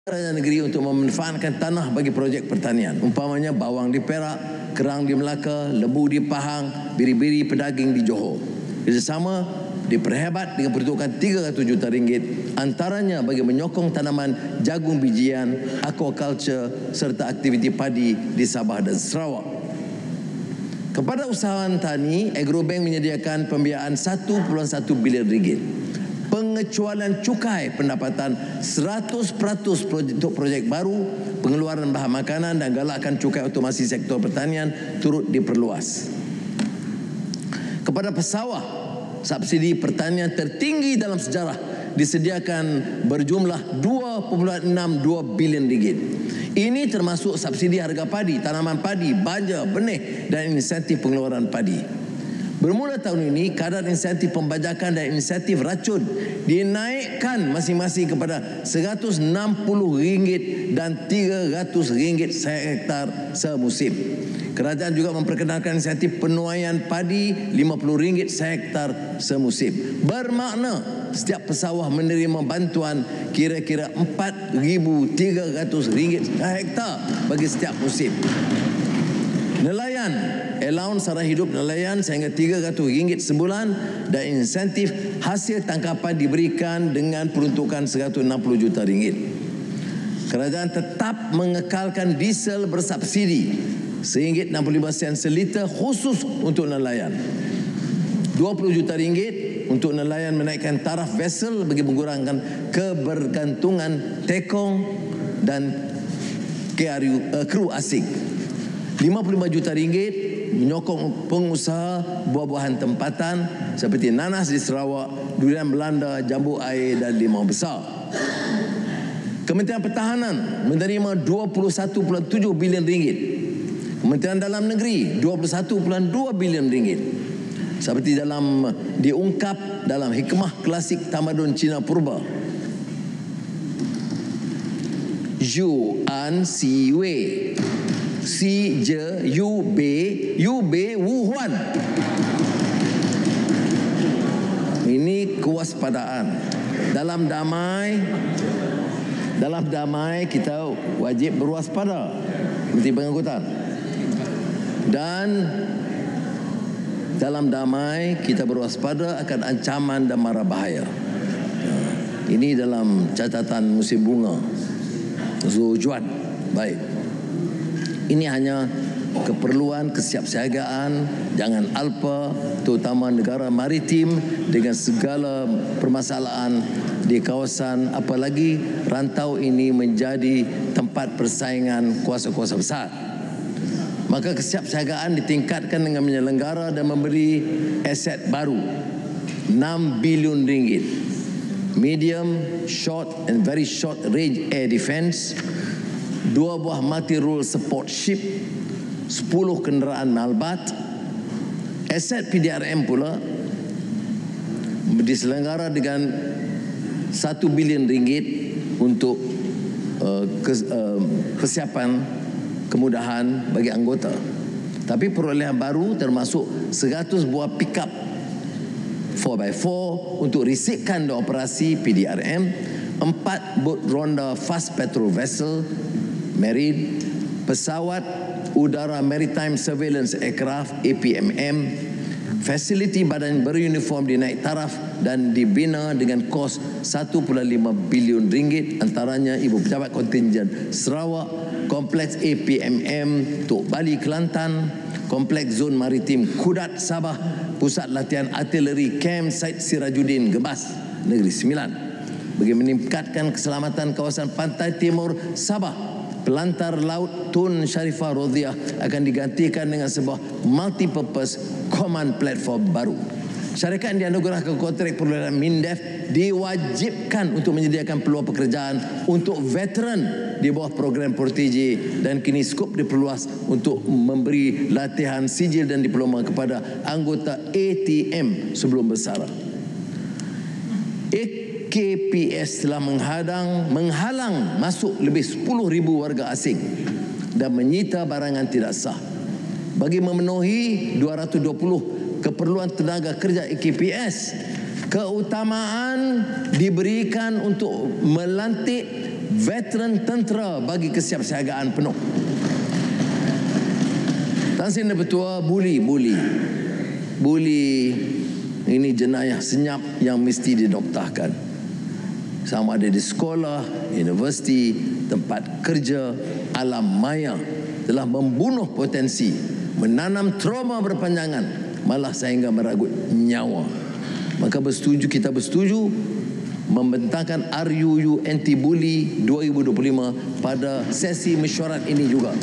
Kerajaan negeri untuk memanfaatkan tanah bagi projek pertanian, umpamanya bawang di Perak, kerang di Melaka, lembu di Pahang, biri-biri pedaging di Johor. Kerjasama diperhebat dengan peruntukan 300 juta ringgit, antaranya bagi menyokong tanaman jagung bijian, aquaculture serta aktiviti padi di Sabah dan Sarawak. Kepada usahawan tani, Agrobank menyediakan pembiayaan 1.1 bilion ringgit. Pengecualian cukai pendapatan 100% untuk projek baru, pengeluaran bahan makanan dan galakkan cukai otomasi sektor pertanian turut diperluas. Kepada pesawah, subsidi pertanian tertinggi dalam sejarah disediakan berjumlah 2.62 bilion ringgit. Ini termasuk subsidi harga padi, tanaman padi, baja, benih dan insentif pengeluaran padi. Bermula tahun ini, kadar insentif pembajakan dan insentif racun dinaikkan masing-masing kepada RM160 dan RM300 sehektar semusim. Kerajaan juga memperkenalkan insentif penuaian padi RM50 sehektar semusim. Bermakna setiap pesawah menerima bantuan kira-kira RM4,300 sehektar bagi setiap musim. Nelayan, allowance sara hidup nelayan sehingga RM300 sebulan dan insentif hasil tangkapan diberikan dengan peruntukan RM160 juta. Kerajaan tetap mengekalkan diesel bersubsidi RM1.65 seliter khusus untuk nelayan. RM20 juta untuk nelayan menaikkan taraf vessel bagi mengurangkan kebergantungan tekong dan kru asing. RM55 juta menyokong pengusaha buah-buahan tempatan seperti nanas di Sarawak, durian Belanda, jambu air dan limau besar. Kementerian Pertahanan menerima RM21.7 bilion. Kementerian Dalam Negeri RM21.2 bilion. Seperti diungkap dalam hikmah klasik tamadun Cina Purba. Yuan Si Wei Si Je Yu Bei Wu Huan. Ini kewaspadaan. Dalam damai kita wajib berwaspada Menteri Pengangkutan. Dan dalam damai kita berwaspada akan ancaman dan mara bahaya. Ini dalam catatan musim bunga Zujuan. Baik. Ini hanya keperluan kesiapsiagaan, jangan alpa, terutama negara maritim dengan segala permasalahan di kawasan, apalagi rantau ini menjadi tempat persaingan kuasa-kuasa besar. Maka kesiapsiagaan ditingkatkan dengan menyelenggara dan memberi aset baru RM6 bilion, medium, short and very short range air defense, 2 buah multi-role support ship, 10 kenderaan malbat. Aset PDRM pula diselenggara dengan RM1 bilion untuk kesiapan kemudahan bagi anggota. Tapi perolehan baru termasuk 100 buah pickup 4x4 untuk risikkan operasi PDRM, 4 bot ronda fast patrol vessel marine, pesawat udara maritime surveillance aircraft APMM, fasiliti badan beruniform dinaik taraf dan dibina dengan kos RM1.5 bilion, antaranya Ibu Pejabat Kontingen Sarawak, Kompleks APMM Tok Bali Kelantan, Kompleks Zon Maritim Kudat Sabah, Pusat Latihan Artileri Camp Said Sirajuddin Gebas Negeri Sembilan. Bagi meningkatkan keselamatan kawasan pantai timur Sabah, Pelantar Laut Tun Sharifah Rodhiah akan digantikan dengan sebuah multi-purpose command platform baru. Syarikat yang dianugerahkan kontrak perluasan MINDEF diwajibkan untuk menyediakan peluang pekerjaan untuk veteran di bawah program Protege, dan kini skop diperluas untuk memberi latihan sijil dan diploma kepada anggota ATM sebelum bersara. KPS telah menghalang masuk lebih 10,000 warga asing dan menyita barangan tidak sah. Bagi memenuhi 220 keperluan tenaga kerja KPS, keutamaan diberikan untuk melantik veteran tentera bagi kesiapsiagaan penuh. Tan Sri Ketua, buli ini jenayah senyap yang mesti didoktahkan. Sama ada di sekolah, universiti, tempat kerja, alam maya telah membunuh potensi, menanam trauma berpanjangan, malah sehingga meragut nyawa. Maka kita bersetuju membentangkan RUU Anti-Bully 2025 pada sesi mesyuarat ini juga.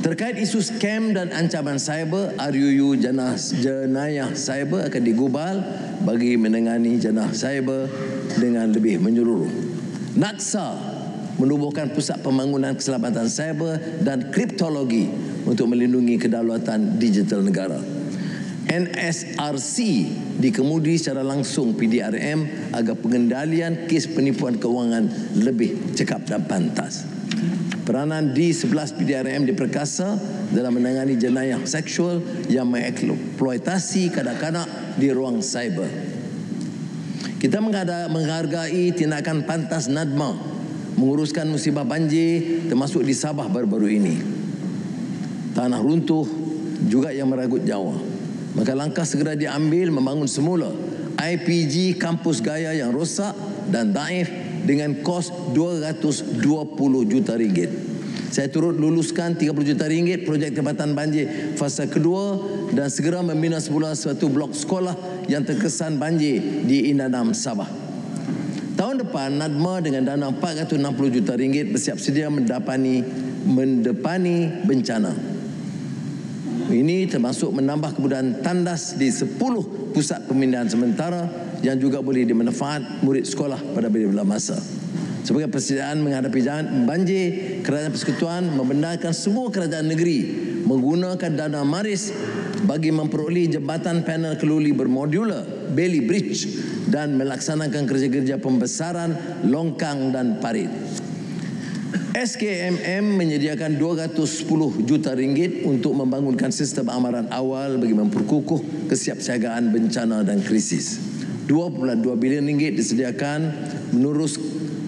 Terkait isu skam dan ancaman cyber, RUU jenayah cyber akan digubal bagi menangani jenayah cyber dengan lebih menyeluruh. Naksa menubuhkan pusat pembangunan keselamatan cyber dan kriptologi untuk melindungi kedaulatan digital negara. NSRC dikemudi secara langsung PDRM agar pengendalian kes penipuan kewangan lebih cekap dan pantas. Peranan D11 PDRM diperkasa dalam menangani jenayah seksual yang mengeksploitasi kanak-kanak di ruang cyber. Kita menghargai tindakan pantas NADMA menguruskan musibah banjir termasuk di Sabah baru-baru ini. Tanah runtuh juga yang merenggut nyawa. Maka langkah segera diambil membangun semula IPG kampus gaya yang rosak dan daif dengan kos 220 juta ringgit. Saya turut luluskan 30 juta ringgit projek tempatan banjir fasa kedua dan segera membina semula suatu blok sekolah yang terkesan banjir di Indanam, Sabah. Tahun depan, NADMA dengan dana 460 juta ringgit bersiap sedia mendepani bencana. Ini termasuk menambah kemudahan tandas di 10 pusat pemindahan sementara yang juga boleh dimanfaat murid sekolah pada bila-bila masa. Sebagai persediaan menghadapi banjir, Kerajaan Persekutuan membenarkan semua kerajaan negeri menggunakan dana maris bagi memperoleh jambatan panel keluli bermodular, Bailey Bridge, dan melaksanakan kerja-kerja pembesaran longkang dan parit. SKMM menyediakan 210 juta ringgit untuk membangunkan sistem amaran awal bagi memperkukuh kesiapsiagaan bencana dan krisis. 2.2 bilion ringgit disediakan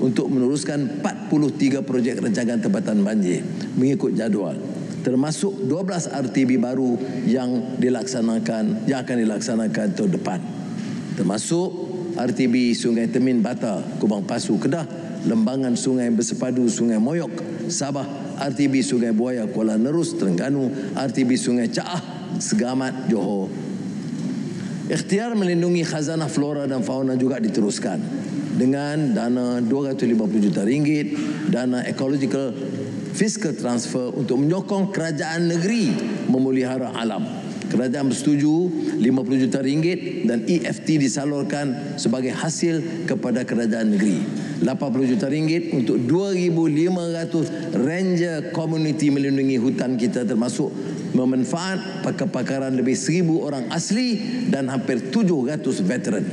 untuk meneruskan 43 projek rancangan tempatan banjir mengikut jadual, termasuk 12 RTB baru yang akan dilaksanakan tahun depan, termasuk RTB Sungai Temin Bata, Kubang Pasu, Kedah, Lembangan Sungai Bersepadu, Sungai Moyok, Sabah, RTB Sungai Buaya, Kuala Nerus, Terengganu, RTB Sungai Caah, Segamat, Johor. Ikhtiar melindungi khazanah flora dan fauna juga diteruskan dengan dana 250 juta ringgit, dana ecological fiscal transfer untuk menyokong kerajaan negeri memelihara alam. Kerajaan bersetuju 50 juta ringgit dan EFT disalurkan sebagai hasil kepada kerajaan negeri. 80 juta ringgit untuk 2,500 ranger community melindungi hutan kita, termasuk memanfaat pakar-pakaran lebih 1,000 orang asli dan hampir 700 veteran.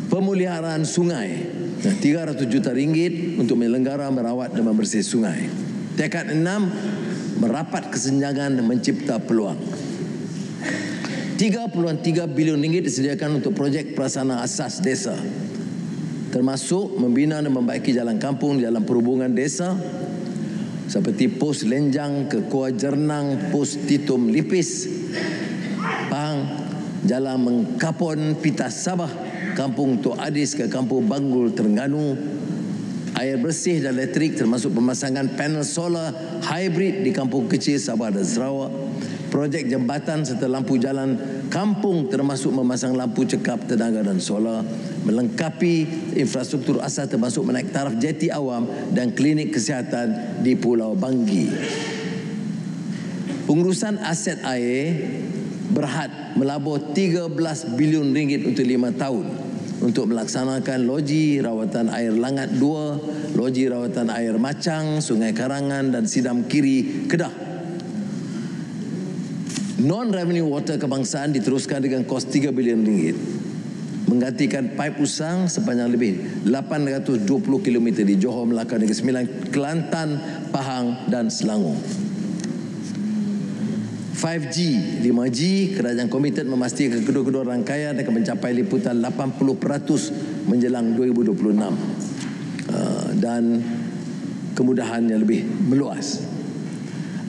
Pemeliharaan sungai 300 juta ringgit untuk menyelenggara, merawat dan membersih sungai. Tekad 6, merapat kesenjangan dan mencipta peluang. 3.3 bilion ringgit disediakan untuk projek prasarana asas desa, termasuk membina dan membaiki jalan kampung, jalan perhubungan desa seperti pos Lenjang ke Kuah Jernang, pos Titum Lipis, Pahang, jalan Mengkapon Pitas Sabah, kampung Tok Adis ke kampung Banggul Terengganu, air bersih dan elektrik termasuk pemasangan panel solar hybrid di kampung kecil Sabah dan Sarawak, projek jambatan serta lampu jalan kampung termasuk memasang lampu cekap, tenaga dan solar, melengkapi infrastruktur asas termasuk menaik taraf jeti awam dan klinik kesihatan di Pulau Banggi. Pengurusan aset air berhad melabur 13 bilion ringgit untuk 5 tahun untuk melaksanakan loji rawatan air Langat 2, loji rawatan air Macang, Sungai Karangan dan Sidam Kiri, Kedah. Non-revenue water kebangsaan diteruskan dengan kos 3 bilion ringgit. Menggantikan paip usang sepanjang lebih 820 km di Johor, Melaka, Negeri Sembilan, Kelantan, Pahang dan Selangor. 5G, 5G, kerajaan komited memastikan kedua-kedua rangkaian akan mencapai liputan 80% menjelang 2026 dan kemudahannya lebih meluas.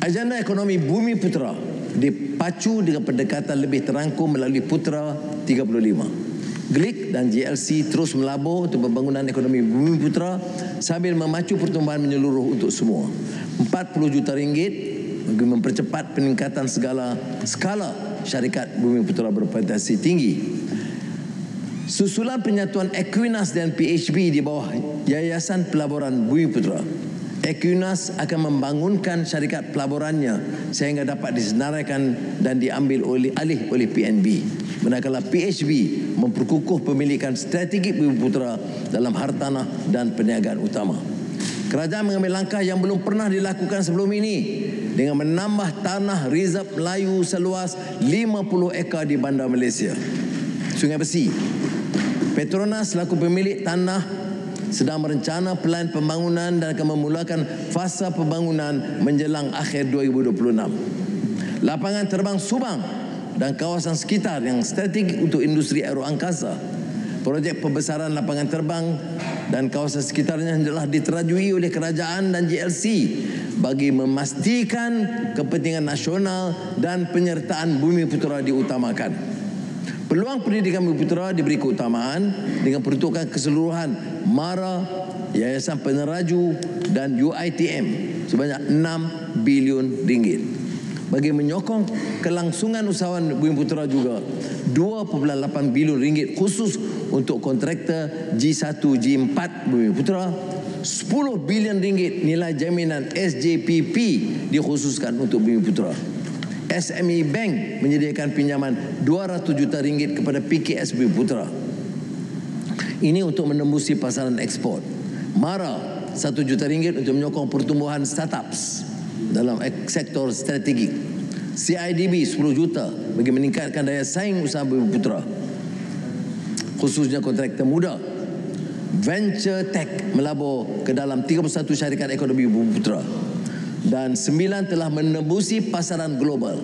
Agenda ekonomi Bumi Putera dipacu dengan pendekatan lebih terangkum melalui Putera 35. GLIC dan GLC terus melabur untuk pembangunan ekonomi Bumi Putera sambil memacu pertumbuhan menyeluruh untuk semua. 40 juta ringgit bagi mempercepat peningkatan skala syarikat Bumi Putera berpotensi tinggi. Susulan penyatuan Equinas dan PHB di bawah Yayasan Pelaburan Bumi Putera, Equinas akan membangunkan syarikat pelaburannya sehingga dapat disenaraikan dan diambil alih oleh PNB. Manakala PHB memperkukuh pemilikan strategik Bumiputera dalam hartanah dan perniagaan utama. Kerajaan mengambil langkah yang belum pernah dilakukan sebelum ini dengan menambah tanah reserve Melayu seluas 50 ekar di bandar Malaysia. Sungai Besi. Petronas selaku pemilik tanah sedang merencana pelan pembangunan dan akan memulakan fasa pembangunan menjelang akhir 2026. Lapangan terbang Subang dan kawasan sekitar yang strategik untuk industri aeroangkasa. Projek pembesaran lapangan terbang dan kawasan sekitarnya telah diterajui oleh kerajaan dan GLC bagi memastikan kepentingan nasional dan penyertaan Bumiputera diutamakan. Peluang pendidikan Bumiputera diberi keutamaan dengan peruntukan keseluruhan MARA, Yayasan Peneraju dan UiTM sebanyak 6 bilion ringgit. Bagi menyokong kelangsungan usahawan Bumiputera juga 2.8 bilion ringgit khusus untuk kontraktor G1, G4 Bumiputera, 10 bilion ringgit nilai jaminan SJPP dikhususkan untuk Bumiputera. SME Bank menyediakan pinjaman 200 juta ringgit kepada PKS Bumiputera. Ini untuk menembusi pasaran ekspor. MARA 1 juta ringgit untuk menyokong pertumbuhan startups dalam sektor strategik. CIDB 10 juta bagi meningkatkan daya saing usaha Bumiputera, khususnya kontraktor muda. Venture Tech melabur ke dalam 31 syarikat ekonomi Bumiputera. Dan 9 telah menembusi pasaran global.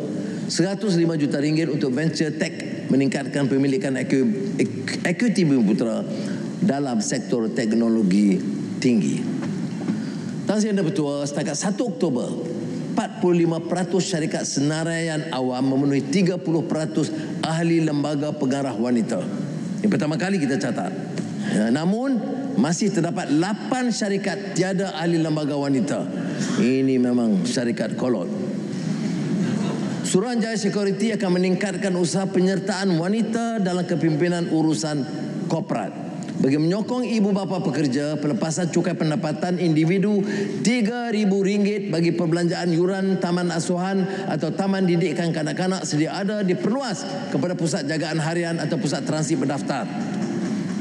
105 juta ringgit untuk Venture Tech meningkatkan pemilikan Ikuti Bumiputera dalam sektor teknologi tinggi. Tuan Yang Dipertua, setakat 1 Oktober, 45% syarikat senaraian awam memenuhi 30% ahli lembaga pengarah wanita. Yang pertama kali kita catat. Namun, masih terdapat 8 syarikat tiada ahli lembaga wanita. Ini memang syarikat kolot. Suruhanjaya Security akan meningkatkan usaha penyertaan wanita dalam kepimpinan urusan korporat. Bagi menyokong ibu bapa pekerja, pelepasan cukai pendapatan individu RM3,000 bagi perbelanjaan yuran taman asuhan atau taman didikan kanak-kanak sedia ada diperluas kepada pusat jagaan harian atau pusat transit berdaftar.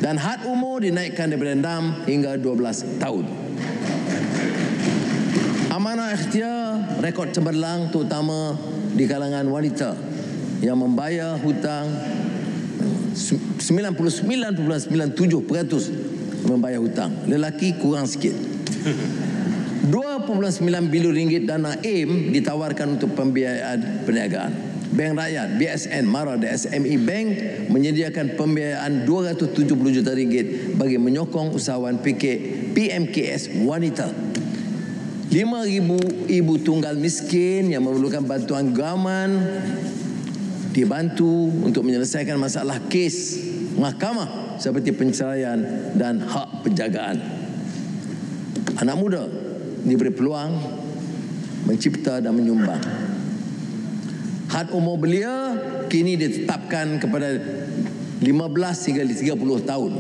Dan had umur dinaikkan daripada 6 hingga 12 tahun. Amanah ikhtiar rekod cemerlang terutama di kalangan wanita yang membayar hutang 99.97% membayar hutang. Lelaki kurang sikit. 2.9 bilion ringgit dana AIM ditawarkan untuk pembiayaan perniagaan. Bank Rakyat, BSN, MARA dan SME Bank menyediakan pembiayaan 270 juta ringgit bagi menyokong usahawan PMKS wanita. 5,000 ibu tunggal miskin yang memerlukan bantuan government dibantu untuk menyelesaikan masalah kes mahkamah seperti penceraian dan hak penjagaan. Anak muda diberi peluang mencipta dan menyumbang. Had umur belia kini ditetapkan kepada 15 hingga 30 tahun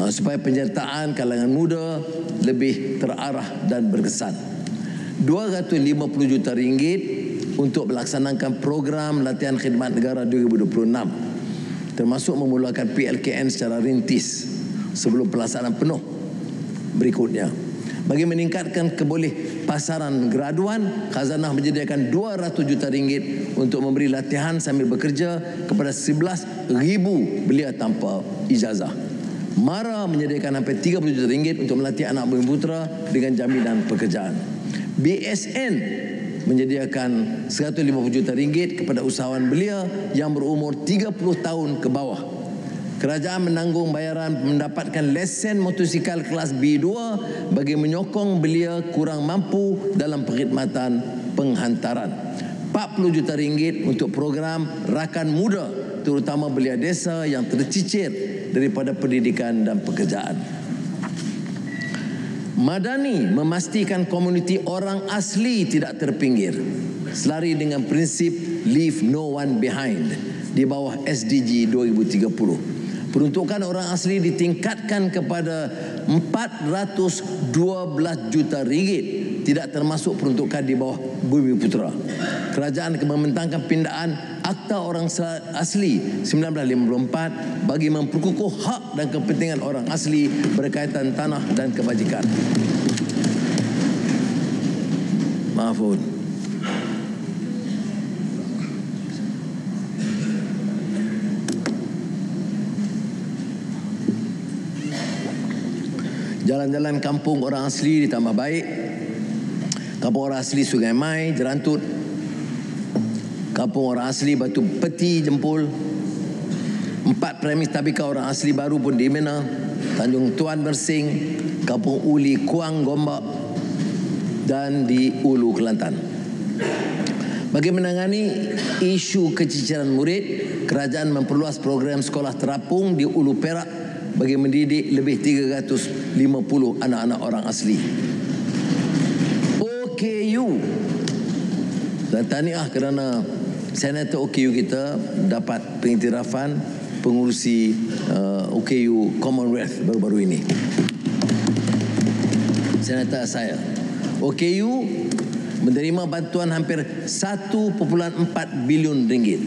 supaya penyertaan kalangan muda lebih terarah dan berkesan. 250 juta ringgit untuk melaksanakan program latihan khidmat negara 2026, termasuk memulakan PLKN secara rintis sebelum pelaksanaan penuh berikutnya. Bagi meningkatkan keboleh pasaran graduan, khazanah menyediakan 200 juta ringgit untuk memberi latihan sambil bekerja kepada 11,000 belia tanpa ijazah. MARA menyediakan hampir 30 juta ringgit untuk melatih anak Bumiputera dengan jaminan pekerjaan. BSN menyediakan 150 juta ringgit kepada usahawan belia yang berumur 30 tahun ke bawah. Kerajaan menanggung bayaran mendapatkan lesen motosikal kelas B2 bagi menyokong belia kurang mampu dalam perkhidmatan penghantaran. 40 juta ringgit untuk program rakan muda, terutama belia desa yang tercicir daripada pendidikan dan pekerjaan. Madani memastikan komuniti orang asli tidak terpinggir selari dengan prinsip Leave No One Behind di bawah SDG 2030. Peruntukan orang asli ditingkatkan kepada 412 juta ringgit, tidak termasuk peruntukan di bawah Bumi Putera. Kerajaan akan membentangkan pindaan Akta Orang Asli 1954 bagi memperkukuh hak dan kepentingan orang asli berkaitan tanah dan kebajikan. Maafun. Jalan-jalan kampung orang asli ditambah baik. Kampung orang asli Sungai Mai, Jerantut. Kampung orang asli Batu Peti, Jempol. 4 premis tabika orang asli baru pun dibina. Tanjung Tuan Bersing, Kampung Uli Kuang Gombak dan di Ulu Kelantan. Bagi menangani isu keciciran murid, kerajaan memperluas program sekolah terapung di Ulu Perak bagi mendidik lebih 350 anak-anak orang asli. OKU, dan tahniah kerana Senator OKU kita dapat pengiktirafan pengurusi OKU Commonwealth baru-baru ini. Senator saya, OKU menerima bantuan hampir 1.4 bilion ringgit,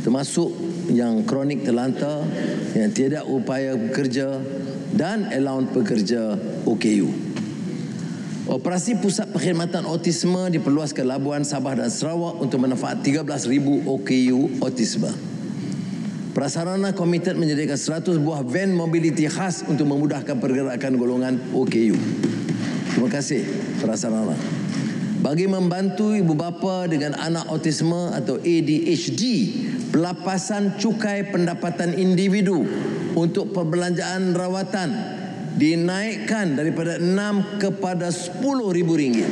termasuk yang kronik terlantar, yang tiada upaya bekerja dan allowance pekerja OKU. Operasi Pusat Perkhidmatan Autisme diperluas ke Labuan, Sabah dan Sarawak untuk manfaat 13,000 OKU autisme. Prasarana komited menyediakan 100 buah van mobility khas untuk memudahkan pergerakan golongan OKU. Terima kasih Prasarana. Bagi membantu ibu bapa dengan anak autisme atau ADHD, pelapasan cukai pendapatan individu untuk perbelanjaan rawatan dinaikkan daripada 6 kepada 10,000 ringgit.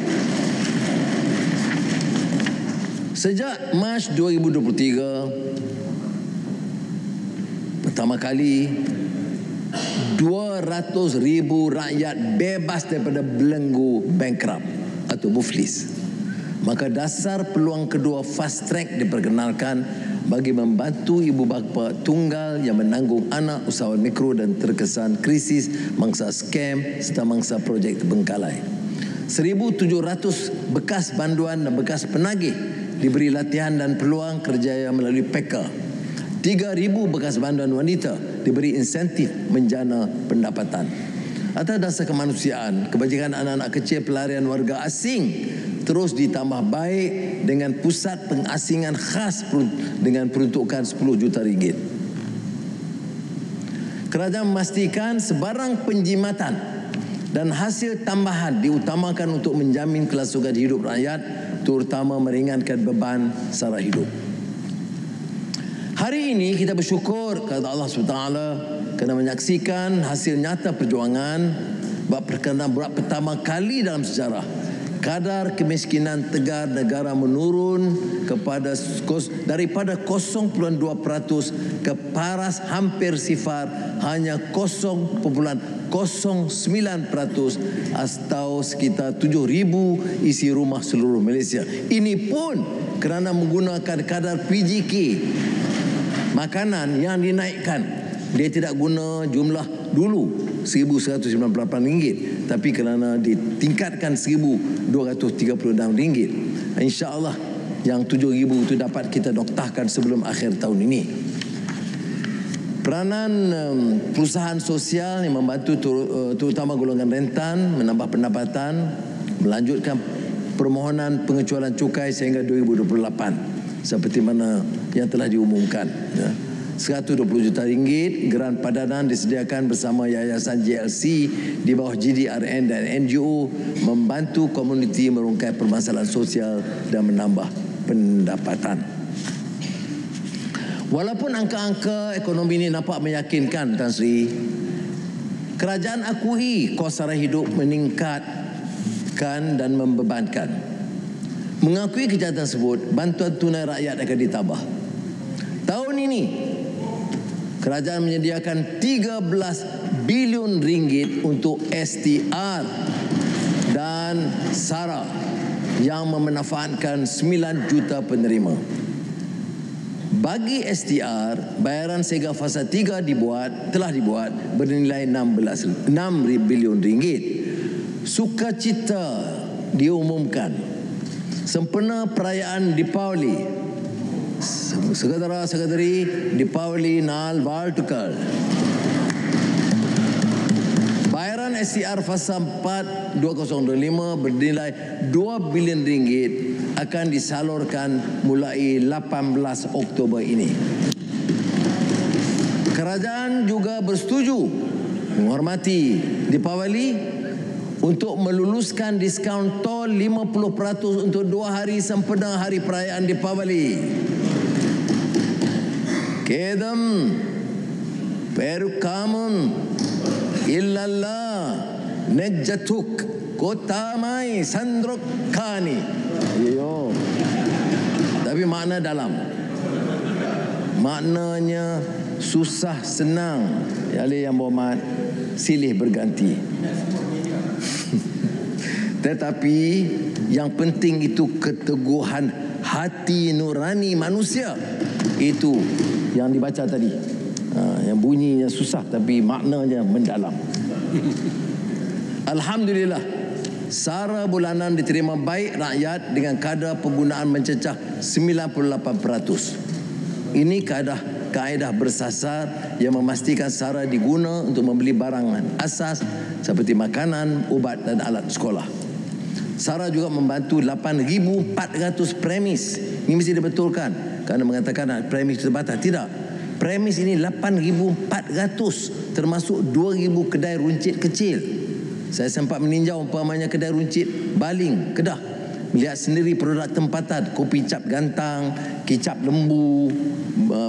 Sejak Mac 2023, pertama kali 200,000 rakyat bebas daripada belenggu bankrupt atau muflis. Maka dasar peluang kedua fast track diperkenalkan bagi membantu ibu bapa tunggal yang menanggung anak usahawan mikro dan terkesan krisis mangsa scam serta mangsa projek terbengkalai. 1,700 bekas banduan dan bekas penagih diberi latihan dan peluang kerjaya melalui PK. 3,000 bekas banduan wanita diberi insentif menjana pendapatan. Atas dasar kemanusiaan, kebajikan anak-anak kecil pelarian warga asing terus ditambah baik dengan pusat pengasingan khas dengan peruntukan 10 juta ringgit. Kerajaan memastikan sebarang penjimatan dan hasil tambahan diutamakan untuk menjamin kelangsungan hidup rakyat, terutama meringankan beban sara hidup. Hari ini kita bersyukur kepada Allah SWT kerana menyaksikan hasil nyata perjuangan buat pertama kali dalam sejarah kadar kemiskinan tegar negara menurun daripada 0.2% ke paras hampir sifar hanya 0.09% atau sekitar 7,000 isi rumah seluruh Malaysia. Ini pun kerana menggunakan kadar PGK makanan yang dinaikkan. Dia tidak guna jumlah dulu RM1,198, tapi kerana ditingkatkan RM1,236. InsyaAllah yang 7,000 itu dapat kita noktahkan sebelum akhir tahun ini. Peranan perusahaan sosial yang membantu terutama golongan rentan menambah pendapatan, melanjutkan permohonan pengecualian cukai sehingga 2028 seperti mana yang telah diumumkan. 120 juta ringgit geran padanan disediakan bersama Yayasan JLC di bawah GDRN dan NGO membantu komuniti merungkai permasalahan sosial dan menambah pendapatan. Walaupun angka-angka ekonomi ini nampak meyakinkan, Tan Sri, kerajaan akui kos sara hidup meningkatkan dan membebankan. Mengakui kejahatan tersebut, bantuan tunai rakyat akan ditambah. Tahun ini kerajaan menyediakan 13 bilion ringgit untuk STR dan SARA yang memanfaatkan 9 juta penerima. Bagi STR, bayaran sehingga fasa 3 telah dibuat bernilai 6 bilion ringgit. Sukacita diumumkan. Sempena perayaan Deepavali. Saudara-saudari, Deepavali Nal Valtukal. Bayaran STR fasa 4 2025 bernilai 2 bilion ringgit akan disalurkan mulai 18 Oktober ini. Kerajaan juga bersetuju menghormati Deepavali untuk meluluskan diskaun tol 50% untuk 2 hari sempena hari perayaan Deepavali. Kedam perkembangan illallah nejjatuk kota mai sandrok kani. Yo. Tapi makna dalam. Maknanya susah senang. Yang berhormat, silih berganti. Tetapi yang penting itu keteguhan hati nurani manusia. Itu yang dibaca tadi. Yang bunyinya susah tapi maknanya mendalam. Alhamdulillah, sara bulanan diterima baik rakyat dengan kadar penggunaan mencecah 98%. Ini kaedah bersasar yang memastikan sara diguna untuk membeli barang asas seperti makanan, ubat dan alat sekolah. Sara juga membantu 8,400 premis. Ini mesti dibetulkan kerana mengatakan premis terbatas. Tidak. Premis ini 8,400 termasuk 2,000 kedai runcit kecil. Saya sempat meninjau umpamanya kedai runcit Baling, Kedah. Melihat sendiri produk tempatan, kopi cap gantang, kicap lembu,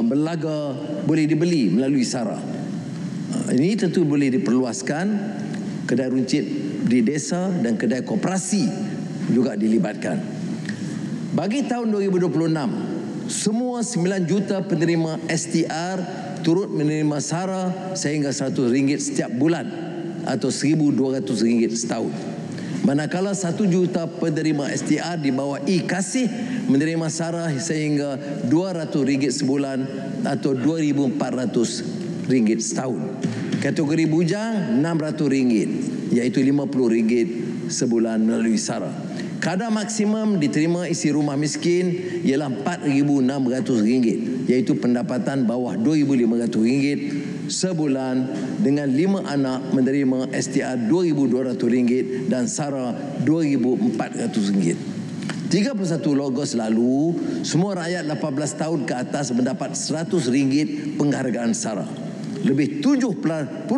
belaga boleh dibeli melalui sara. Ini tentu boleh diperluaskan. Kedai runcit di desa dan kedai koperasi juga dilibatkan. Bagi tahun 2026, semua 9 juta penerima STR turut menerima sara sehingga RM100 setiap bulan atau RM1,200 setahun. Manakala 1 juta penerima STR di bawah kasih menerima sara sehingga RM200 sebulan atau RM2,400 setahun. Kategori bujang RM600 iaitu RM50 sebulan melalui sara. Kadar maksimum diterima isi rumah miskin ialah RM4,600 iaitu pendapatan bawah RM2,500 sebulan dengan 5 anak menerima STR RM2,200 dan sara RM2,400. 31 Ogos lalu, semua rakyat 18 tahun ke atas mendapat RM100 penghargaan sara. Lebih 70%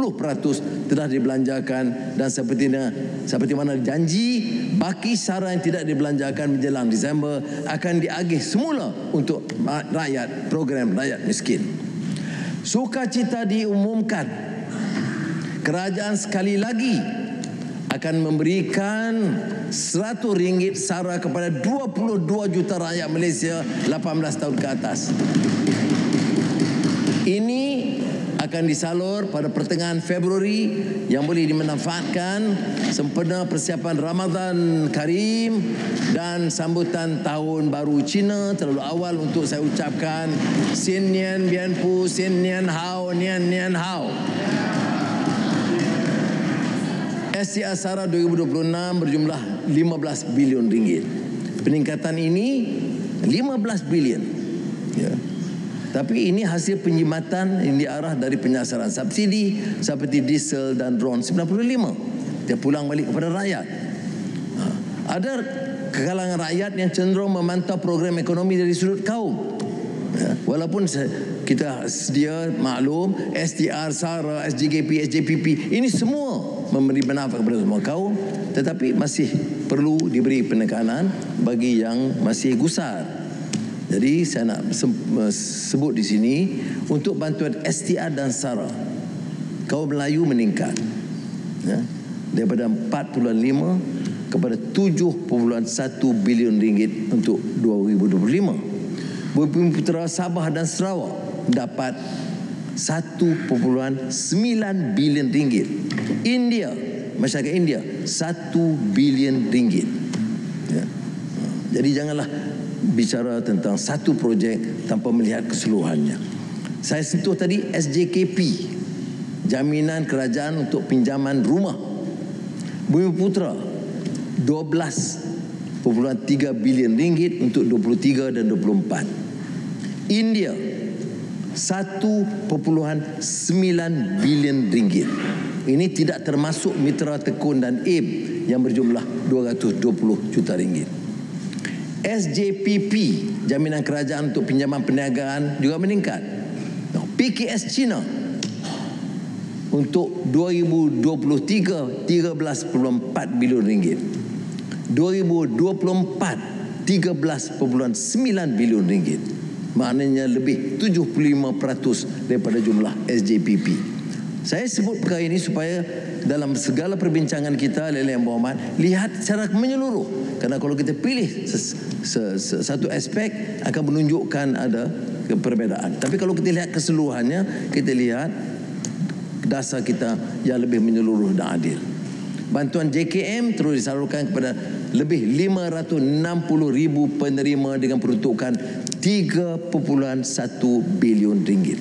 telah dibelanjakan dan seperti mana janji, baki sara yang tidak dibelanjakan menjelang Disember akan diagih semula untuk rakyat, program rakyat miskin. Sukacita diumumkan, kerajaan sekali lagi akan memberikan RM100 sara kepada 22 juta rakyat Malaysia 18 tahun ke atas. Ini akan disalur pada pertengahan Februari yang boleh dimanfaatkan sempena persiapan Ramadan Karim dan sambutan Tahun Baru Cina. Terlalu awal untuk saya ucapkan Sin Nian Bian Pu, Sin Nian Hao, Nian Nian Hao. STR sara 2026 berjumlah RM15 bilion. Peningkatan ini 15 bilion. Ya. Tapi ini hasil penjimatan yang diarah dari penyasaran subsidi seperti diesel dan drone 95. Dia pulang balik kepada rakyat. Ada kalangan rakyat yang cenderung memantau program ekonomi dari sudut kaum. Ya, walaupun kita sedia maklum STR, SARA, SJKP, SJPP ini semua memberi manfaat kepada semua kaum, tetapi masih perlu diberi penekanan bagi yang masih gusar. Jadi saya nak sebut di sini untuk bantuan STR dan SARA, kaum Melayu meningkat ya, daripada 4.5 kepada 7.1 bilion ringgit untuk 2025. Bumi Putera Sabah dan Sarawak dapat 1.9 bilion ringgit. India, masyarakat India 1 bilion ringgit. Ya. Jadi janganlah bicara tentang satu projek tanpa melihat keseluruhannya. Saya sentuh tadi SJKP, jaminan kerajaan untuk pinjaman rumah. Bumiputra 12.3 bilion ringgit untuk 23 dan 24. India 1.9 bilion ringgit. Ini tidak termasuk mitra tekun dan AIM yang berjumlah 220 juta ringgit. SJPP, jaminan kerajaan untuk pinjaman perniagaan juga meningkat. PKS China untuk 2023 13.4 bilion ringgit. 2024 13.9 bilion ringgit. Maknanya lebih 75% daripada jumlah SJPP. Saya sebut perkara ini supaya dalam segala perbincangan kita, yang berhormat, lihat secara menyeluruh. Kerana kalau kita pilih satu aspek akan menunjukkan ada perbezaan. Tapi kalau kita lihat keseluruhannya, kita lihat dasar kita yang lebih menyeluruh dan adil. Bantuan JKM terus disalurkan kepada lebih 560,000 penerima dengan peruntukan 3.1 bilion ringgit.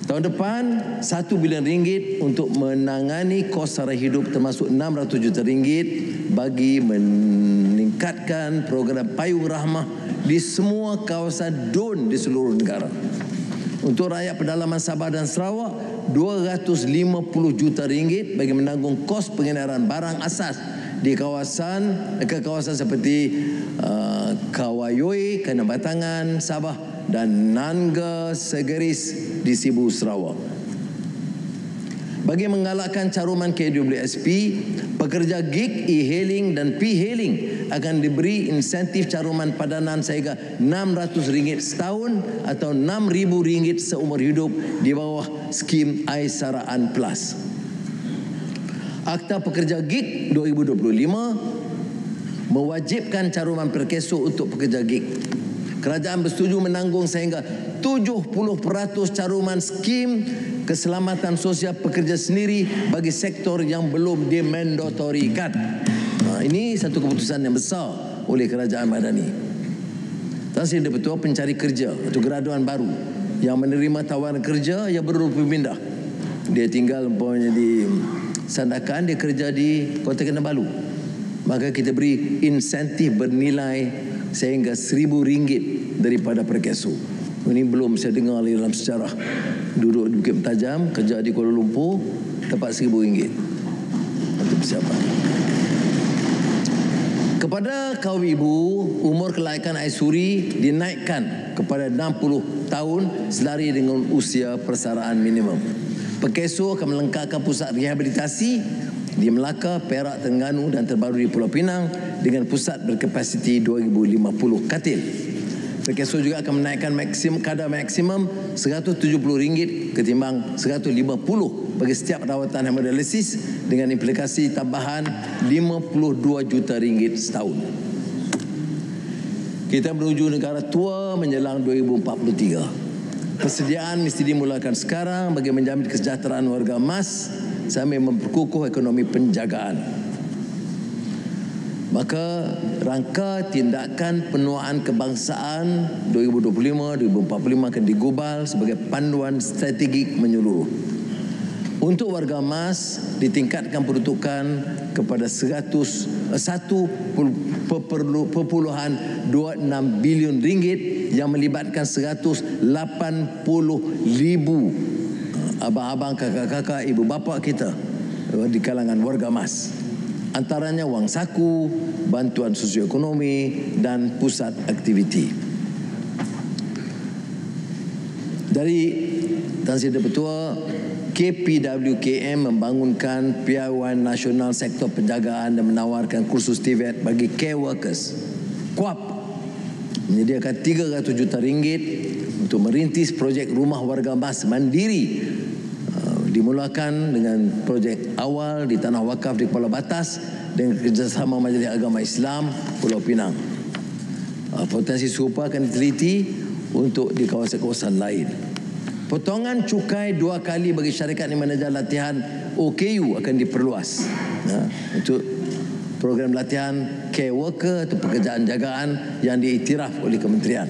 Tahun depan 1 bilion ringgit untuk menangani kos sara hidup termasuk 600 juta ringgit bagi meningkatkan program payung rahmah di semua kawasan DUN di seluruh negara. Untuk rakyat pedalaman Sabah dan Sarawak 250 juta ringgit bagi menanggung kos pengedaran barang asas di kawasan seperti Kawayoi, Kena Batangan, Sabah dan Nangga Segeris di Sibu, Sarawak. Bagi mengalahkan caruman KWSP, pekerja gig, e-hailing dan p-hailing akan diberi insentif caruman padanan sehingga RM600 setahun atau RM6,000 seumur hidup di bawah skim Aisaraan Plus. Akta Pekerja Gig 2025 mewajibkan caruman perkeso untuk pekerja gig. Kerajaan bersetuju menanggung sehingga 70% caruman skim keselamatan sosial pekerja sendiri bagi sektor yang belum dimandatorikan. Ini satu keputusan yang besar oleh Kerajaan Madani. Tan Sri Ketua pencari kerja atau graduan baru yang menerima tawaran kerja yang baru berpindah. Dia tinggal umpamanya di Sandakan, dia kerja di Kota Kinabalu. Maka kita beri insentif bernilai sehingga RM1,000 daripada perkeso. Ini belum saya dengar dalam sejarah. Duduk di Bukit Pentajam, kerja di Kuala Lumpur, dapat RM1,000 untuk persiapan. Kepada kaum ibu, umur kelahiran aisuri dinaikkan kepada 60 tahun selari dengan usia persaraan minimum. Perkeso akan melengkapkan pusat rehabilitasi di Melaka, Perak, Terengganu dan terbaru di Pulau Pinang dengan pusat berkapasiti 2,050 katil. Perkeso juga akan menaikkan kadar maksimum RM170 ketimbang RM150 bagi setiap rawatan hemodialisis dengan implikasi tambahan RM52 juta setahun. Kita menuju negara tua menjelang 2043. Persediaan mesti dimulakan sekarang bagi menjamin kesejahteraan warga emas sambil memperkukuh ekonomi penjagaan. Maka rangka tindakan penuaan kebangsaan 2025-2045 akan digubal sebagai panduan strategik menyeluruh. Untuk warga emas ditingkatkan peruntukan kepada 1.26 bilion ringgit yang melibatkan 180,000 abang-abang, kakak-kakak, ibu bapa kita di kalangan warga emas. Antaranya wang saku, bantuan sosioekonomi dan pusat aktiviti. Dari Tan Sri Ketua, KPWKM membangunkan piawaian nasional sektor penjagaan dan menawarkan kursus TVET bagi care workers. KUAP menyediakan RM300 juta untuk merintis projek rumah warga emas mandiri. Dimulakan dengan projek awal di Tanah Wakaf di Kuala Batas dengan kerjasama Majlis Agama Islam Pulau Pinang. Potensi serupa akan diteliti untuk di kawasan-kawasan lain. Potongan cukai 2 kali bagi syarikat yang menajar latihan OKU akan diperluas. Untuk program latihan care worker atau pekerjaan jagaan yang diiktiraf oleh kementerian.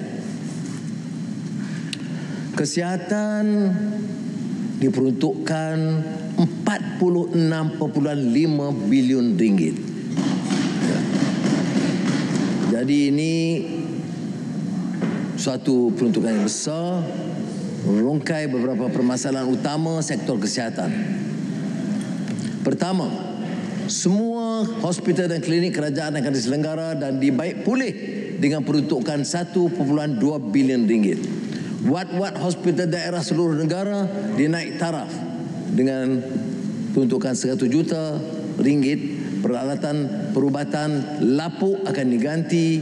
Kesihatan diperuntukkan 46.5 bilion ringgit. Jadi ini suatu peruntukan yang besar, merungkai beberapa permasalahan utama sektor kesihatan. Pertama, semua hospital dan klinik kerajaan akan diselenggara dan dibaik pulih dengan peruntukan 1.2 bilion ringgit. Wad-wad hospital daerah seluruh negara dinaik taraf dengan peruntukan 100 juta ringgit. Peralatan perubatan lapuk akan diganti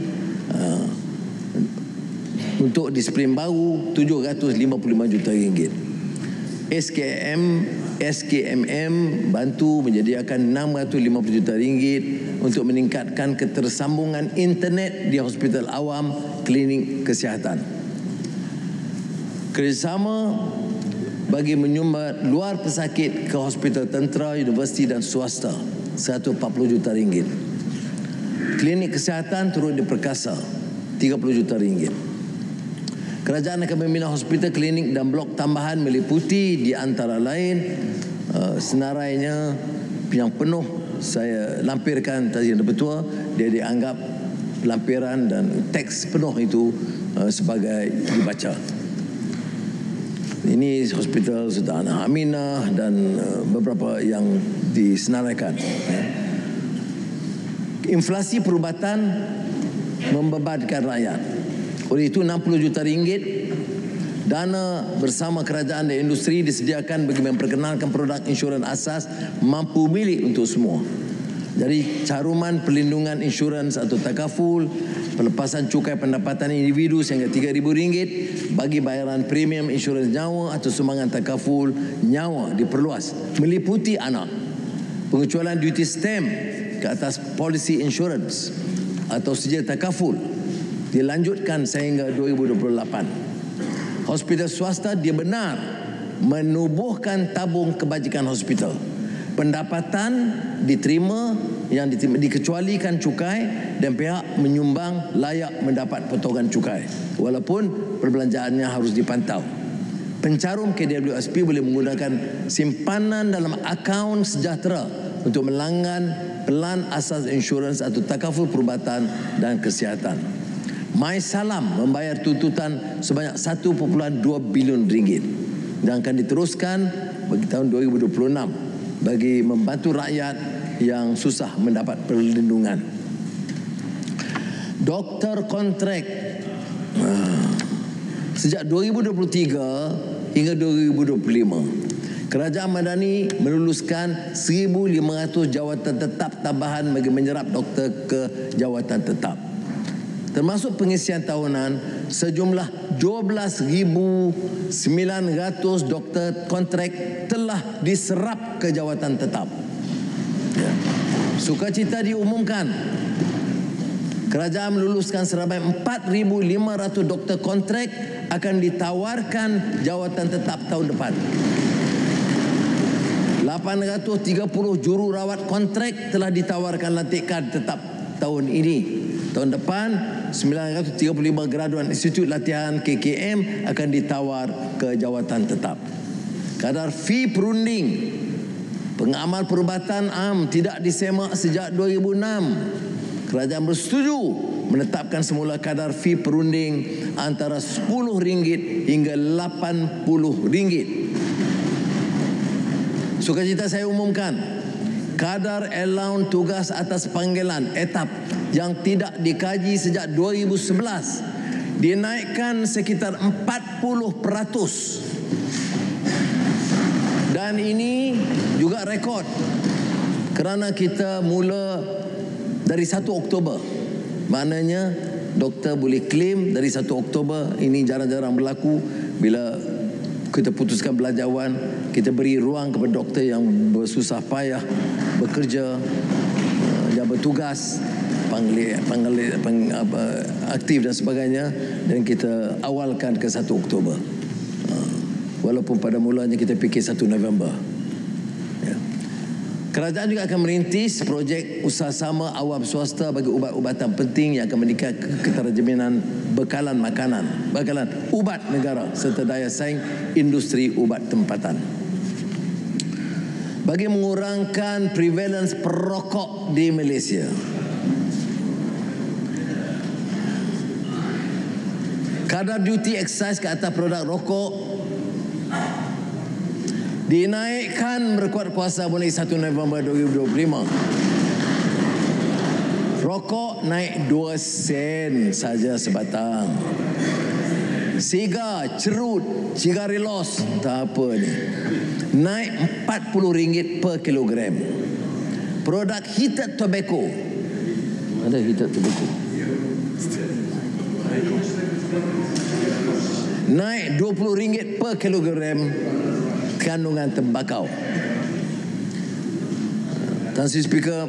untuk disiplin baru 755 juta ringgit. SKMM bantu menyediakan 650 juta ringgit untuk meningkatkan ketersambungan internet di hospital awam, klinik kesihatan. Kerjasama bagi menyumbat luar pesakit ke hospital tentera, universiti dan swasta 140 juta ringgit. Klinik kesihatan turut diperkasa 30 juta ringgit. Kerajaan akan membina hospital, klinik dan blok tambahan meliputi di antara lain senarainya yang penuh saya lampirkan tadi Yang Bertua, dia dianggap lampiran dan teks penuh itu sebagai dibaca. Ini hospital Sultan Aminah dan beberapa yang disenaraikan. Inflasi perubatan membebankan rakyat. Oleh itu 60 juta ringgit dana bersama kerajaan dan industri disediakan bagi memperkenalkan produk insurans asas mampu milik untuk semua. Jadi caruman perlindungan insurans atau takaful, pelepasan cukai pendapatan individu sehingga RM3,000 bagi bayaran premium insurans nyawa atau sumbangan takaful nyawa diperluas meliputi anak. Pengecualian duty stamp ke atas polisi insurans atau sijil takaful dilanjutkan sehingga 2028. Hospital swasta dia benar menubuhkan tabung kebajikan hospital. Pendapatan diterima yang dikecualikan cukai dan pihak menyumbang layak mendapat potongan cukai walaupun perbelanjaannya harus dipantau. Pencarum KWSP boleh menggunakan simpanan dalam akaun sejahtera untuk melanggan pelan asas insurans atau takaful perubatan dan kesihatan. My Salam membayar tuntutan sebanyak 1.2 bilion ringgit dan akan diteruskan bagi tahun 2026 bagi membantu rakyat yang susah mendapat perlindungan. Doktor kontrak sejak 2023 hingga 2025 Kerajaan Madani meluluskan 1,500 jawatan tetap tambahan bagi menyerap doktor ke jawatan tetap. Termasuk pengisian tahunan, sejumlah 12,900 doktor kontrak telah diserap ke jawatan tetap. Sukacita diumumkan, kerajaan meluluskan seramai 4,500 doktor kontrak akan ditawarkan jawatan tetap tahun depan. 830 jururawat kontrak telah ditawarkan lantikan tetap tahun ini. Tahun depan 935 graduan Institut Latihan KKM akan ditawar ke jawatan tetap. Kadar fee perunding pengamal perubatan am tidak disemak sejak 2006. Kerajaan bersetuju menetapkan semula kadar fee perunding antara RM10 hingga RM80. Sukacita saya umumkan, kadar allowance tugas atas panggilan etap yang tidak dikaji sejak 2011 dinaikkan sekitar 40%. Dan ini juga rekod kerana kita mula dari 1 Oktober. Maknanya doktor boleh claim dari 1 Oktober. Ini jarang-jarang berlaku. Bila kita putuskan belanjawan, kita beri ruang kepada doktor yang bersusah payah bekerja, yang bertugas, aktif dan sebagainya, dan kita awalkan ke 1 Oktober. Walaupun pada mulanya kita fikir 1 November. Ya. Kerajaan juga akan merintis projek usaha sama awam swasta bagi ubat-ubatan penting yang akan meningkatkan keterjaminan bekalan ubat negara serta daya saing industri ubat tempatan. Bagi mengurangkan prevalence perokok di Malaysia, kadar duty excise ke atas produk rokok dinaikkan berkuat kuasa mulai 1 November 2025. Rokok naik 2 sen saja sebatang. Sigar, cerut, cigarilos, tak apa ni, naik RM40 per kilogram. Produk heated tobacco, ada heated tobacco, naik RM20 per kilogram kandungan tembakau. Tan Sri Speaker,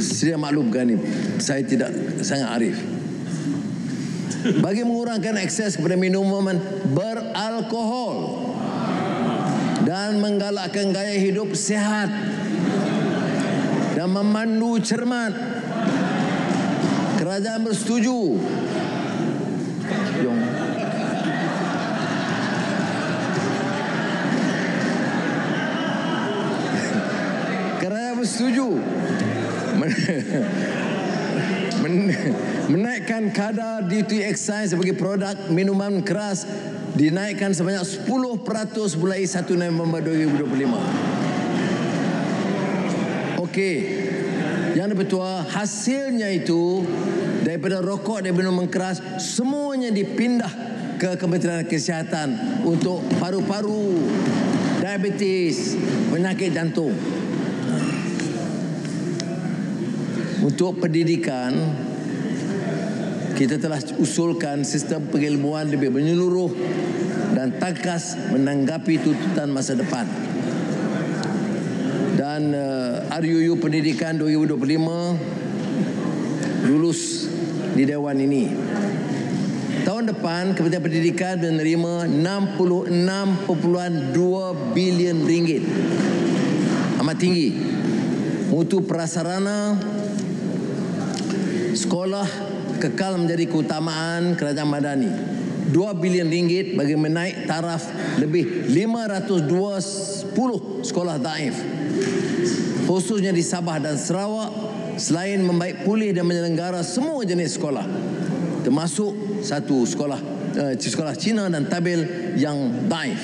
saya maklumkan ni, saya tidak sangat arif. Bagi mengurangkan akses kepada minuman beralkohol dan menggalakkan gaya hidup sihat dan memandu cermat, kerajaan bersetuju menaikkan kadar duty excise bagi produk minuman keras dinaikkan sebanyak 10% mulai 1 November 2025. Okey, yang dipertua hasilnya itu daripada rokok dan minuman keras semuanya dipindah ke Kementerian Kesihatan untuk paru-paru, diabetes, penyakit jantung. Untuk pendidikan, kita telah usulkan sistem pengilmuan lebih menyeluruh dan tangkas menanggapi tuntutan masa depan. Dan RUU Pendidikan 2025 lulus di Dewan ini. Tahun depan, Kementerian Pendidikan menerima RM66.2 bilion. Amat tinggi. Mutu prasarana sekolah kekal menjadi keutamaan kerajaan Madani. RM2 bilion bagi menaik taraf lebih 520 sekolah daif, khususnya di Sabah dan Sarawak, selain membaik pulih dan menyelenggara semua jenis sekolah, termasuk satu sekolah Cina dan Tabil yang daif.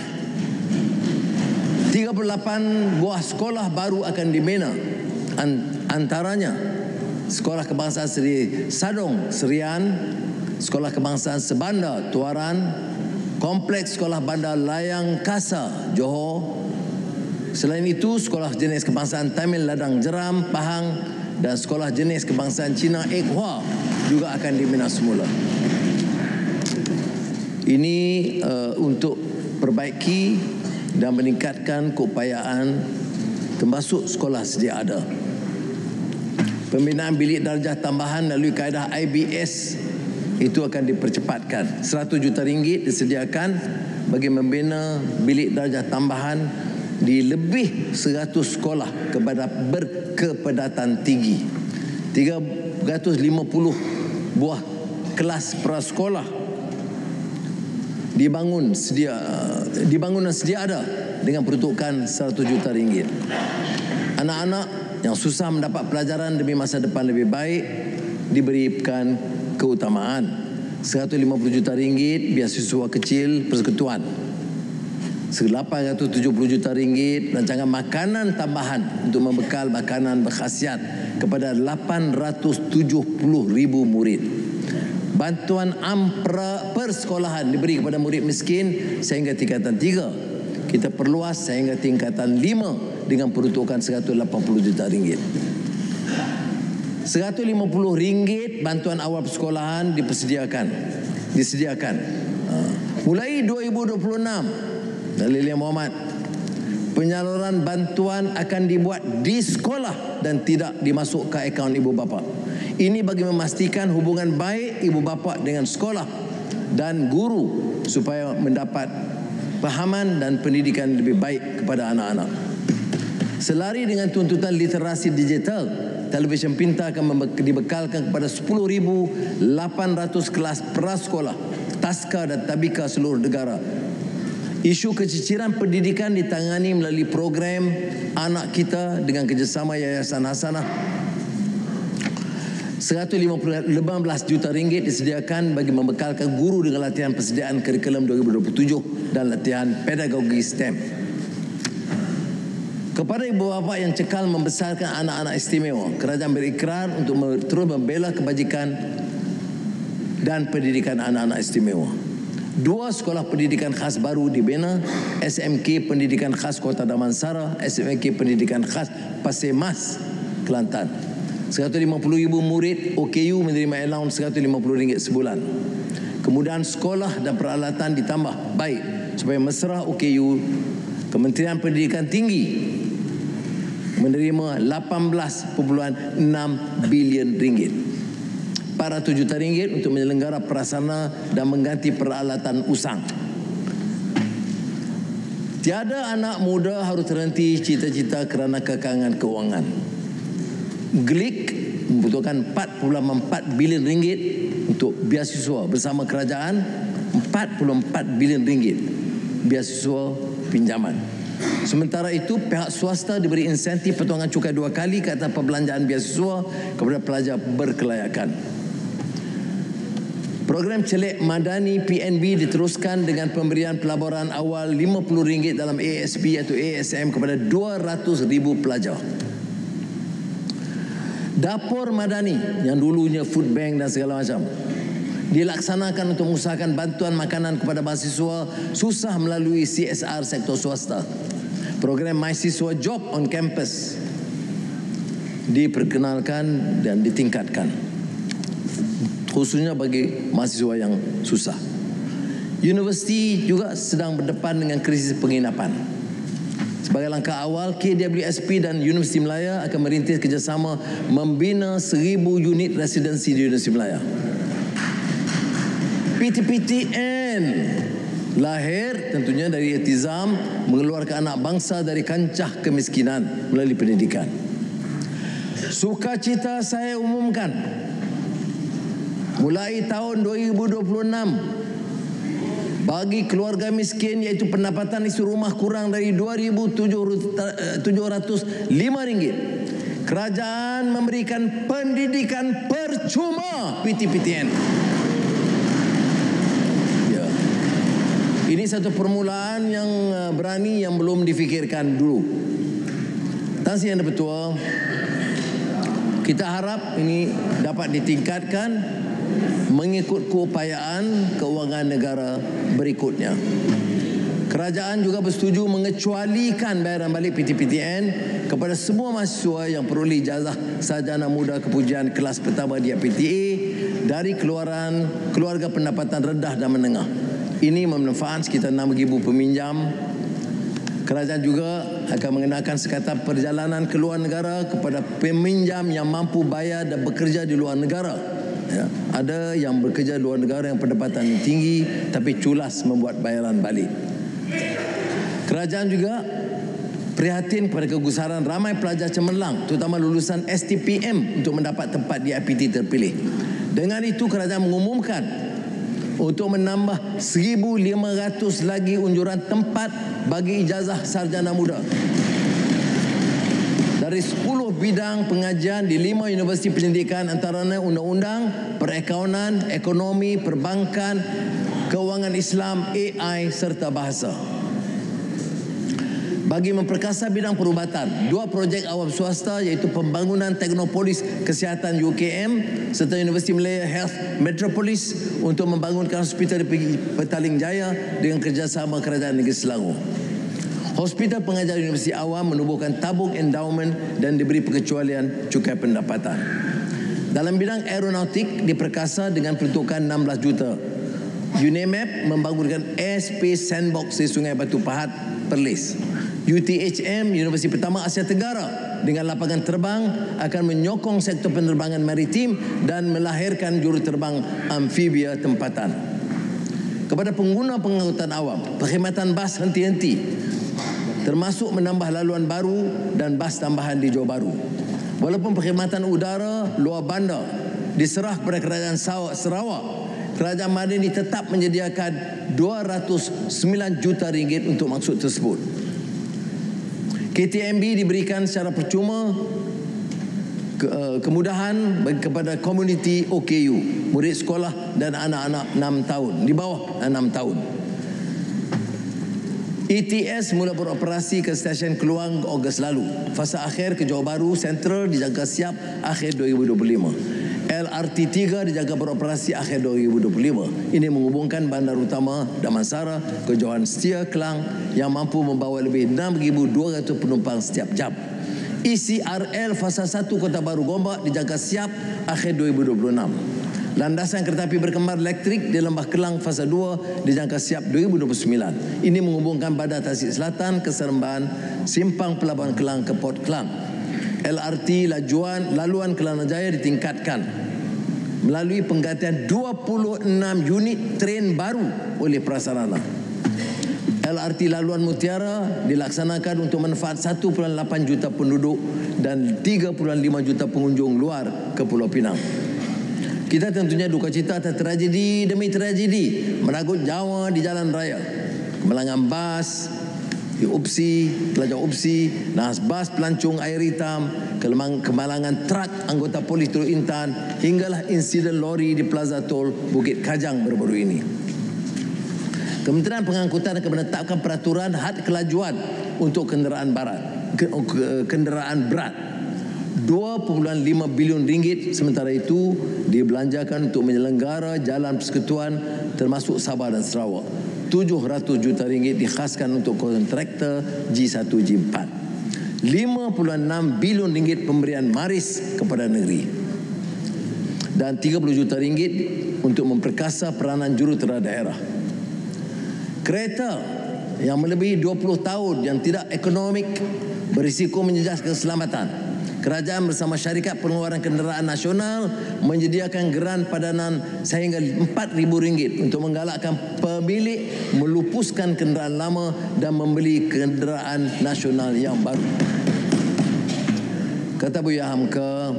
38 buah sekolah baru akan dibina, antaranya Sekolah Kebangsaan Seri Sadong Serian, Sekolah Kebangsaan Sebanda Tuaran, Kompleks Sekolah Bandar Layang Kasa Johor. Selain itu, Sekolah Jenis Kebangsaan Tamil Ladang Jeram Pahang dan Sekolah Jenis Kebangsaan Cina Ek Hua juga akan dibina semula. Ini untuk perbaiki dan meningkatkan keupayaan termasuk sekolah sedia ada. Pembinaan bilik darjah tambahan melalui kaedah IBS itu akan dipercepatkan. RM100 juta disediakan bagi membina bilik darjah tambahan di lebih 100 sekolah berkepadatan tinggi. 350 buah kelas prasekolah dibangun dan sedia ada dengan peruntukan RM100 juta. Anak-anak yang susah mendapat pelajaran demi masa depan lebih baik diberikan keutamaan. RM150 juta beasiswa kecil persekutuan. RM870 juta rancangan makanan tambahan untuk membekal makanan berkhasiat kepada 870,000 murid. Bantuan persekolahan diberi kepada murid miskin sehingga tingkatan 3. Kita perluas sehingga tingkatan 5 dengan peruntukan RM180 juta. RM150 bantuan awal persekolahan disediakan. Mulai 2026, Dalil Yang Muhammad, penyaluran bantuan akan dibuat di sekolah dan tidak dimasuk ke akaun ibu bapa. Ini bagi memastikan hubungan baik ibu bapa dengan sekolah dan guru supaya mendapat pahaman dan pendidikan lebih baik kepada anak-anak. Selari dengan tuntutan literasi digital, televisyen pintar akan dibekalkan kepada 10,800 kelas prasekolah, taska dan tabika seluruh negara. Isu keciciran pendidikan ditangani melalui program Anak Kita dengan kerjasama Yayasan Hasanah. 115 juta ringgit disediakan bagi membekalkan guru dengan latihan persediaan kurikulum 2027 dan latihan pedagogi STEM. Kepada ibu bapa yang cekal membesarkan anak-anak istimewa, kerajaan berikrar untuk terus membela kebajikan dan pendidikan anak-anak istimewa. 2 sekolah pendidikan khas baru dibina, SMK Pendidikan Khas Kota Damansara, SMK Pendidikan Khas Pasir Mas, Kelantan. 150,000 murid OKU menerima allowance RM150 sebulan. Kemudian sekolah dan peralatan ditambah baik supaya mesra OKU. Kementerian Pendidikan Tinggi menerima RM18.6 bilion, 400 juta ringgit untuk menyelenggara prasarana dan mengganti peralatan usang. Tiada anak muda harus terhenti cita-cita kerana kekangan kewangan. GLIC membutuhkan RM4.4 bilion untuk beasiswa bersama kerajaan, RM44 bilion beasiswa pinjaman. Sementara itu, pihak swasta diberi insentif potongan cukai 2 kali ke atas perbelanjaan beasiswa kepada pelajar berkelayakan. Program celik Madani PNB diteruskan dengan pemberian pelaburan awal RM50 dalam ASP atau ASM kepada 200,000 pelajar. Dapur Madani yang dulunya food bank dan segala macam dilaksanakan untuk mengusahakan bantuan makanan kepada mahasiswa susah melalui CSR sektor swasta. Program mahasiswa job on campus diperkenalkan dan ditingkatkan, khususnya bagi mahasiswa yang susah. Universiti juga sedang berdepan dengan krisis penginapan. Sebagai langkah awal, KWSP dan Universiti Malaya akan merintis kerjasama membina 1,000 unit residensi di Universiti Malaya. PTPTN lahir tentunya dari iltizam mengeluarkan anak bangsa dari kancah kemiskinan melalui pendidikan. Sukacita saya umumkan, mulai tahun 2026, bagi keluarga miskin iaitu pendapatan isi rumah kurang dari RM2,705, kerajaan memberikan pendidikan percuma PTPTN. Ya. Ini satu permulaan yang berani yang belum difikirkan dulu. Tan Sri Yang Di-Pertua, kita harap ini dapat ditingkatkan mengikut keupayaan keuangan negara berikutnya. Kerajaan juga bersetuju mengecualikan bayaran balik PTPTN kepada semua mahasiswa yang peroleh ijazah sarjana muda kepujian kelas pertama di PTA dari keluarga pendapatan rendah dan menengah. Ini memanfaatkan sekitar 6,000 peminjam. Kerajaan juga akan mengenakan sekatan perjalanan ke luar negara kepada peminjam yang mampu bayar dan bekerja di luar negara. Ya, ada yang bekerja di luar negara yang pendapatan tinggi tapi culas membuat bayaran balik. Kerajaan juga prihatin kepada kegusaran ramai pelajar cemerlang, terutama lulusan STPM untuk mendapat tempat di IPT terpilih. Dengan itu, kerajaan mengumumkan untuk menambah 1,500 lagi unjuran tempat bagi ijazah sarjana muda dari 10 bidang pengajian di 5 universiti pendidikan, antaranya undang-undang, perakaunan, ekonomi, perbankan, keuangan Islam, AI serta bahasa. Bagi memperkasa bidang perubatan, 2 projek awam swasta iaitu pembangunan Teknopolis Kesihatan UKM serta Universiti Malaya Health Metropolis untuk membangunkan hospital di Petaling Jaya dengan kerjasama Kerajaan Negeri Selangor. Hospital pengajar Universiti Awam menubuhkan tabung endowment dan diberi pengecualian cukai pendapatan. Dalam bidang aeronautik diperkasa dengan peruntukan 16 juta. UNEMAP membangunkan airspace sandbox di Sungai Batu Pahat, Perlis. UTHM, Universiti Pertama Asia Tenggara dengan lapangan terbang akan menyokong sektor penerbangan maritim dan melahirkan juruterbang amfibia tempatan. Kepada pengguna pengangkutan awam, perkhidmatan bas henti-henti termasuk menambah laluan baru dan bas tambahan di Johor Bahru. Walaupun perkhidmatan udara luar bandar diserah kepada Kerajaan Sarawak, Kerajaan Madani tetap menyediakan 209 juta ringgit untuk maksud tersebut. KTMB diberikan secara percuma kemudahan kepada komuniti OKU, murid sekolah dan anak-anak 6 tahun, di bawah 6 tahun. ETS mula beroperasi ke stesen Keluang Ogos lalu. Fasa akhir ke Johor Bahru Central dijangka siap akhir 2025. LRT 3 dijangka beroperasi akhir 2025. Ini menghubungkan bandar utama Damansara ke Johan Setia, Kelang yang mampu membawa lebih 6,200 penumpang setiap jam. ECRL Fasa 1 Kota Baru Gombak dijangka siap akhir 2026. Landasan kereta api berkembar elektrik di Lembah Kelang Fasa 2 dijangka siap 2029. Ini menghubungkan Bandar Tasik Selatan ke Seremban, Simpang Pelabuhan Kelang ke Port Kelang. LRT laluan Kelana Jaya ditingkatkan melalui penggantian 26 unit tren baru oleh prasarana. LRT laluan Mutiara dilaksanakan untuk manfaat 1.8 juta penduduk dan 3.5 juta pengunjung luar ke Pulau Pinang. Kita tentunya duka cita atas tragedi demi tragedi meragut nyawa di jalan raya. Kemalangan bas di UPSI, pelajar UPSI, nahas bas pelancong air hitam, kemalangan truk anggota polis Teluk Intan, hinggalah insiden lori di Plaza Tol Bukit Kajang baru-baru ini. Kementerian Pengangkutan akan menetapkan peraturan had kelajuan untuk kenderaan berat 2.5 bilion ringgit, sementara itu dibelanjakan untuk menyelenggara jalan persekutuan termasuk Sabah dan Sarawak. 700 juta ringgit dikhaskan untuk kontraktor G1 G4. 5.6 bilion ringgit pemberian maris kepada negeri. Dan 30 juta ringgit untuk memperkasa peranan jurutera daerah. Kereta yang melebihi 20 tahun yang tidak ekonomik berisiko menjejas keselamatan. Kerajaan bersama syarikat pengeluaran kenderaan nasional menyediakan geran padanan sehingga RM4,000 untuk menggalakkan pemilik melupuskan kenderaan lama dan membeli kenderaan nasional yang baru. Kata Buya Hamka,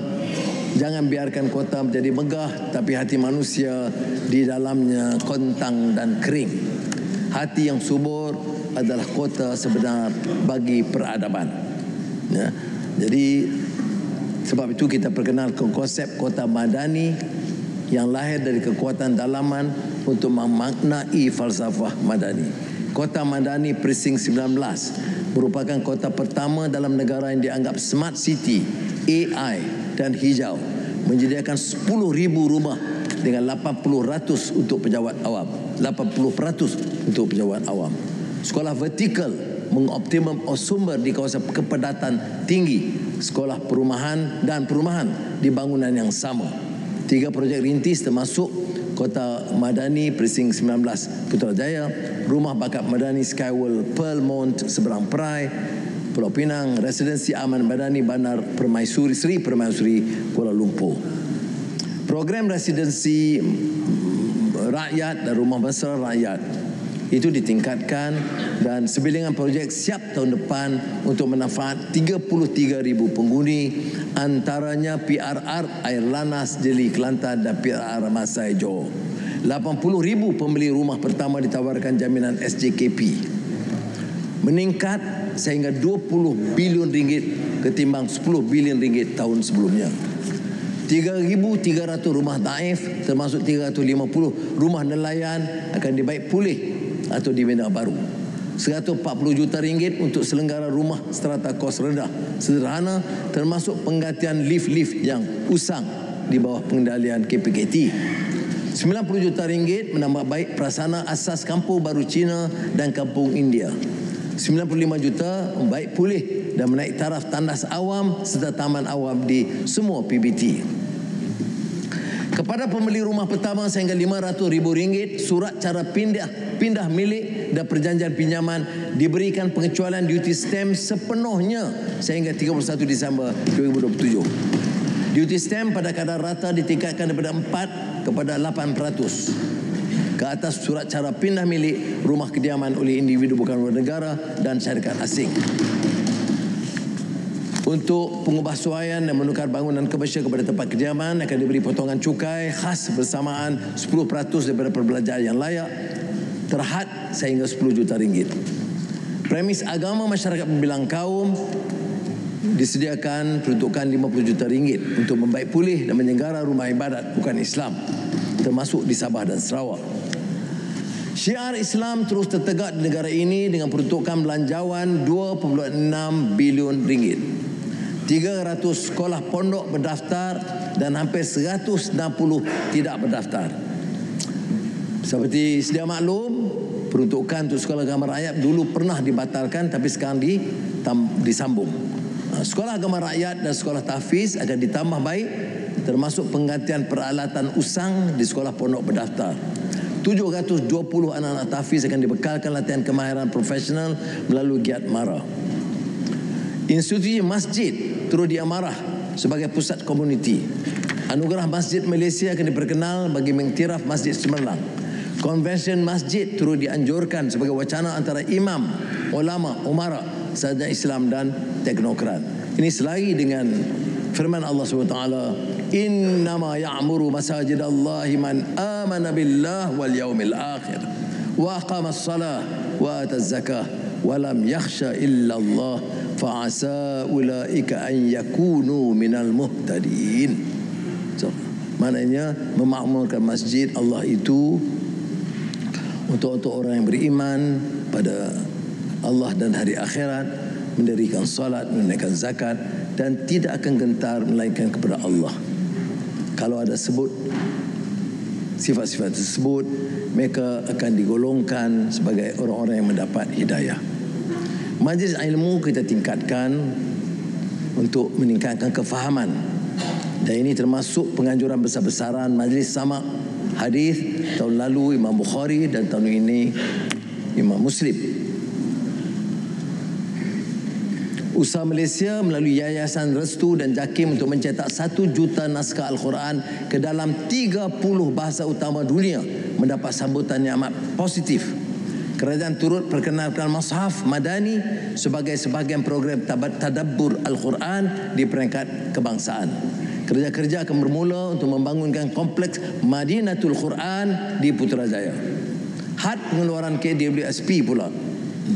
jangan biarkan kota menjadi megah tapi hati manusia di dalamnya kontang dan kering. Hati yang subur adalah kota sebenar bagi peradaban. Ya. Jadi sebab itu kita perkenalkan konsep kota Madani yang lahir dari kekuatan dalaman untuk memaknai falsafah Madani. Kota Madani Precinct 19 merupakan kota pertama dalam negara yang dianggap smart city, AI dan hijau, menyediakan 10,000 rumah dengan 80% untuk pejabat awam. 80% untuk pejabat awam. Sekolah vertikal mengoptimum sumber di kawasan kepadatan tinggi, sekolah perumahan dan perumahan di bangunan yang sama. 3 projek rintis termasuk Kota Madani Precinct 19 Putrajaya, Rumah Bakat Madani Skyworld Pearlmont seberang Perai, Pulau Pinang, Residensi Aman Madani Bandar Permaisuri Sri Permaisuri Kuala Lumpur. Program residensi rakyat dan rumah mesra rakyat itu ditingkatkan dan sebilangan projek siap tahun depan untuk manfaat 33,000 penghuni, antaranya PRR Air Lanas Jeli Kelantan dan PRR Masai Johor. 80,000 pembeli rumah pertama ditawarkan jaminan SJKP, meningkat sehingga 20 bilion ringgit ketimbang 10 bilion ringgit tahun sebelumnya. 3,300 rumah taif termasuk 350 rumah nelayan akan dibaik pulih atau dibina baru. 140 juta ringgit untuk selenggara rumah strata kos rendah sederhana termasuk penggantian lift-lift yang usang di bawah pengendalian KPKT. 90 juta ringgit menambah baik prasarana asas kampung baru Cina dan kampung India. 95 juta membaik pulih dan menaik taraf tandas awam serta taman awam di semua PBT. Kepada pembeli rumah pertama sehingga RM500,000, surat cara pindah milik dan perjanjian pinjaman diberikan pengecualian duty stamp sepenuhnya sehingga 31 Disember 2027. Duty stamp pada kadar rata ditingkatkan daripada 4 kepada 8%. ke atas surat cara pindah milik rumah kediaman oleh individu bukan warga negara dan syarikat asing. Untuk pengubahsuaian dan menukar bangunan komersial kepada tempat kediaman akan diberi potongan cukai khas bersamaan 10% daripada perbelanjaan yang layak terhad sehingga 10 juta ringgit. Premis agama masyarakat berbilang kaum disediakan peruntukan 50 juta ringgit untuk membaik pulih dan menyenggara rumah ibadat bukan Islam termasuk di Sabah dan Sarawak. Syiar Islam terus tertegak di negara ini dengan peruntukan belanjawan 2.6 bilion ringgit. 300 sekolah pondok berdaftar dan hampir 160 tidak berdaftar. Seperti sedia maklum, peruntukan untuk sekolah agama rakyat dulu pernah dibatalkan tapi sekarang disambung. Sekolah agama rakyat dan sekolah tahfiz akan ditambah baik termasuk penggantian peralatan usang di sekolah pondok berdaftar. 720 anak-anak tahfiz akan dibekalkan latihan kemahiran profesional melalui giat MARA. Institusi masjid turut diamarah sebagai pusat komuniti. Anugerah Masjid Malaysia akan diperkenal bagi mengiktiraf Masjid Cemerlang. Konvensyen masjid turut dianjurkan sebagai wacana antara imam, ulama, umara, sarjana Islam dan teknokrat. Ini selari dengan firman Allah SWT, innama ya'muru masajidallahi man amana billah wal yaumil akhir wa aqamas salah wa ataz zakah wa lam yakhsha illa Allah fa'asa ulaika an yakunu minal muhtadin. So, maknanya memakmurkan masjid Allah itu untuk orang yang beriman pada Allah dan hari akhirat, mendirikan salat, menunaikan zakat dan tidak akan gentar melainkan kepada Allah. Kalau ada sebut sifat-sifat tersebut, mereka akan digolongkan sebagai orang-orang yang mendapat hidayah. Majlis ilmu kita tingkatkan untuk meningkatkan kefahaman, dan ini termasuk penganjuran besar-besaran majlis sama hadis tahun lalu Imam Bukhari dan tahun ini Imam Muslim. Usaha Malaysia melalui Yayasan Restu dan Jakim untuk mencetak 1 juta naskah Al-Quran ke dalam 30 bahasa utama dunia mendapat sambutan yang amat positif. Kerajaan turut perkenalkan Mushaf Madani sebagai sebahagian program tadabbur Al-Quran di peringkat kebangsaan. Kerja-kerja akan bermula untuk membangunkan kompleks Madinatul Quran di Putrajaya. Had pengeluaran KWSP pula,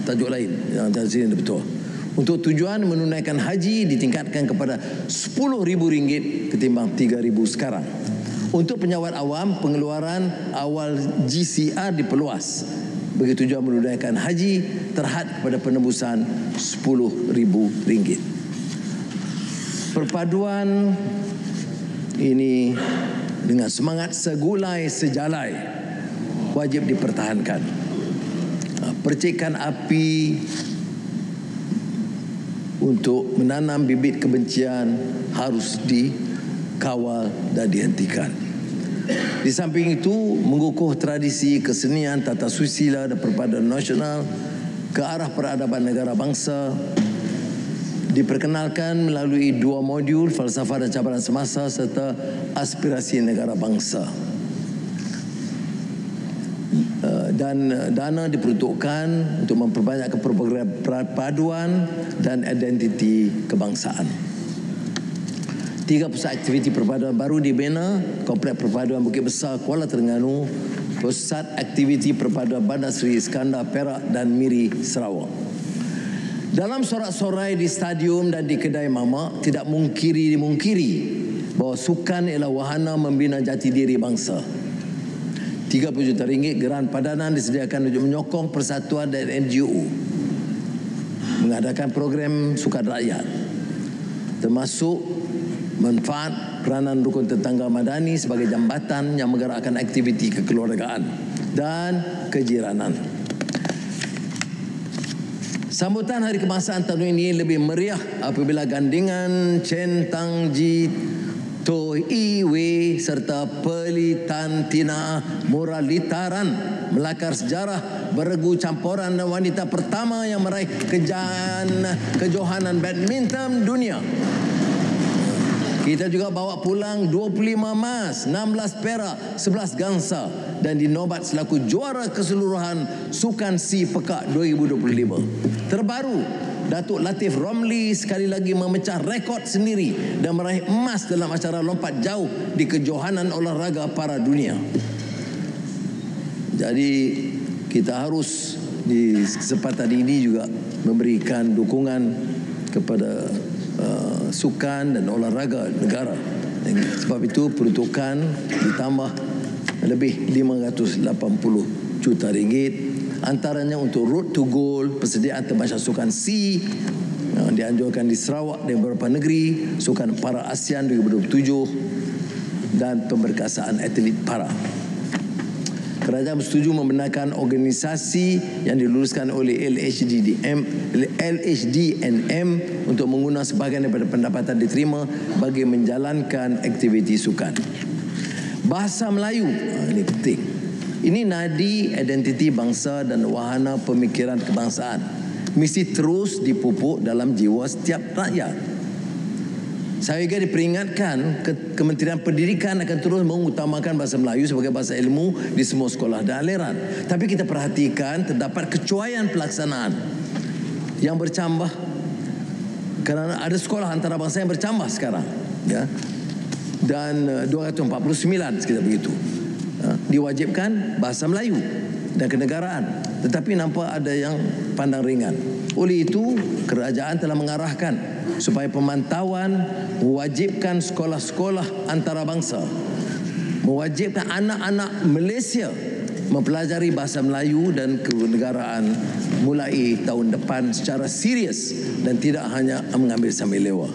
tajuk lain yang dari sini betul. Untuk tujuan menunaikan haji ditingkatkan kepada RM10,000 ketimbang RM3,000 sekarang. Untuk penyawat awam, pengeluaran awal GCR diperluas bagi tujuan menunaikan haji terhad kepada penembusan RM10,000. Perpaduan ini dengan semangat segulai sejalai wajib dipertahankan. Percikan api untuk menanam bibit kebencian harus dikawal dan dihentikan. Di samping itu, mengukuh tradisi kesenian, tata susila dan perpaduan nasional ke arah peradaban negara bangsa diperkenalkan melalui 2 modul falsafah dan cabaran semasa serta aspirasi negara bangsa. Dan dana diperuntukkan untuk memperbanyakkan program perpaduan dan identiti kebangsaan. 3 pusat aktiviti perpaduan baru dibina: Kompleks Perpaduan Bukit Besar Kuala Terengganu, Pusat Aktiviti Perpaduan Bandar Seri Iskandar Perak dan Miri Sarawak. Dalam sorak-sorai di stadium dan di kedai mamak, tidak dimungkiri bahawa sukan ialah wahana membina jati diri bangsa. RM30 juta geran padanan disediakan untuk menyokong persatuan dan NGO mengadakan program sukan rakyat, termasuk manfaat peranan rukun tetangga Madani sebagai jambatan yang menggerakkan aktiviti kekeluargaan dan kejiranan. Sambutan Hari Kebangsaan tahun ini lebih meriah apabila gandingan Chen Tang Ji To Iwe serta Pelitan Tina Moralitaran melakar sejarah beregu campuran dan wanita pertama yang meraih kejohanan badminton dunia. Kita juga bawa pulang 25 emas, 16 perak, 11 gangsa dan dinobat selaku juara keseluruhan Sukan Si Pekak 2025. Terbaru, Datuk Latif Romli sekali lagi memecah rekod sendiri dan meraih emas dalam acara lompat jauh di kejohanan olahraga para dunia. Jadi kita harus di kesempatan ini juga memberikan dukungan kepada sukan dan olahraga negara. Sebab itu peruntukan ditambah lebih 580 juta ringgit, antaranya untuk Road to Gold, persediaan Tamasya Sukan C dianjurkan di Sarawak dan beberapa negeri, Sukan Para ASEAN 2027 dan pemberkasaan atlet para. Kerajaan bersetuju membenarkan organisasi yang diluluskan oleh LHDNM untuk menggunakan sebahagian daripada pendapatan diterima bagi menjalankan aktiviti sukan. Bahasa Melayu, ini penting. Ini nadi identiti bangsa dan wahana pemikiran kebangsaan. Mesti terus dipupuk dalam jiwa setiap rakyat. Saya juga diperingatkan Kementerian Pendidikan akan terus mengutamakan bahasa Melayu sebagai bahasa ilmu di semua sekolah dan aliran. Tapi kita perhatikan terdapat kecuaian pelaksanaan yang bercambah kerana ada sekolah antarabangsa yang bercambah sekarang, ya. Dan 249 sekitar begitu. Diwajibkan bahasa Melayu dan kenegaraan, tetapi nampak ada yang pandang ringan. Oleh itu, kerajaan telah mengarahkan supaya pemantauan mewajibkan sekolah-sekolah antarabangsa, mewajibkan anak-anak Malaysia mempelajari bahasa Melayu dan kenegaraan mulai tahun depan secara serius dan tidak hanya mengambil sambil lewat.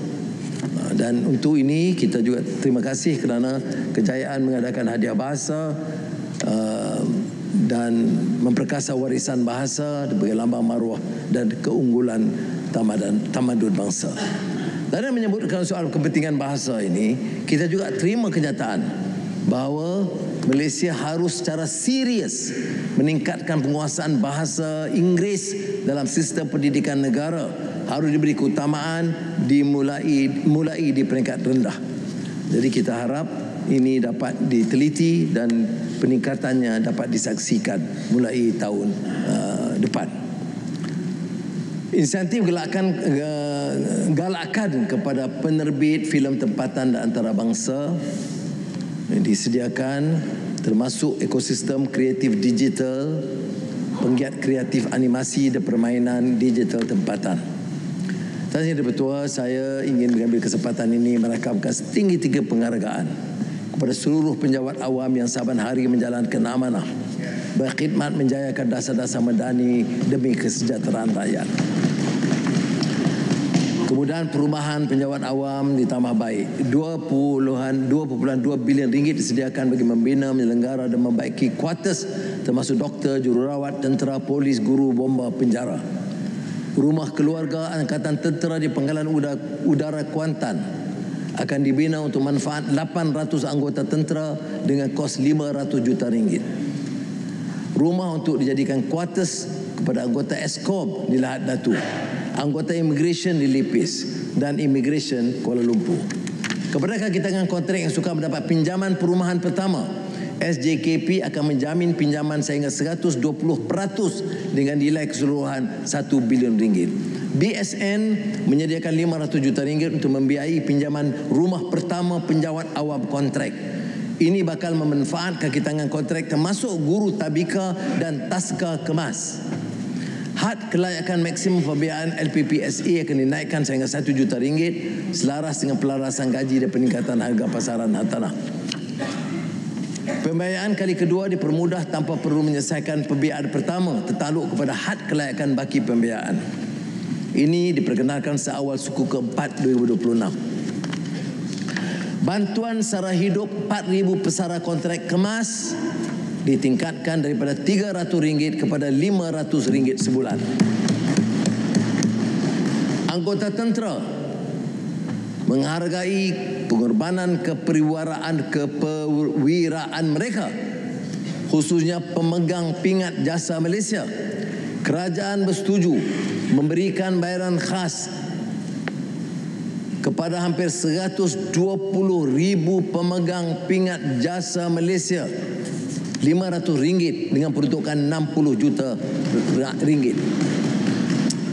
Dan untuk ini kita juga terima kasih kerana kejayaan mengadakan hadiah bahasa dan memperkasa warisan bahasa sebagai lambang maruah dan keunggulan tamadun bangsa. Dan menyebutkan soal kepentingan bahasa ini, kita juga terima kenyataan bahawa Malaysia harus secara serius meningkatkan penguasaan bahasa Inggeris dalam sistem pendidikan negara. Harus diberi keutamaan mulai di peringkat rendah. Jadi kita harap ini dapat diteliti dan peningkatannya dapat disaksikan mulai tahun depan. Insentif galakan kepada penerbit filem tempatan dan antarabangsa disediakan, termasuk ekosistem kreatif digital, penggiat kreatif animasi dan permainan digital tempatan. Tuan Yang Dipertua, saya ingin mengambil kesempatan ini merakamkan setinggi-tinggi penghargaan kepada seluruh penjawat awam yang saban hari menjalankan amanah berkhidmat menjayakan dasar-dasar Madani demi kesejahteraan rakyat. Kemudahan perumahan penjawat awam ditambah baik. 2.2 bilion ringgit disediakan bagi membina, menyelenggara dan membaiki kuartus termasuk doktor, jururawat, tentera, polis, guru, bomba, penjara. Rumah keluarga Angkatan Tentera di Pangkalan Udara Kuantan akan dibina untuk manfaat 800 anggota tentera dengan kos 500 juta ringgit. Rumah untuk dijadikan kuartus kepada anggota Eskom di Lahad Datu, anggota Immigration di Lipis dan Immigration Kuala Lumpur. Kepada kakitangan kontrak yang suka mendapat pinjaman perumahan pertama, SJKP akan menjamin pinjaman sehingga 120% dengan nilai keseluruhan 1 bilion ringgit. BSN menyediakan 500 juta ringgit untuk membiayai pinjaman rumah pertama penjawat awam kontrak. Ini bakal memanfaatkan kakitangan kontrak termasuk guru tabika dan taska kemas. Had kelayakan maksimum pembiayaan LPPSA akan dinaikkan sehingga 1 juta ringgit selaras dengan pelarasan gaji dan peningkatan harga pasaran hartanah. Pembiayaan kali kedua dipermudah tanpa perlu menyelesaikan pembiayaan pertama tertakluk kepada had kelayakan baki pembiayaan. Ini diperkenalkan seawal suku keempat 2026. Bantuan sara hidup 4,000 pesara kontrak kemas ditingkatkan daripada RM300 kepada RM500 sebulan. Anggota tentera menghargai pengorbanan keperiwiraan mereka, khususnya pemegang pingat jasa Malaysia. Kerajaan bersetuju memberikan bayaran khas kepada kepada hampir 120,000 pemegang pingat jasa Malaysia, RM500 dengan peruntukan RM60 juta.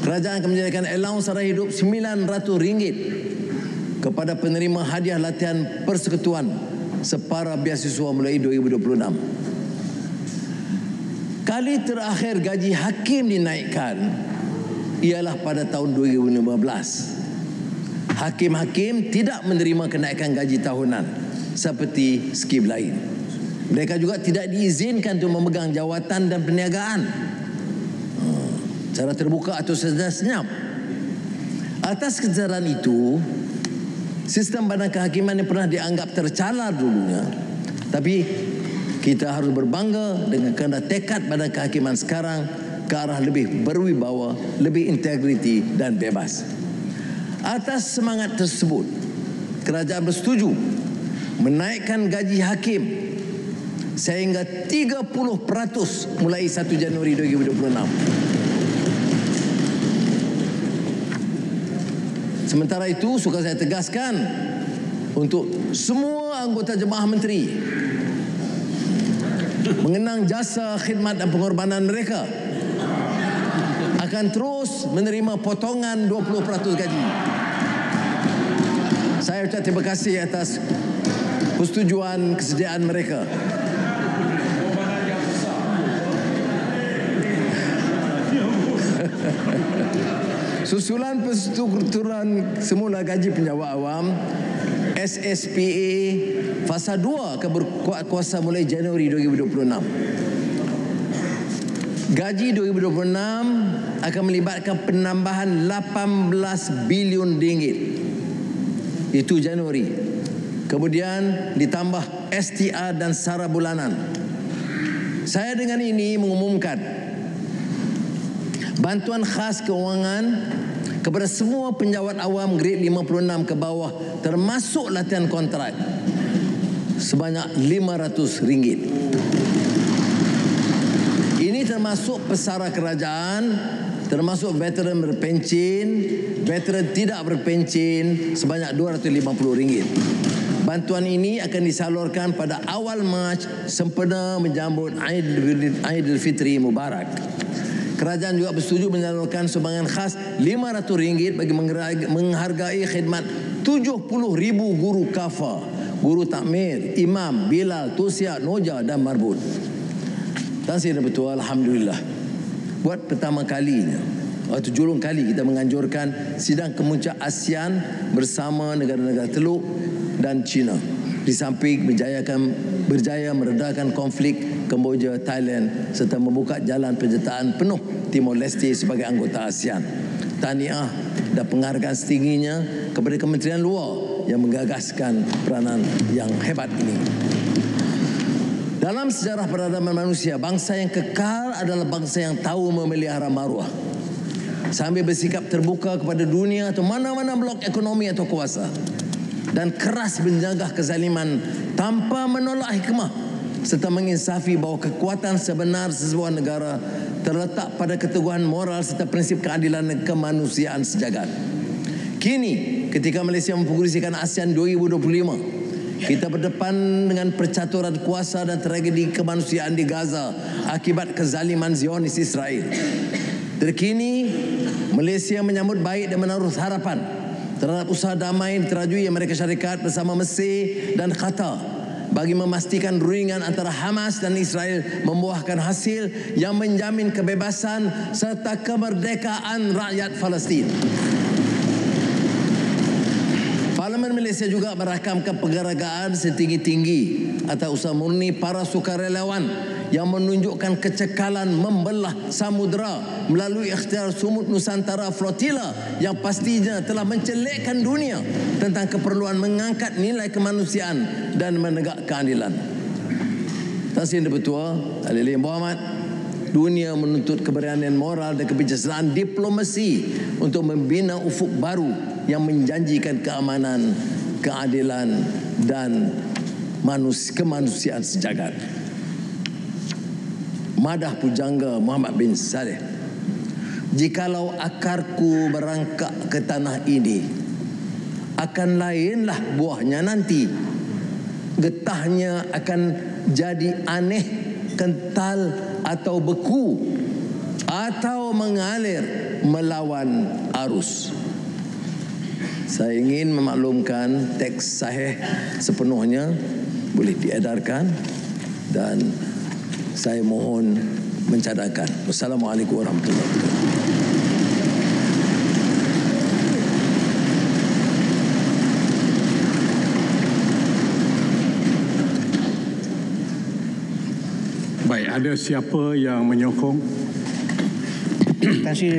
Kerajaan akan menyediakan allowance sara hidup RM900 kepada penerima hadiah latihan persekutuan separa beasiswa mulai 2026. Kali terakhir gaji hakim dinaikkan ialah pada tahun 2015. Hakim-hakim tidak menerima kenaikan gaji tahunan seperti skim lain. Mereka juga tidak diizinkan untuk memegang jawatan dan perniagaan secara terbuka atau senyap. Atas kesedaran itu, sistem badan kehakiman yang pernah dianggap tercalar dulunya, tapi kita harus berbangga dengan kerana tekad badan kehakiman sekarang ke arah lebih berwibawa, lebih integriti dan bebas. Atas semangat tersebut, kerajaan bersetuju menaikkan gaji hakim sehingga 30% mulai 1 Januari 2026. Sementara itu, suka saya tegaskan untuk semua anggota jemaah menteri mengenang jasa, khidmat dan pengorbanan mereka akan terus menerima potongan 20% gaji. Saya ucap terima kasih atas persetujuan kesediaan mereka. Susulan perstrukturan semula gaji penjawat awam SSPA fasa 2 akan berkuat kuasa mulai Januari 2026. Gaji 2026 akan melibatkan penambahan 18 bilion ringgit. Itu Januari. Kemudian ditambah STR dan sara bulanan. Saya dengan ini mengumumkan bantuan khas keuangan kepada semua penjawat awam grade 56 ke bawah termasuk latihan kontrak sebanyak RM500. Ini termasuk pesara kerajaan, termasuk veteran berpencen, veteran tidak berpencen sebanyak RM250. Bantuan ini akan disalurkan pada awal Mac sempena menjambut Aidilfitri Mubarak. Kerajaan juga bersetuju menyalurkan sumbangan khas RM500 bagi menghargai khidmat 70,000 guru kafa, guru takmir, imam, bilal, tusia, noja dan marbun. Dan saya betul, alhamdulillah, buat pertama kalinya atau julung kali kita menganjurkan sidang kemuncak ASEAN bersama negara-negara Teluk dan China di samping berjaya meredakan konflik Kemboja, Thailand serta membuka jalan penyertaan penuh Timor Leste sebagai anggota ASEAN. Tahniah dan penghargaan setingginya kepada Kementerian Luar yang menggagaskan peranan yang hebat ini. Dalam sejarah peradaban manusia, bangsa yang kekal adalah bangsa yang tahu memelihara maruah sambil bersikap terbuka kepada dunia atau mana-mana blok ekonomi atau kuasa dan keras menjaga kezaliman tanpa menolak hikmah serta menginsafi bahawa kekuatan sebenar sebuah negara terletak pada keteguhan moral serta prinsip keadilan dan kemanusiaan sejagat. Kini, ketika Malaysia mempengerusikan ASEAN 2025, kita berdepan dengan percaturan kuasa dan tragedi kemanusiaan di Gaza akibat kezaliman Zionis Israel. Terkini, Malaysia menyambut baik dan menaruh harapan terhadap usaha damai terajui Amerika Syarikat bersama Mesir dan Qatar bagi memastikan ruringan antara Hamas dan Israel membuahkan hasil yang menjamin kebebasan serta kemerdekaan rakyat Palestin. Parlimen Malaysia juga merakamkan penghargaan setinggi-tinggi atas usaha murni para sukarelawan yang menunjukkan kecekalan membelah samudera melalui ikhtiar sumut Nusantara Flotilla yang pastinya telah mencelikkan dunia tentang keperluan mengangkat nilai kemanusiaan dan menegak keadilan. Tasir Bertua, Alili Muhammad, dunia menuntut keberanian moral dan kebijaksanaan diplomasi untuk membina ufuk baru yang menjanjikan keamanan, keadilan dan kemanusiaan sejagat. Madah pujangga Muhammad bin Saleh, jikalau akarku berangkak ke tanah ini, akan lainlah buahnya nanti. Getahnya akan jadi aneh, kental atau beku, atau mengalir melawan arus. Saya ingin memaklumkan teks sahih sepenuhnya boleh diedarkan dan saya mohon mencadangkan. Wassalamualaikum warahmatullahi wabarakatuh. Baik, ada siapa yang menyokong? Tan Sri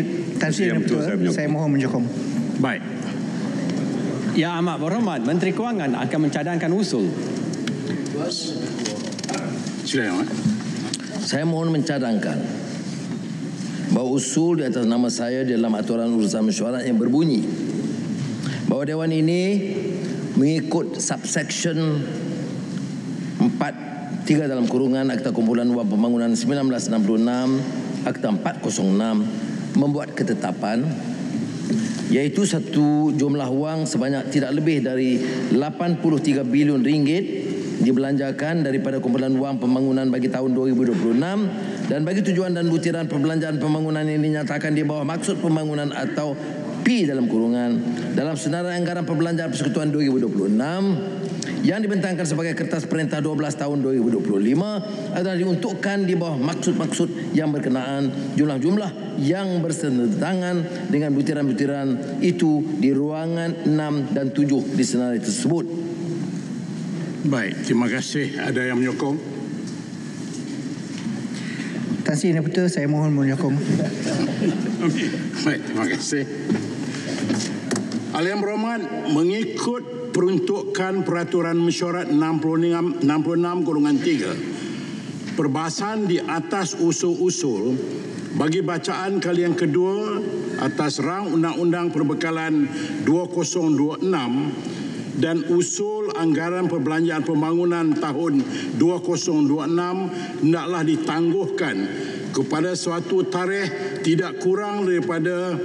yang betul, saya mohon menyokong. Baik. Yang Amat Berhormat Menteri Kewangan akan mencadangkan usul. Silakan. Saya mohon mencadangkan bahawa usul di atas nama saya di dalam aturan urusan mesyuarat yang berbunyi bahawa Dewan ini mengikut subsection 3 dalam kurungan Akta Kumpulan Wang Pembangunan 1966, Akta 406 membuat ketetapan iaitu satu jumlah wang sebanyak tidak lebih dari 83 bilion ringgit dibelanjakan daripada kumpulan wang pembangunan bagi tahun 2026 dan bagi tujuan dan butiran perbelanjaan pembangunan yang dinyatakan di bawah maksud pembangunan atau P dalam kurungan dalam senarai anggaran perbelanjaan persekutuan 2026 yang dibentangkan sebagai kertas perintah 12 tahun 2025 adalah diuntukkan di bawah maksud-maksud yang berkenaan, jumlah-jumlah yang bersetentangan dengan butiran-butiran itu di ruangan 6 dan 7 di senarai tersebut. Baik, terima kasih. Ada yang menyokong? Tan Sri yang betul, saya mohon menyokong. Okey, baik, terima kasih. Ahli yang berhormat, mengikut peruntukan peraturan mesyuarat 66/3 perbahasan di atas usul-usul bagi bacaan kali yang kedua atas rang undang-undang perbekalan 2026 dan usul anggaran perbelanjaan pembangunan tahun 2026 hendaklah ditangguhkan kepada suatu tarikh tidak kurang daripada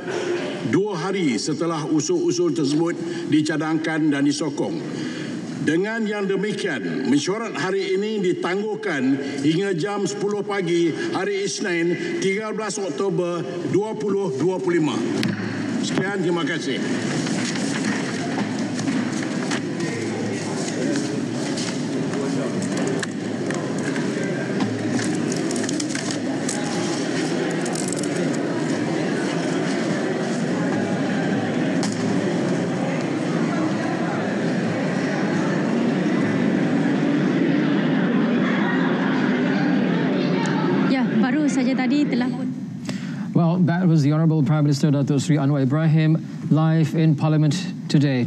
2 hari setelah usul-usul tersebut dicadangkan dan disokong. Dengan yang demikian, mesyuarat hari ini ditangguhkan hingga jam 10 pagi hari Isnin 13 Oktober 2025. Sekian, terima kasih. Well, that was the Honourable Prime Minister Datuk Sri Anwar Ibrahim live in Parliament today,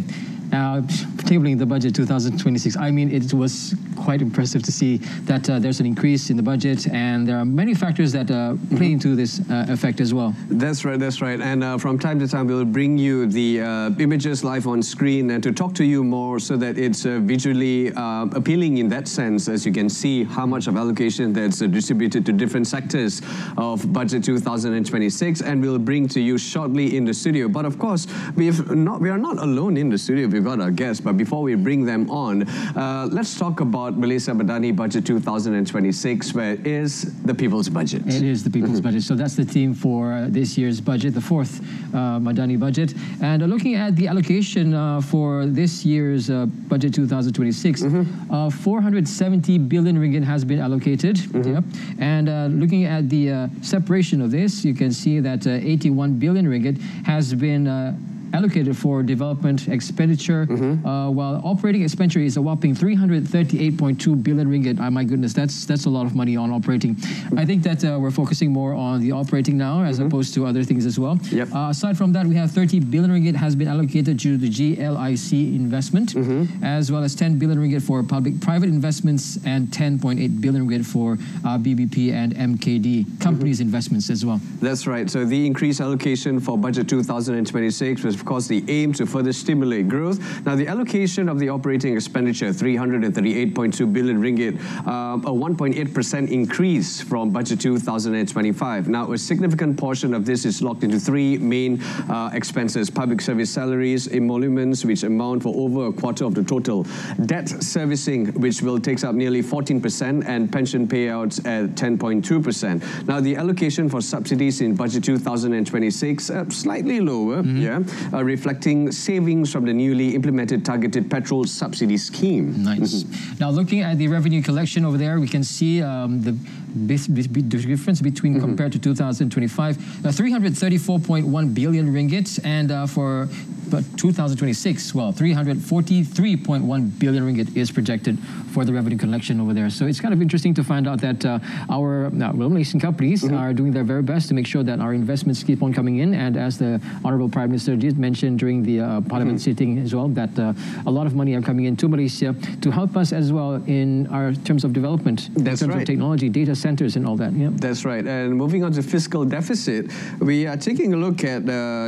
tabling the budget 2026. I mean, it was quite impressive to see that there's an increase in the budget, and there are many factors that play into this effect as well. That's right, that's right. And from time to time, we'll bring you the images live on screen and to talk to you more so that it's visually appealing in that sense, as you can see how much of allocation that's distributed to different sectors of budget 2026, and we'll bring to you shortly in the studio. But of course, we are not alone in the studio. We've got our guests, but before we bring them on, let's talk about Malaysia Madani Budget 2026, where it is the People's Budget. It is the People's Budget. So that's the theme for this year's budget, the fourth Madani budget. And looking at the allocation for this year's budget 2026, 470 billion ringgit has been allocated. Yep. And looking at the separation of this, you can see that 81 billion ringgit has been allocated for development expenditure, while operating expenditure is a whopping 338.2 billion ringgit. My goodness, that's a lot of money on operating. I think that we're focusing more on the operating now as opposed to other things as well. Yep. Aside from that, we have 30 billion ringgit has been allocated to the GLIC investment, as well as 10 billion ringgit for public-private investments and 10.8 billion ringgit for BBP and MKD companies investments as well. That's right. So the increased allocation for budget 2026 was of course, the aim to further stimulate growth. Now, the allocation of the operating expenditure, 338.2 billion ringgit, a 1.8% increase from budget 2025. Now, a significant portion of this is locked into three main expenses: public service salaries, emoluments, which amount for over a quarter of the total, debt servicing, which will take up nearly 14%, and pension payouts at 10.2%. Now, the allocation for subsidies in budget 2026 slightly lower, reflecting savings from the newly implemented targeted petrol subsidy scheme. Nice. Now, looking at the revenue collection over there, we can see the difference between compared to 2025, 334.1 billion ringgit, and for 2026, well, 343.1 billion ringgit is projected for the revenue collection over there. So it's kind of interesting to find out that our Malaysian companies are doing their very best to make sure that our investments keep on coming in. And as the Honourable Prime Minister did mention during the Parliament sitting as well, that a lot of money are coming into Malaysia to help us as well in our terms of development, in terms of technology, data centers and all that. Yeah. That's right. And moving on to fiscal deficit, we are taking a look at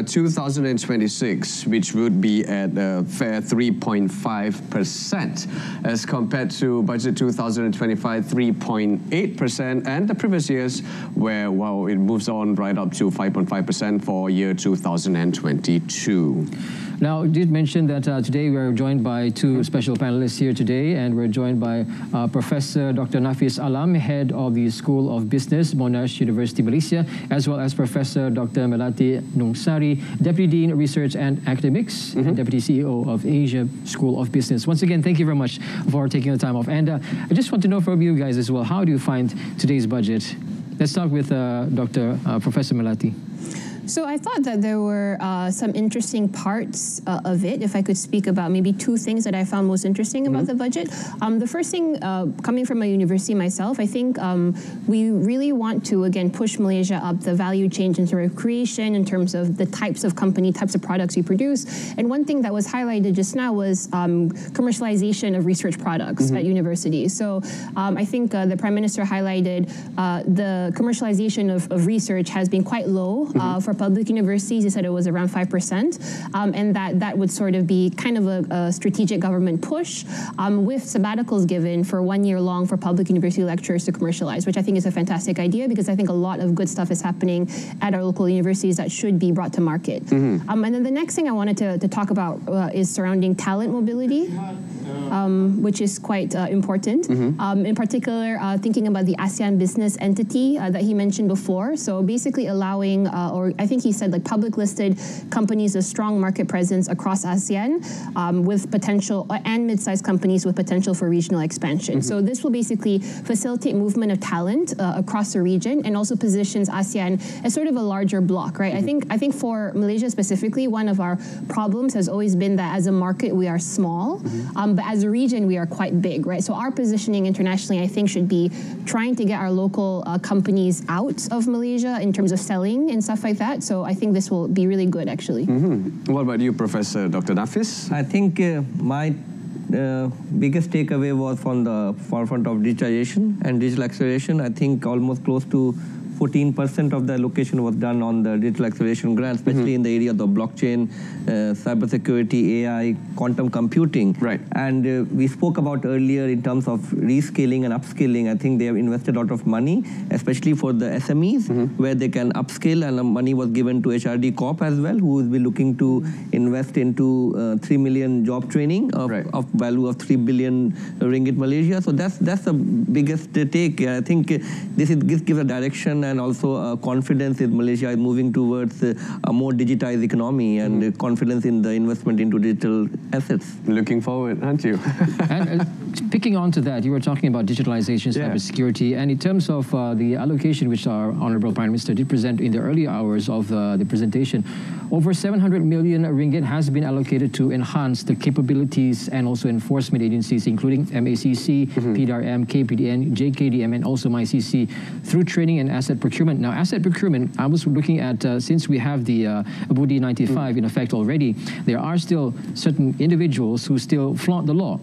2026, which would be at a fair 3.5% as compared to budget 2025, 3.8%, and the previous years where, well, it moves on right up to 5.5% for year 2022. Now, you did mention that today we're joined by two special panelists here today, and we're joined by Professor Dr. Nafis Alam, Head of the School of Business, Monash University, Malaysia, as well as Professor Dr. Melati Nungsari, Deputy Dean, Research and Academics, and Deputy CEO of Asia School of Business. Once again, thank you very much for taking the time off. And I just want to know from you guys as well, how do you find today's budget? Let's start with Professor Melati. So I thought that there were some interesting parts of it. If I could speak about maybe two things that I found most interesting about the budget. The first thing, coming from a university myself, I think we really want to, again, push Malaysia up the value chain in terms of creation, in terms of the types of company, types of products we produce. And one thing that was highlighted just now was commercialization of research products at universities. So I think the Prime Minister highlighted the commercialization of research has been quite low for public universities. He said it was around 5%, and that would sort of be kind of a strategic government push with sabbaticals given for 1 year long for public university lecturers to commercialize, which I think is a fantastic idea, because I think a lot of good stuff is happening at our local universities that should be brought to market. And then the next thing I wanted to talk about is surrounding talent mobility, which is quite important. In particular, thinking about the ASEAN business entity that he mentioned before. So basically allowing, or I think he said, like, public listed companies with strong market presence across ASEAN with potential, and mid-sized companies with potential for regional expansion. So this will basically facilitate movement of talent across the region, and also positions ASEAN as sort of a larger bloc, right? I think for Malaysia specifically, one of our problems has always been that as a market we are small, but as a region we are quite big, right? So our positioning internationally, I think, should be trying to get our local companies out of Malaysia in terms of selling and stuff like that. So I think this will be really good, actually. What about you, Professor Dr. Nafis? I think my biggest takeaway was from the forefront of digitization and digital acceleration. I think almost close to 14% of the allocation was done on the digital acceleration grant, especially in the area of the blockchain, cybersecurity, AI, quantum computing. Right. And we spoke about earlier in terms of reskilling and upskilling. I think they have invested a lot of money, especially for the SMEs, where they can upskill, and money was given to HRD Corp as well, who will be looking to invest into 3 million job training of value of 3 billion ringgit Malaysia. So that's the biggest take. I think this gives a direction and also confidence in Malaysia is moving towards a more digitized economy, and confidence in the investment into digital assets. Looking forward, aren't you? And picking on to that, you were talking about digitalization, cybersecurity, and in terms of the allocation which our Honourable Prime Minister did present in the early hours of the presentation, over 700 million ringgit has been allocated to enhance the capabilities and also enforcement agencies, including MACC, PDRM, KPDN, JKDM, and also MyCC, through training and asset procurement. Now, asset procurement, I was looking at, since we have the Budi 95 in effect already, there are still certain individuals who still flaunt the law.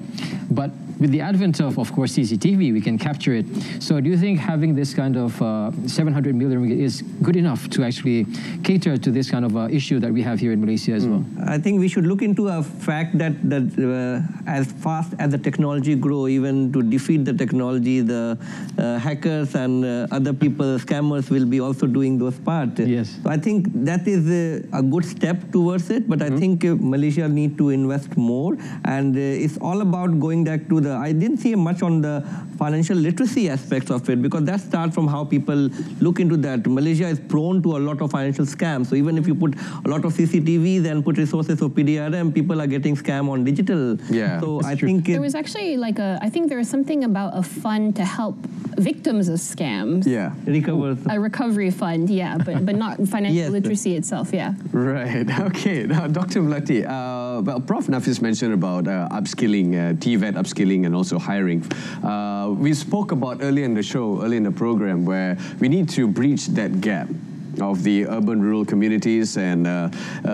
But with the advent of course, CCTV, we can capture it. So do you think having this kind of 700 million ringgit is good enough to actually cater to this kind of issue that we have here in Malaysia as well? I think we should look into a fact that as fast as the technology grow, even to defeat the technology, the hackers and other people, scammers, will be also doing those parts. Yes. So I think that is a good step towards it, but I think Malaysia need to invest more, and it's all about going back to I didn't see much on the financial literacy aspects of it, because that starts from how people look into that. Malaysia is prone to a lot of financial scams. So even if you put a lot of CCTVs and put resources for PDRM, people are getting scammed on digital. Yeah. So I think there was actually I think there was something about a fund to help victims of scams. Yeah. A recovery fund, yeah, but not financial literacy itself, yeah. Right. Okay. Now, Dr. Melati, well, Prof. Nafis mentioned about upskilling, TVET upskilling, and also hiring. We spoke about earlier in the program, where we need to breach that gap of the urban-rural communities and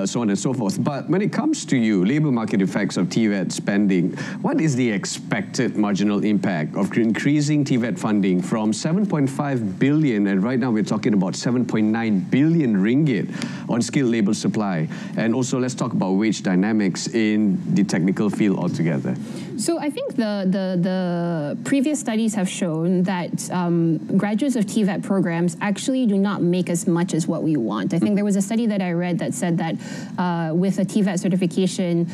so on and so forth. But when it comes to labour market effects of TVET spending, what is the expected marginal impact of increasing TVET funding from 7.5 billion, and right now we're talking about 7.9 billion ringgit on skilled labour supply? And also, let's talk about wage dynamics in the technical field altogether. So I think the previous studies have shown that graduates of TVET programs actually do not make as much as what we want. I think there was a study that I read that said that with a TVET certification,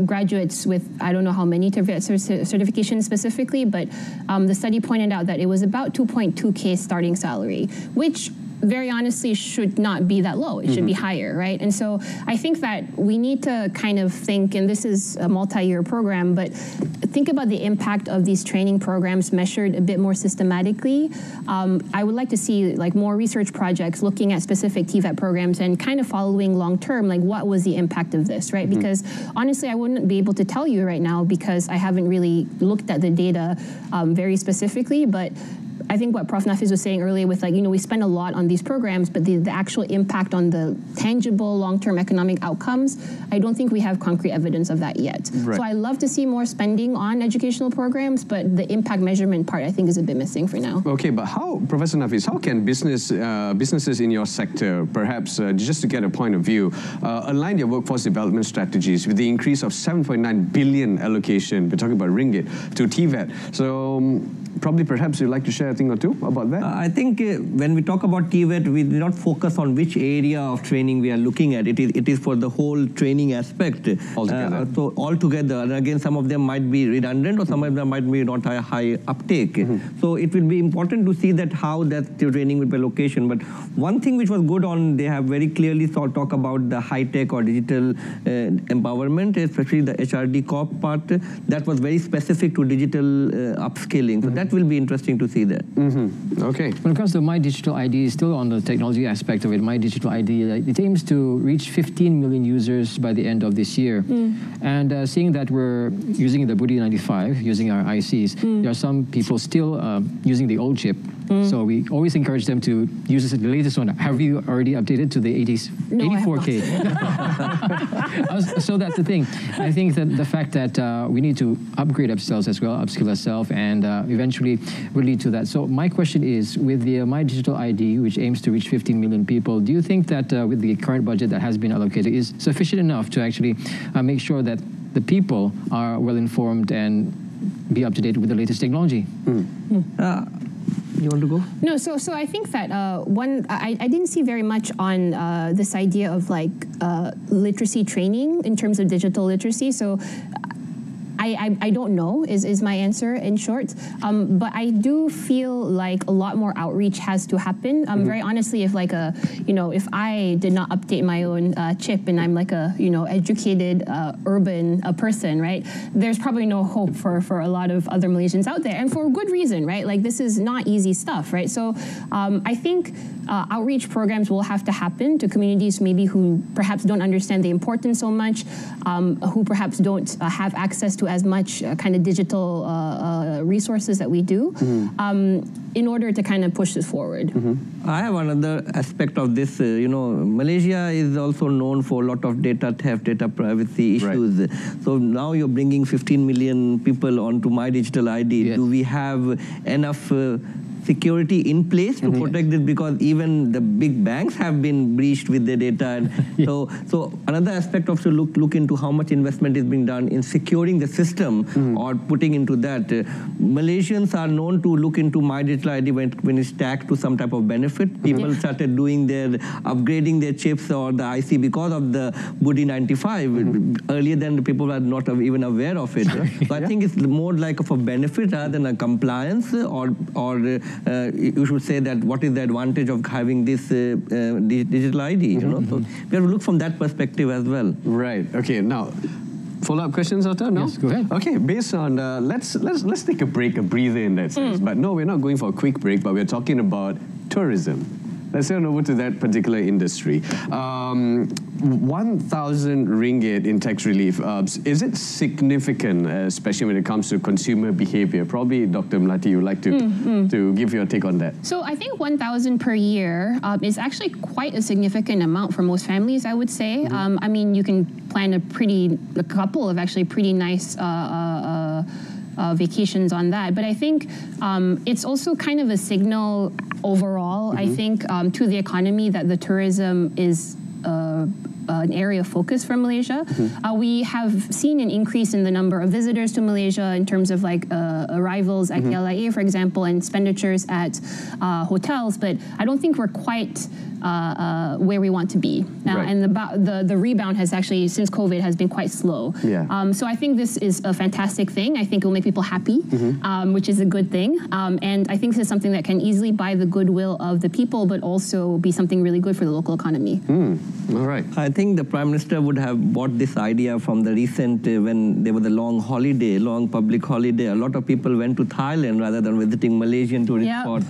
graduates with, I don't know how many TVET certifications specifically, but the study pointed out that it was about 2.2K starting salary, which very honestly should not be that low. It should be higher, right? And so I think that we need to kind of think, and this is a multi-year program, but think about the impact of these training programs measured a bit more systematically. I would like to see more research projects looking at specific TVET programs and kind of following long-term, what was the impact of this, right? Because honestly, I wouldn't be able to tell you right now because I haven't really looked at the data very specifically, but I think what Prof. Nafis was saying earlier with we spend a lot on these programs, but the actual impact on the tangible long-term economic outcomes, I don't think we have concrete evidence of that yet. Right. So I love to see more spending on educational programs, but the impact measurement part I think is a bit missing for now. Okay, but how, Professor Nafis, how can businesses in your sector, perhaps just to get a point of view, align their workforce development strategies with the increase of 7.9 billion allocation, we're talking about ringgit, to TVET? So probably perhaps you'd like to share a thing or two about that? I think when we talk about TVET, we do not focus on which area of training we are looking at. It is for the whole training aspect. Altogether. So altogether, and again, some of them might be redundant or some of them might be not a high uptake. So it will be important to see that how that training will be allocation. But one thing which was good they have very clearly talk about the high-tech or digital empowerment, especially the HRD Corp part, that was very specific to digital upskilling. So that will be interesting to see that. Okay. When it comes to My Digital ID, still on the technology aspect of it, My Digital ID, it aims to reach 15 million users by the end of this year. And seeing that we're using the Budi 95, using our ICs, there are some people still using the old chip. So we always encourage them to use the latest one. Have you already updated to the 84K? So that's the thing. I think that the fact that we need to upgrade ourselves as well, upskill ourselves, and eventually will lead to that. So my question is, with the My Digital ID, which aims to reach 15 million people, do you think that with the current budget that has been allocated is sufficient enough to actually make sure that the people are well informed and be up to date with the latest technology? You want to go? No, so I think that I didn't see very much on this idea of literacy training in terms of digital literacy. So I don't know is my answer in short, but I do feel like a lot more outreach has to happen. Very honestly, if if I did not update my own chip and I'm a educated urban person, right? There's probably no hope for a lot of other Malaysians out there, and for good reason, right? This is not easy stuff, right? So I think outreach programs will have to happen to communities maybe who perhaps don't understand the importance so much, who perhaps don't have access to as as much kind of digital resources that we do in order to kind of push this forward. I have another aspect of this. Malaysia is also known for a lot of data theft, data privacy issues. Right. So now you're bringing 15 million people onto My Digital ID. Yes. Do we have enough security in place to protect it, because even the big banks have been breached with their data. And so another aspect of to look into how much investment is being done in securing the system or putting into that. Malaysians are known to look into My Digital ID when it's tagged to some type of benefit. People started doing upgrading their chips or the IC because of the Budi 95. Earlier than the people were not even aware of it. So I think it's more like of a benefit rather than a compliance, or you should say that what is the advantage of having this digital ID, So we have to look from that perspective as well. Right. Okay. Now, follow-up questions, Otto? No? Yes, go ahead. Okay. Based on let's take a breather in that sense. But no, we're not going for a quick break. But we're talking about tourism. Let's turn over to that particular industry. 1,000 ringgit in tax relief. Is it significant, especially when it comes to consumer behavior? Probably, Dr. Melati, you would like to give your take on that. So I think 1,000 per year is actually quite a significant amount for most families, I would say. I mean, you can plan a couple of actually pretty nice vacations on that. But I think it's also kind of a signal overall, I think, to the economy that the tourism is an area of focus for Malaysia. We have seen an increase in the number of visitors to Malaysia in terms of like arrivals at KLIA, for example, and expenditures at hotels, but I don't think we're quite where we want to be. And the rebound has actually, since COVID, has been quite slow. So I think this is a fantastic thing. I think it will make people happy, which is a good thing. And I think this is something that can easily buy the goodwill of the people, but also be something really good for the local economy. All right. I think the Prime Minister would have bought this idea from the recent, when there was a long public holiday. A lot of people went to Thailand rather than visiting Malaysian tourist spots.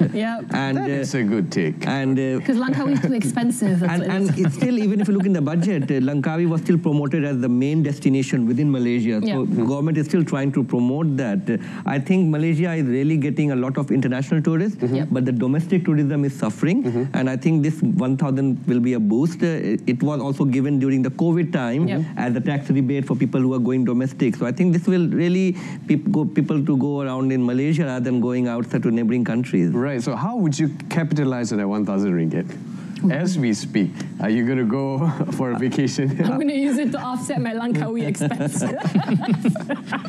And that's a good take. Because Langkawi is too expensive. And it's still, even if you look in the budget, Langkawi was still promoted as the main destination within Malaysia. So government is still trying to promote that. I think Malaysia is really getting a lot of international tourists, but the domestic tourism is suffering. And I think this 1,000 will be a boost. It was also given during the COVID time as a tax rebate for people who are going domestic. So I think this will really people to go around in Malaysia rather than going outside to neighboring countries. Right. So how would you capitalize on that 1,000 ringgit? As we speak, are you going to go for a vacation? I'm going to use it to offset my Langkawi expense.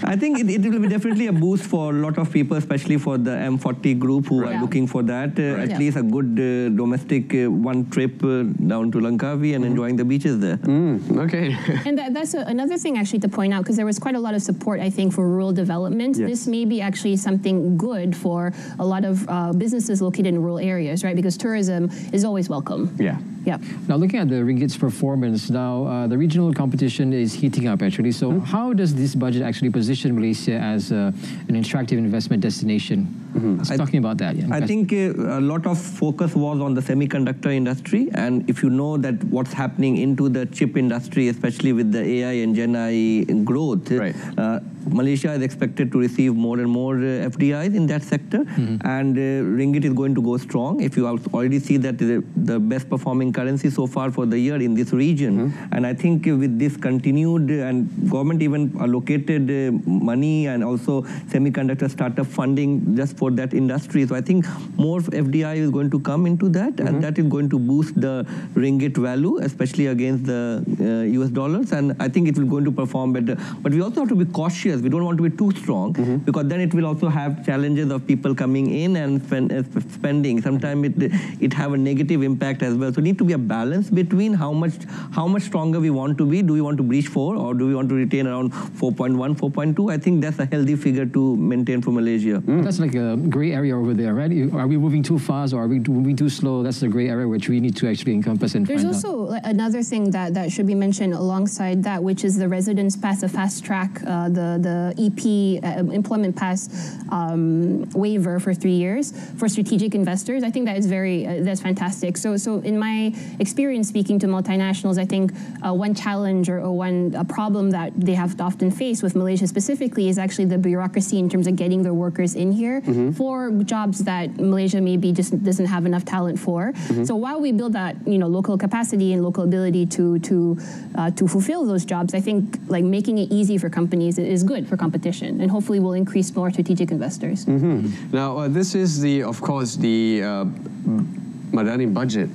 I think it will be definitely a boost for a lot of people, especially for the M40 group who are looking for that. At least a good domestic one trip down to Langkawi and enjoying the beaches there. Okay. And that's another thing actually to point out, because there was quite a lot of support, I think, for rural development. This may be actually something good for a lot of businesses located in rural areas, right? Because tourism is always welcome. Now, looking at the ringgit's performance, now the regional competition is heating up actually. So how does this budget actually position Malaysia as an attractive investment destination? Talking about that. I think a lot of focus was on the semiconductor industry, and if you know that what's happening into the chip industry, especially with the AI and Gen I growth, Malaysia is expected to receive more and more FDIs in that sector, and ringgit is going to go strong. If you already see that the best performing currency so far for the year in this region, and I think with this continued, and government even allocated money and also semiconductor startup funding just for that industry. So I think more FDI is going to come into that, and that is going to boost the ringgit value, especially against the US dollars, and I think it will going to perform better. But we also have to be cautious. We don't want to be too strong, because then it will also have challenges of people coming in and spending. Sometimes it have a negative impact as well. So need to be a balance between how much stronger we want to be. Do we want to breach 4, or do we want to retain around 4.1, 4.2? I think that's a healthy figure to maintain for Malaysia. That's like a gray area over there, right? Are we moving too fast, or are we moving too slow? That's the gray area which we need to actually encompass and There's find also another thing that should be mentioned alongside that, which is the residence pass, a fast track, the EP employment pass waiver for 3 years for strategic investors. I think that is that's fantastic. So in my my experience speaking to multinationals, I think one challenge or one problem that they have to often face with Malaysia specifically is actually the bureaucracy in terms of getting their workers in here for jobs that Malaysia maybe just doesn't have enough talent for. So while we build that local capacity and local ability to fulfill those jobs, I think like making it easy for companies is good for competition, and hopefully will increase more strategic investors. Now, this is of course, the Madani budget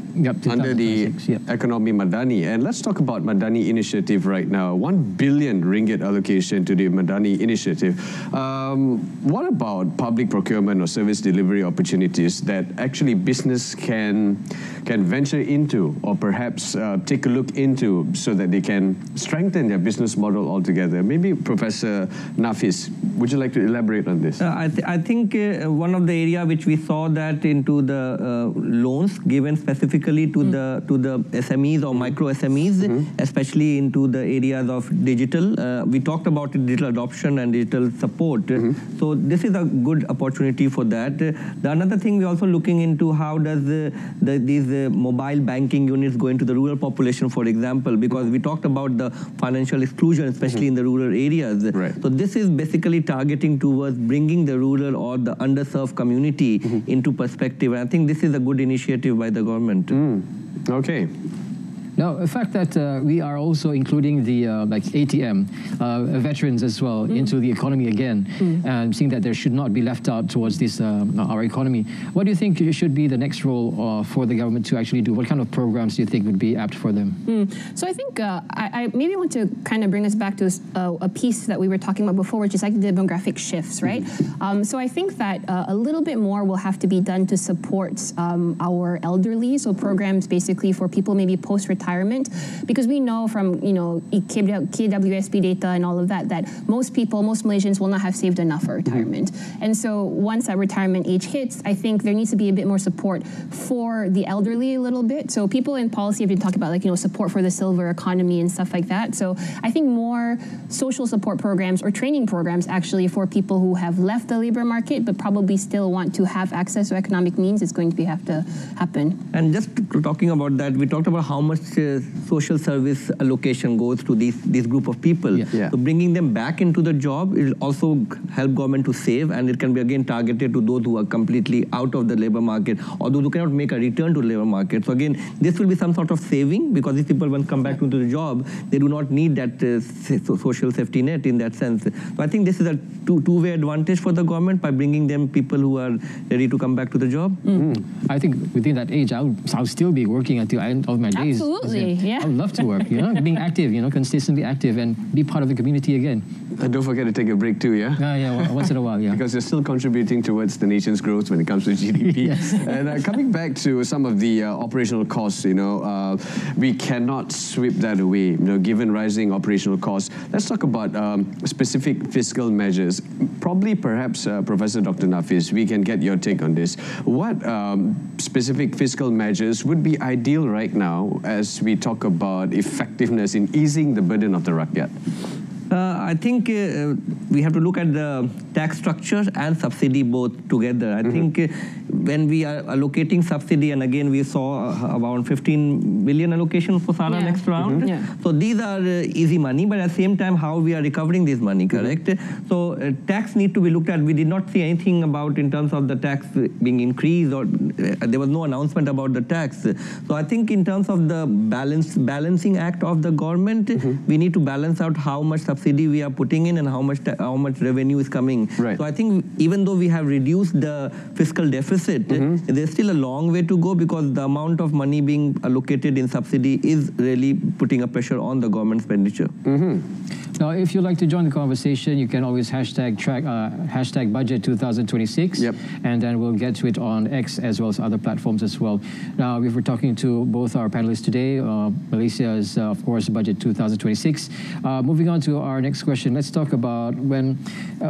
under the economy Madani. And let's talk about Madani initiative right now. 1 billion ringgit allocation to the Madani initiative. What about public procurement or service delivery opportunities that actually business can venture into, or perhaps take a look into, so that they can strengthen their business model altogether? Maybe Professor Nafis, would you like to elaborate on this? I think one of the area which we saw that into the loans given specifically to the SMEs or micro SMEs, especially into the areas of digital. We talked about digital adoption and digital support. So this is a good opportunity for that. The another thing we're also looking into, how does these mobile banking units go into the rural population, for example, because we talked about the financial exclusion, especially in the rural areas. So this is basically targeting towards bringing the rural or the underserved community into perspective. And I think this is a good initiative by the government. Okay. Now, the fact that we are also including the like ATM veterans as well into the economy again, and seeing that there should not be left out towards this our economy. What do you think should be the next role for the government to actually do? What kind of programs do you think would be apt for them? So I think I maybe want to kind of bring us back to a piece that we were talking about before, which is like the demographic shifts, right? So I think that a little bit more will have to be done to support our elderly. So programs basically for people maybe post-retirement, because we know from KWSP data and all of that most Malaysians will not have saved enough for retirement. And so once that retirement age hits, I think there needs to be a bit more support for the elderly a little bit. So people in policy have been talking about support for the silver economy and stuff like that. So I think more social support programs or training programs actually for people who have left the labor market but probably still want to have access to economic means is going to have to happen. And just talking about that, we talked about how much social service allocation goes to this group of people. So bringing them back into the job will also help government to save, and it can be again targeted to those who are completely out of the labor market or those who cannot make a return to the labor market. So again, this will be some sort of saving, because these people, when come back into the job, they do not need that social safety net in that sense. So I think this is a two-way advantage for the government by bringing them people who are ready to come back to the job. I think within that age, I'll still be working until the end of my days. Absolutely, yeah. I would love to work, being active, consistently active and be part of the community again. And don't forget to take a break too, yeah, once in a while, Because you're still contributing towards the nation's growth when it comes to GDP. And coming back to some of the operational costs, we cannot sweep that away, given rising operational costs. Let's talk about specific fiscal measures. Probably, perhaps, Professor Dr. Nafis, we can get your take on this. What specific fiscal measures would be ideal right now as we talk about effectiveness in easing the burden of the Rakyat? I think we have to look at the tax structure and subsidy both together. I think when we are allocating subsidy, and again we saw around 15 billion allocation for SARA next round. So these are easy money, but at the same time how we are recovering this money, correct? So tax need to be looked at. We did not see anything about in terms of the tax being increased, or there was no announcement about the tax. So I think in terms of the balancing act of the government, we need to balance out how much subsidy we are putting in and how much revenue is coming. So I think even though we have reduced the fiscal deficit, there's still a long way to go, because the amount of money being allocated in subsidy is really putting a pressure on the government expenditure. Now, if you'd like to join the conversation, you can always hashtag budget 2026, and then we'll get to it on X as well as other platforms as well. Now, we were talking to both our panelists today. Malaysia's, of course, budget 2026. Moving on to our next question, let's talk about when,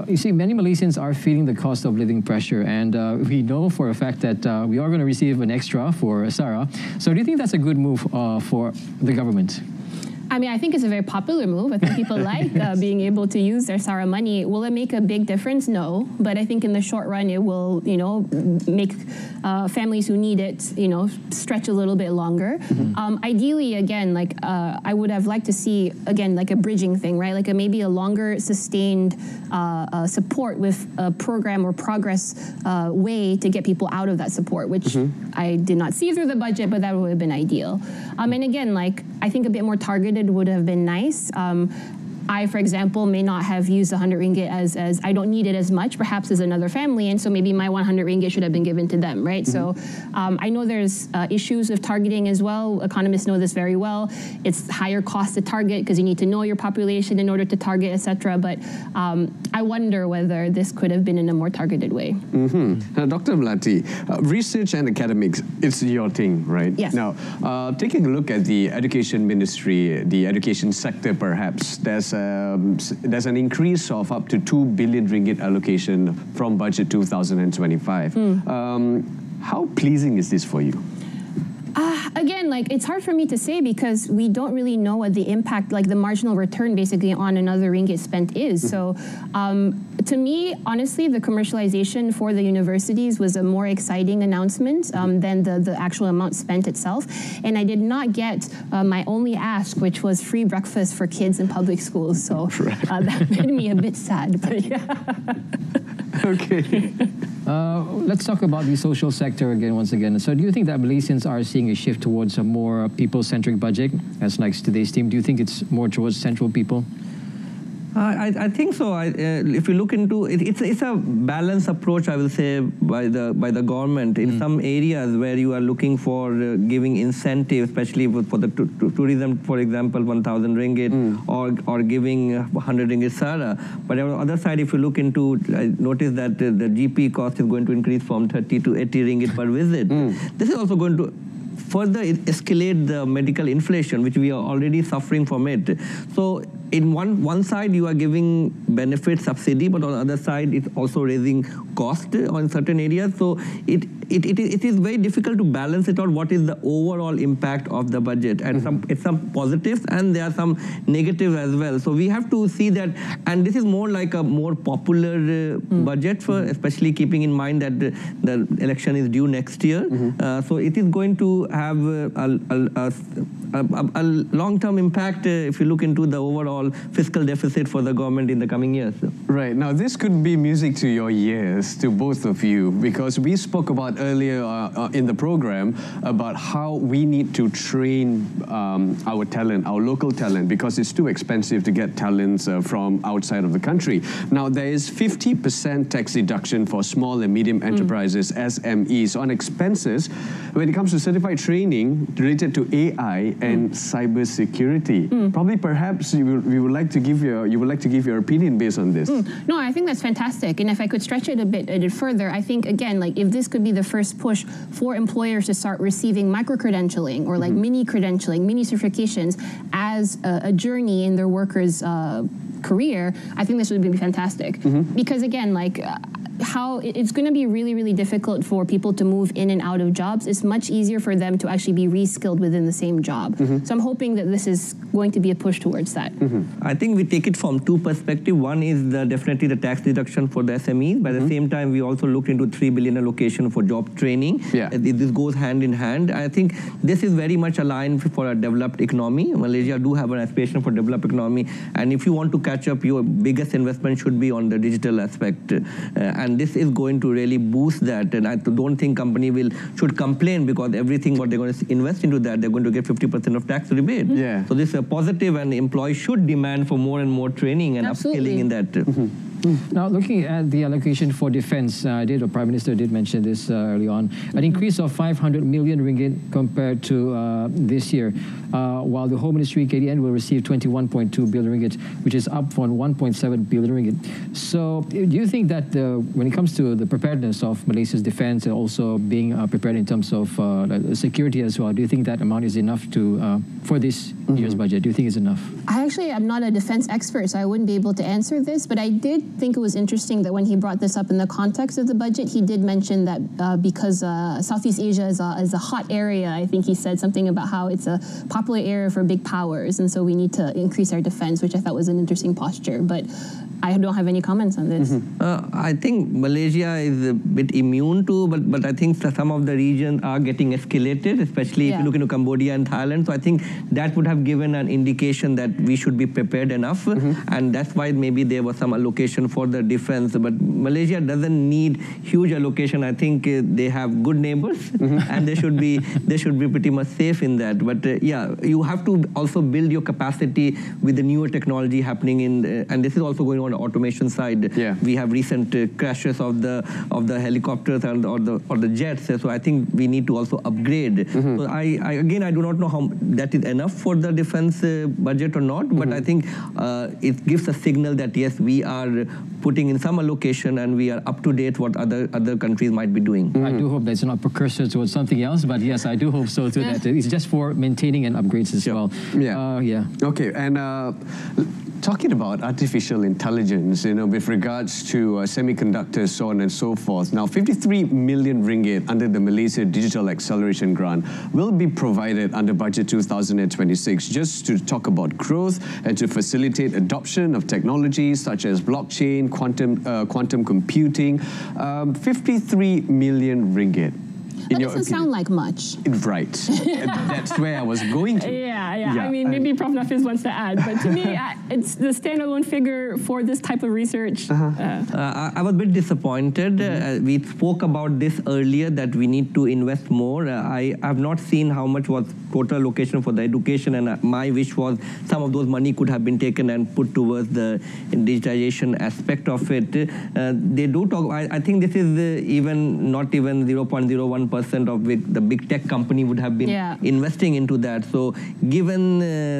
you see, many Malaysians are feeling the cost of living pressure, and we know for a fact that we are going to receive an extra for SARA. So do you think that's a good move for the government? I mean, I think it's a very popular move. I think people like being able to use their SARA money. Will it make a big difference? No. But I think in the short run, it will, make families who need it, stretch a little bit longer. Ideally, again, I would have liked to see, again, like a bridging thing, right? Like maybe a longer sustained support with a program or progress way to get people out of that support, which I did not see through the budget, but that would have been ideal. And again, I think a bit more targeted would have been nice. I, for example, may not have used 100 ringgit as I don't need it as much, perhaps as another family, and so maybe my 100 ringgit should have been given to them, right? So I know there's issues with targeting as well. Economists know this very well. It's higher cost to target because you need to know your population in order to target, etc. But I wonder whether this could have been in a more targeted way. Now, Dr. Melati, research and academics, it's your thing, right? Yes. Now, taking a look at the education ministry, the education sector perhaps, there's an increase of up to 2 billion ringgit allocation from budget 2025. How pleasing is this for you? Again, it's hard for me to say because we don't really know what the impact, the marginal return basically on another ringgit spent is. So to me, honestly, the commercialization for the universities was a more exciting announcement than the actual amount spent itself. And I did not get my only ask, which was free breakfast for kids in public schools. So that made me a bit sad, but yeah. Okay. Let's talk about the social sector once again. So do you think that Malaysians are seeing a shift towards a more people-centric budget, as like today's theme? Do you think it's more towards central people? I think so. If you look into it, it's a balanced approach, I will say, by the government. In some areas where you are looking for giving incentive, especially for the tourism, for example, 1,000 ringgit, or giving 100 ringgit SARA. But on the other side, if you look into, I noticed that the GP cost is going to increase from 30 to 80 ringgit per visit. This is also going to further escalate the medical inflation, which we are already suffering from it. So in one side you are giving benefit subsidy, but on the other side it's also raising cost on certain areas. So it is very difficult to balance it out. What is the overall impact of the budget? And it's some positives and there are some negatives as well. So we have to see that, and this is more like a more popular budget, for especially keeping in mind that the election is due next year. So it is going to have a long-term impact if you look into the overall fiscal deficit for the government in the coming years. Right. Now, this could be music to your ears, to both of you, because we spoke about earlier in the program about how we need to train our talent, our local talent, because it's too expensive to get talents from outside of the country. Now, there is 50% tax deduction for small and medium enterprises, SMEs, on expenses when it comes to certified training related to AI and cyber security. Probably, perhaps you would like to give your opinion based on this. No, I think that's fantastic. And if I could stretch it a bit further, I think again, if this could be the first push for employers to start receiving micro-credentialing or mini-credentialing, mini-certifications as a journey in their workers' career, I think this would be fantastic. Because again, how it's going to be really, really difficult for people to move in and out of jobs. It's much easier for them to actually be reskilled within the same job. So I'm hoping that this is going to be a push towards that. I think we take it from two perspectives. One is definitely the tax deduction for the SMEs. But at the same time, we also looked into 3 billion allocation for job training. This goes hand in hand. I think this is very much aligned for a developed economy. Malaysia do have an aspiration for developed economy. And if you want to catch up, your biggest investment should be on the digital aspect. And this is going to really boost that. And I don't think company should complain because everything what they're going to invest into that, they're going to get 50% of tax rebate. So this is a positive, and employees should demand for more and more training and upskilling in that. Now, looking at the allocation for defense, the Prime Minister did mention this early on, an increase of 500 million ringgit compared to this year, while the Home Ministry, KDN, will receive 21.2 billion ringgit, which is up from 1.7 billion ringgit. So do you think that when it comes to the preparedness of Malaysia's defense and also being prepared in terms of security as well, do you think that amount is enough for this year's budget? Do you think it's enough? I actually am not a defense expert, so I wouldn't be able to answer this, but I did think it was interesting that when he brought this up in the context of the budget, he did mention that because Southeast Asia is a hot area, I think he said something about how it's a popular area for big powers, and so we need to increase our defense, which I thought was an interesting posture. But I don't have any comments on this. I think Malaysia is a bit immune to, but I think some of the regions are getting escalated, especially if you look into Cambodia and Thailand. So I think that would have given an indication that we should be prepared enough, and that's why maybe there was some allocation for the defense. But Malaysia doesn't need huge allocation. I think they have good neighbors, and they should be pretty much safe in that. But yeah, you have to also build your capacity with the newer technology happening in, and this is also going on the automation side. We have recent crashes of the helicopters and or the jets. So I think we need to also upgrade. So I do not know how that is enough for the defense budget or not, but I think it gives a signal that yes, we are putting in some allocation and we are up to date what other countries might be doing. I do hope that's not precursor towards something else, but yes, I do hope so too. That it's just for maintaining and upgrades as well. Okay, and talking about artificial intelligence, with regards to semiconductors, so on and so forth. Now, 53 million ringgit under the Malaysia Digital Acceleration Grant will be provided under Budget 2026 just to talk about growth and to facilitate adoption of technologies such as blockchain, quantum computing. 53 million ringgit. That doesn't sound like much. Right. That's where I was going to. Yeah. I mean, maybe Prof. Nafis wants to add, but to me, it's the standalone figure for this type of research. I was a bit disappointed. We spoke about this earlier, that we need to invest more. I have not seen how much was total allocation for the education, and my wish was some of those money could have been taken and put towards the digitization aspect of it. They do talk, I think this is not even 0.01% of the big tech company would have been investing into that. So given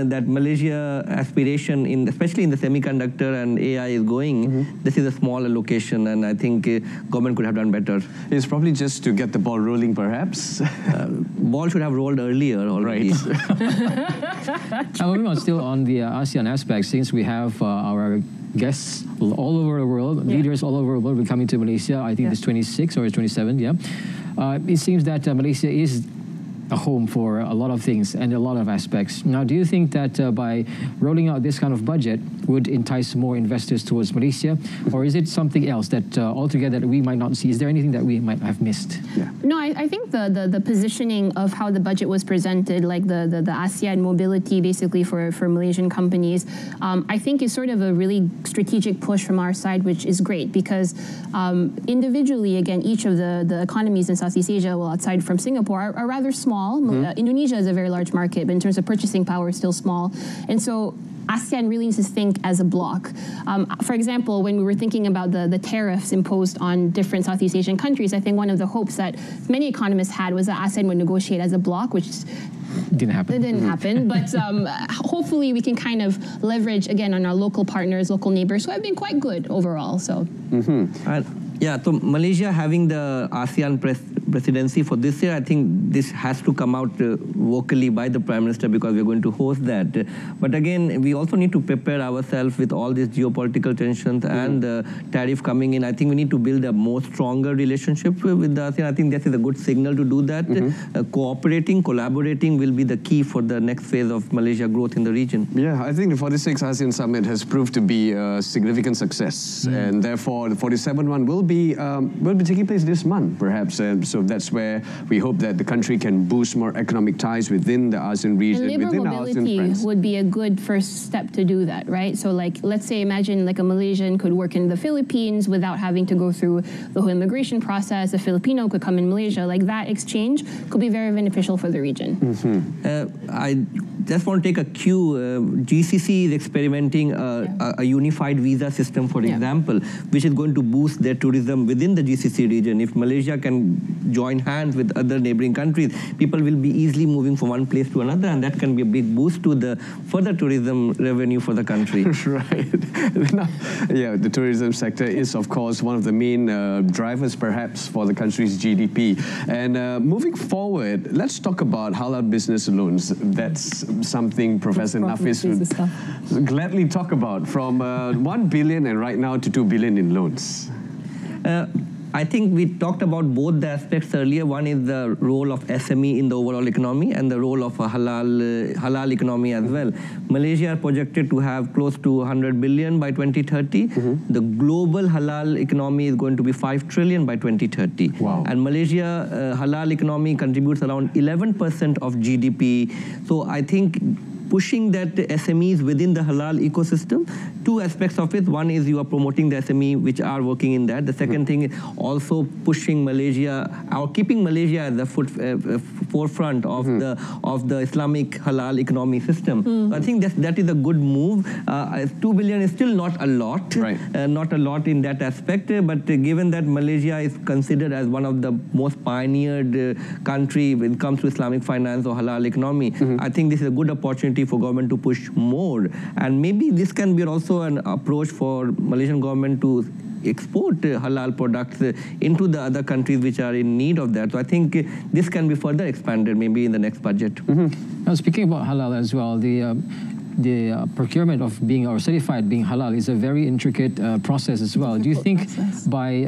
that Malaysia aspiration, especially in the semiconductor and AI is going, this is a small allocation, and I think government could have done better. It's probably just to get the ball rolling, perhaps. Ball should have rolled earlier already. Moving still on the ASEAN aspect, since we have our guests all over the world, leaders all over the world will coming to Malaysia. I think it's 26 or 27, it seems that Malaysia is a home for a lot of things and a lot of aspects. Now, do you think that by rolling out this kind of budget would entice more investors towards Malaysia, or is it something else that altogether that we might not see? Is there anything that we might have missed? No, I think the positioning of how the budget was presented, like the ASEAN mobility basically for Malaysian companies, I think is sort of a really strategic push from our side, which is great because individually, again, each of the economies in Southeast Asia, well, outside from Singapore, are rather small. Indonesia is a very large market, but in terms of purchasing power, it's still small. And so ASEAN really needs to think as a bloc. For example, when we were thinking about the tariffs imposed on different Southeast Asian countries, I think one of the hopes that many economists had was that ASEAN would negotiate as a bloc, which didn't happen. It didn't happen, but hopefully we can kind of leverage, again, on our local partners, local neighbors, who have been quite good overall. So. So Malaysia having the ASEAN presidency for this year, I think this has to come out vocally by the Prime Minister because we're going to host that. But again, we also need to prepare ourselves with all these geopolitical tensions and the tariff coming in. I think we need to build a more stronger relationship with the ASEAN. I think that is a good signal to do that. Collaborating will be the key for the next phase of Malaysia growth in the region. Yeah, I think the 46th ASEAN Summit has proved to be a significant success, and therefore the 47th one will be taking place this month, perhaps. So that's where we hope that the country can boost more economic ties within the ASEAN region, and within labor our ASEAN friends. mobility would be a good first step to do that, right? So, like, let's say, imagine like a Malaysian could work in the Philippines without having to go through the whole immigration process. A Filipino could come in Malaysia. Like, that exchange could be very beneficial for the region. I just want to take a cue. GCC is experimenting a unified visa system, for example, which is going to boost their tourism within the GCC region. If Malaysia can join hands with other neighboring countries, people will be easily moving from one place to another, and that can be a big boost to the further tourism revenue for the country. Right. Yeah, the tourism sector is, of course, one of the main drivers, perhaps, for the country's GDP. And moving forward, let's talk about halal business loans. That's something Professor Nafis would gladly talk about, from 1 billion and right now to 2 billion in loans. I think we talked about both the aspects earlier. One is the role of SME in the overall economy and the role of a halal economy as well. Malaysia is projected to have close to 100 billion by 2030. The global halal economy is going to be 5 trillion by 2030. Wow. And Malaysia halal economy contributes around 11% of GDP. So I think pushing that SMEs within the halal ecosystem, two aspects of it. One is you are promoting the SME which are working in that. The second thing is also pushing Malaysia, or keeping Malaysia at the forefront of the Islamic halal economy system. So I think that is a good move. 2 billion is still not a lot, not a lot in that aspect, but given that Malaysia is considered as one of the most pioneered country when it comes to Islamic finance or halal economy, I think this is a good opportunity for government to push more. And maybe this can be also an approach for Malaysian government to export halal products into the other countries which are in need of that. So I think this can be further expanded maybe in the next budget. Now, speaking about halal as well, the procurement of being or certified being halal is a very intricate process as well. Do you think by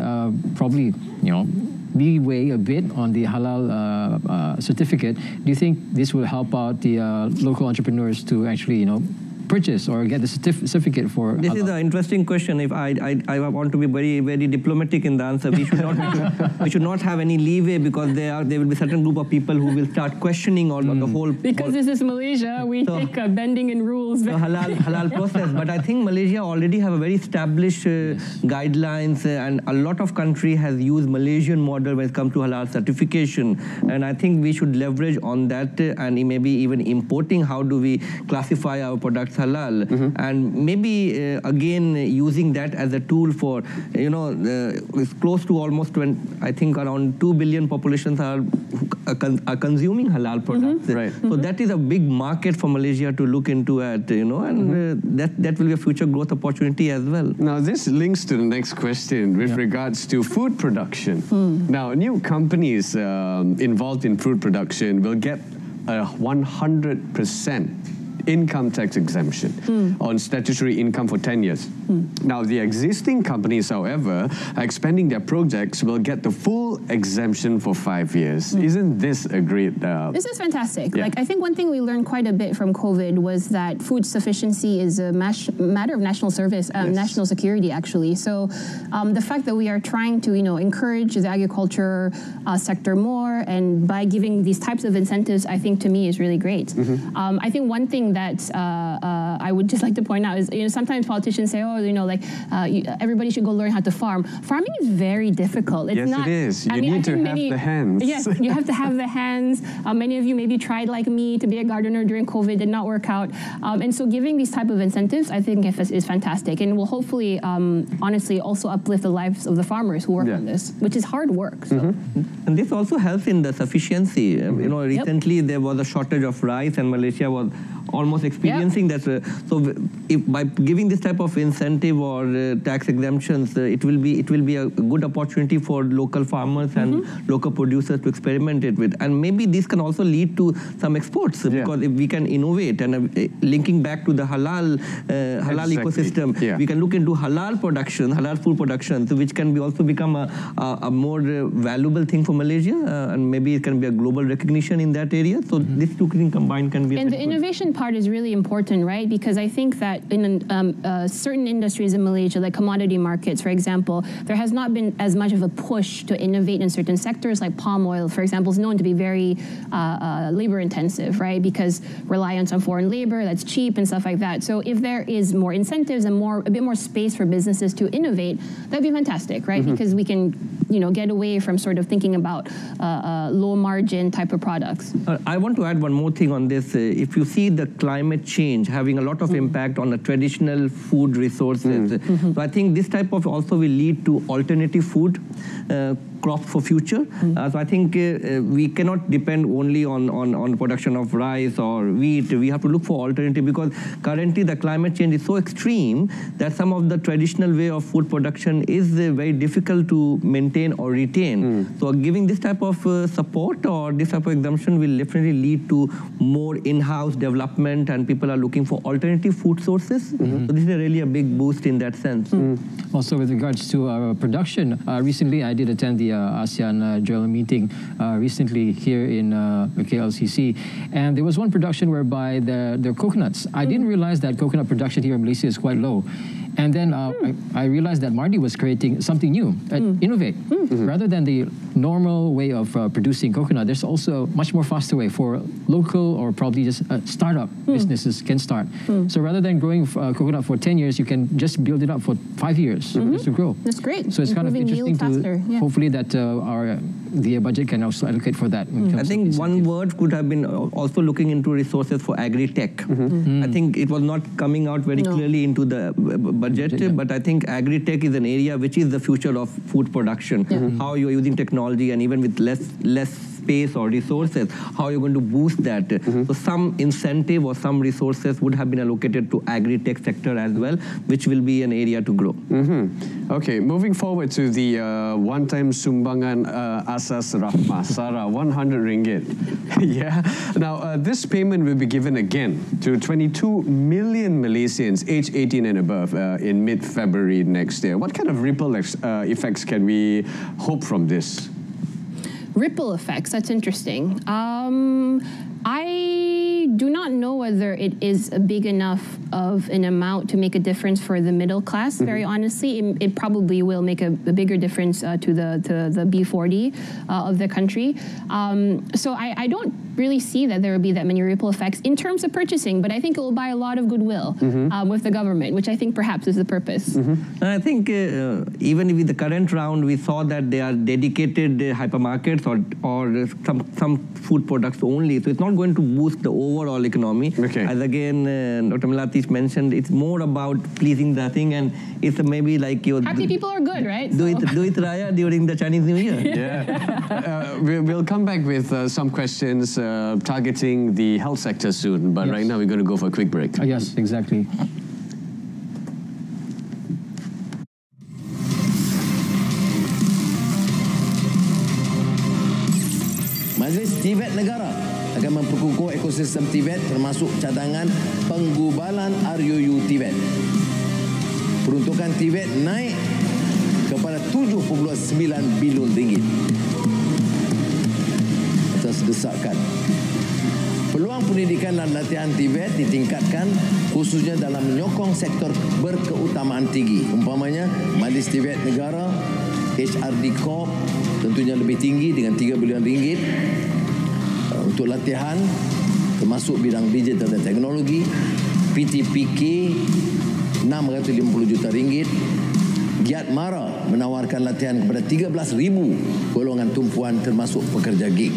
probably, leeway a bit on the halal certificate, do you think this will help out the local entrepreneurs to actually, purchase or get the certificate for This halal? is an interesting question. If I want to be very, very diplomatic in the answer, we should not have any leeway, because there will be a certain group of people who will start questioning on the whole. Because this is Malaysia, we take bending in rules. The halal process. But I think Malaysia already have a very established guidelines, and a lot of country has used Malaysian model when it comes to halal certification. And I think we should leverage on that, and maybe even importing. How do we classify our products halal, and maybe again using that as a tool for, it's close to almost I think around 2 billion populations are consuming halal products. So that is a big market for Malaysia to look into and that will be a future growth opportunity as well. Now this links to the next question with regards to food production. Now new companies involved in food production will get a 100% income tax exemption on statutory income for 10 years. Now, the existing companies, however, expanding their projects will get the full exemption for 5 years. Isn't this a great... This is fantastic. I think one thing we learned quite a bit from COVID was that food sufficiency is a matter of national service, national security, actually. So the fact that we are trying to, encourage the agriculture sector more, and by giving these types of incentives, I think to me is really great. I think one thing that I would just like to point out is, sometimes politicians say, everybody should go learn how to farm. Farming is very difficult. It's it is. You need to have the hands. Yes, you have to have the hands. Many of you maybe tried, like me, to be a gardener during COVID, did not work out. And so giving these type of incentives, I think is fantastic, and will hopefully, honestly, also uplift the lives of the farmers who work on this, which is hard work. So. And this also helps in the sufficiency. Recently there was a shortage of rice, and Malaysia was almost experiencing that. So if by giving this type of incentive or tax exemptions, it will be a good opportunity for local farmers and local producers to experiment it with. And maybe this can also lead to some exports, because if we can innovate, and linking back to the halal ecosystem, we can look into halal production, halal food production, so which can also become a more valuable thing for Malaysia, and maybe it can be a global recognition in that area. So these two things combined can be. And the innovation part is really important, right? Because I think that in certain industries in Malaysia, like commodity markets, for example, there has not been as much of a push to innovate in certain sectors, like palm oil, for example, is known to be very labor intensive, right? Because reliance on foreign labor, that's cheap and stuff like that. So if there is more incentives and a bit more space for businesses to innovate, that'd be fantastic, right? Because we can, get away from sort of thinking about low margin type of products. I want to add one more thing on this. If you see the climate change having a lot of impact on the traditional food resources. So I think this type of also will lead to alternative food crops for future. So I think we cannot depend only on production of rice or wheat. We have to look for alternative, because currently the climate change is so extreme that some of the traditional way of food production is very difficult to maintain or retain. So giving this type of support or this type of exemption will definitely lead to more in-house development, and people are looking for alternative food sources. So this is really a big boost in that sense. Also with regards to production, recently I did attend the ASEAN General Meeting recently here in KLCC, and there was one production whereby the coconuts, I didn't realize that coconut production here in Malaysia is quite low. And then I realized that Mardi was creating something new, innovate. Rather than the normal way of producing coconut, there's also much more faster way for local or probably just startup businesses can start. So rather than growing coconut for 10 years, you can just build it up for 5 years just to grow. That's great. So it's kind of interesting to hopefully that the budget can also allocate for that. I think one word could have been also looking into resources for agri-tech. I think it was not coming out very clearly into the budget, but I think agri-tech is an area which is the future of food production. How you're using technology, and even with less space or resources, how you're going to boost that. So some incentive or some resources would have been allocated to agri-tech sector as well, which will be an area to grow. Okay, moving forward to the one-time sumbangan asas rahmah, Sarah, 100 ringgit. Yeah. Now, this payment will be given again to 22 million Malaysians aged 18 and above in mid-February next year. What kind of ripple effects can we hope from this? Ripple effects, that's interesting. I do not know whether it is a big enough of an amount to make a difference for the middle class, very honestly. It probably will make a bigger difference to the B40 of the country. So I don't really see that there will be that many ripple effects in terms of purchasing, but I think it will buy a lot of goodwill with the government, which I think perhaps is the purpose. And I think even with the current round, we saw that they are dedicated hypermarkets or some food products only. So it's not going to boost the overall economy. As again, Dr. Melati mentioned, it's more about pleasing the thing, and it's maybe like your... Happy people are good, right? Do it Raya during the Chinese New Year. Yeah. We'll come back with some questions targeting the health sector soon, but right now we're going to go for a quick break. Yes, exactly. Majlis Tibet Negara akan memperkukuh ekosistem Tibet termasuk cadangan penggubalan RUU Tibet. Peruntukan Tibet naik kepada 7.9 bilion ringgit atas desakan. Peluang pendidikan dan latihan Tibet ditingkatkan khususnya dalam menyokong sektor berkeutamaan tinggi. Umpamanya Majlis Tibet Negara, HRD Corp tentunya lebih tinggi dengan 3 bilion ringgit untuk latihan termasuk bidang digital dan teknologi. PTPK 650 juta ringgit. Giat Mara menawarkan latihan kepada 13,000 golongan tumpuan termasuk pekerja gig.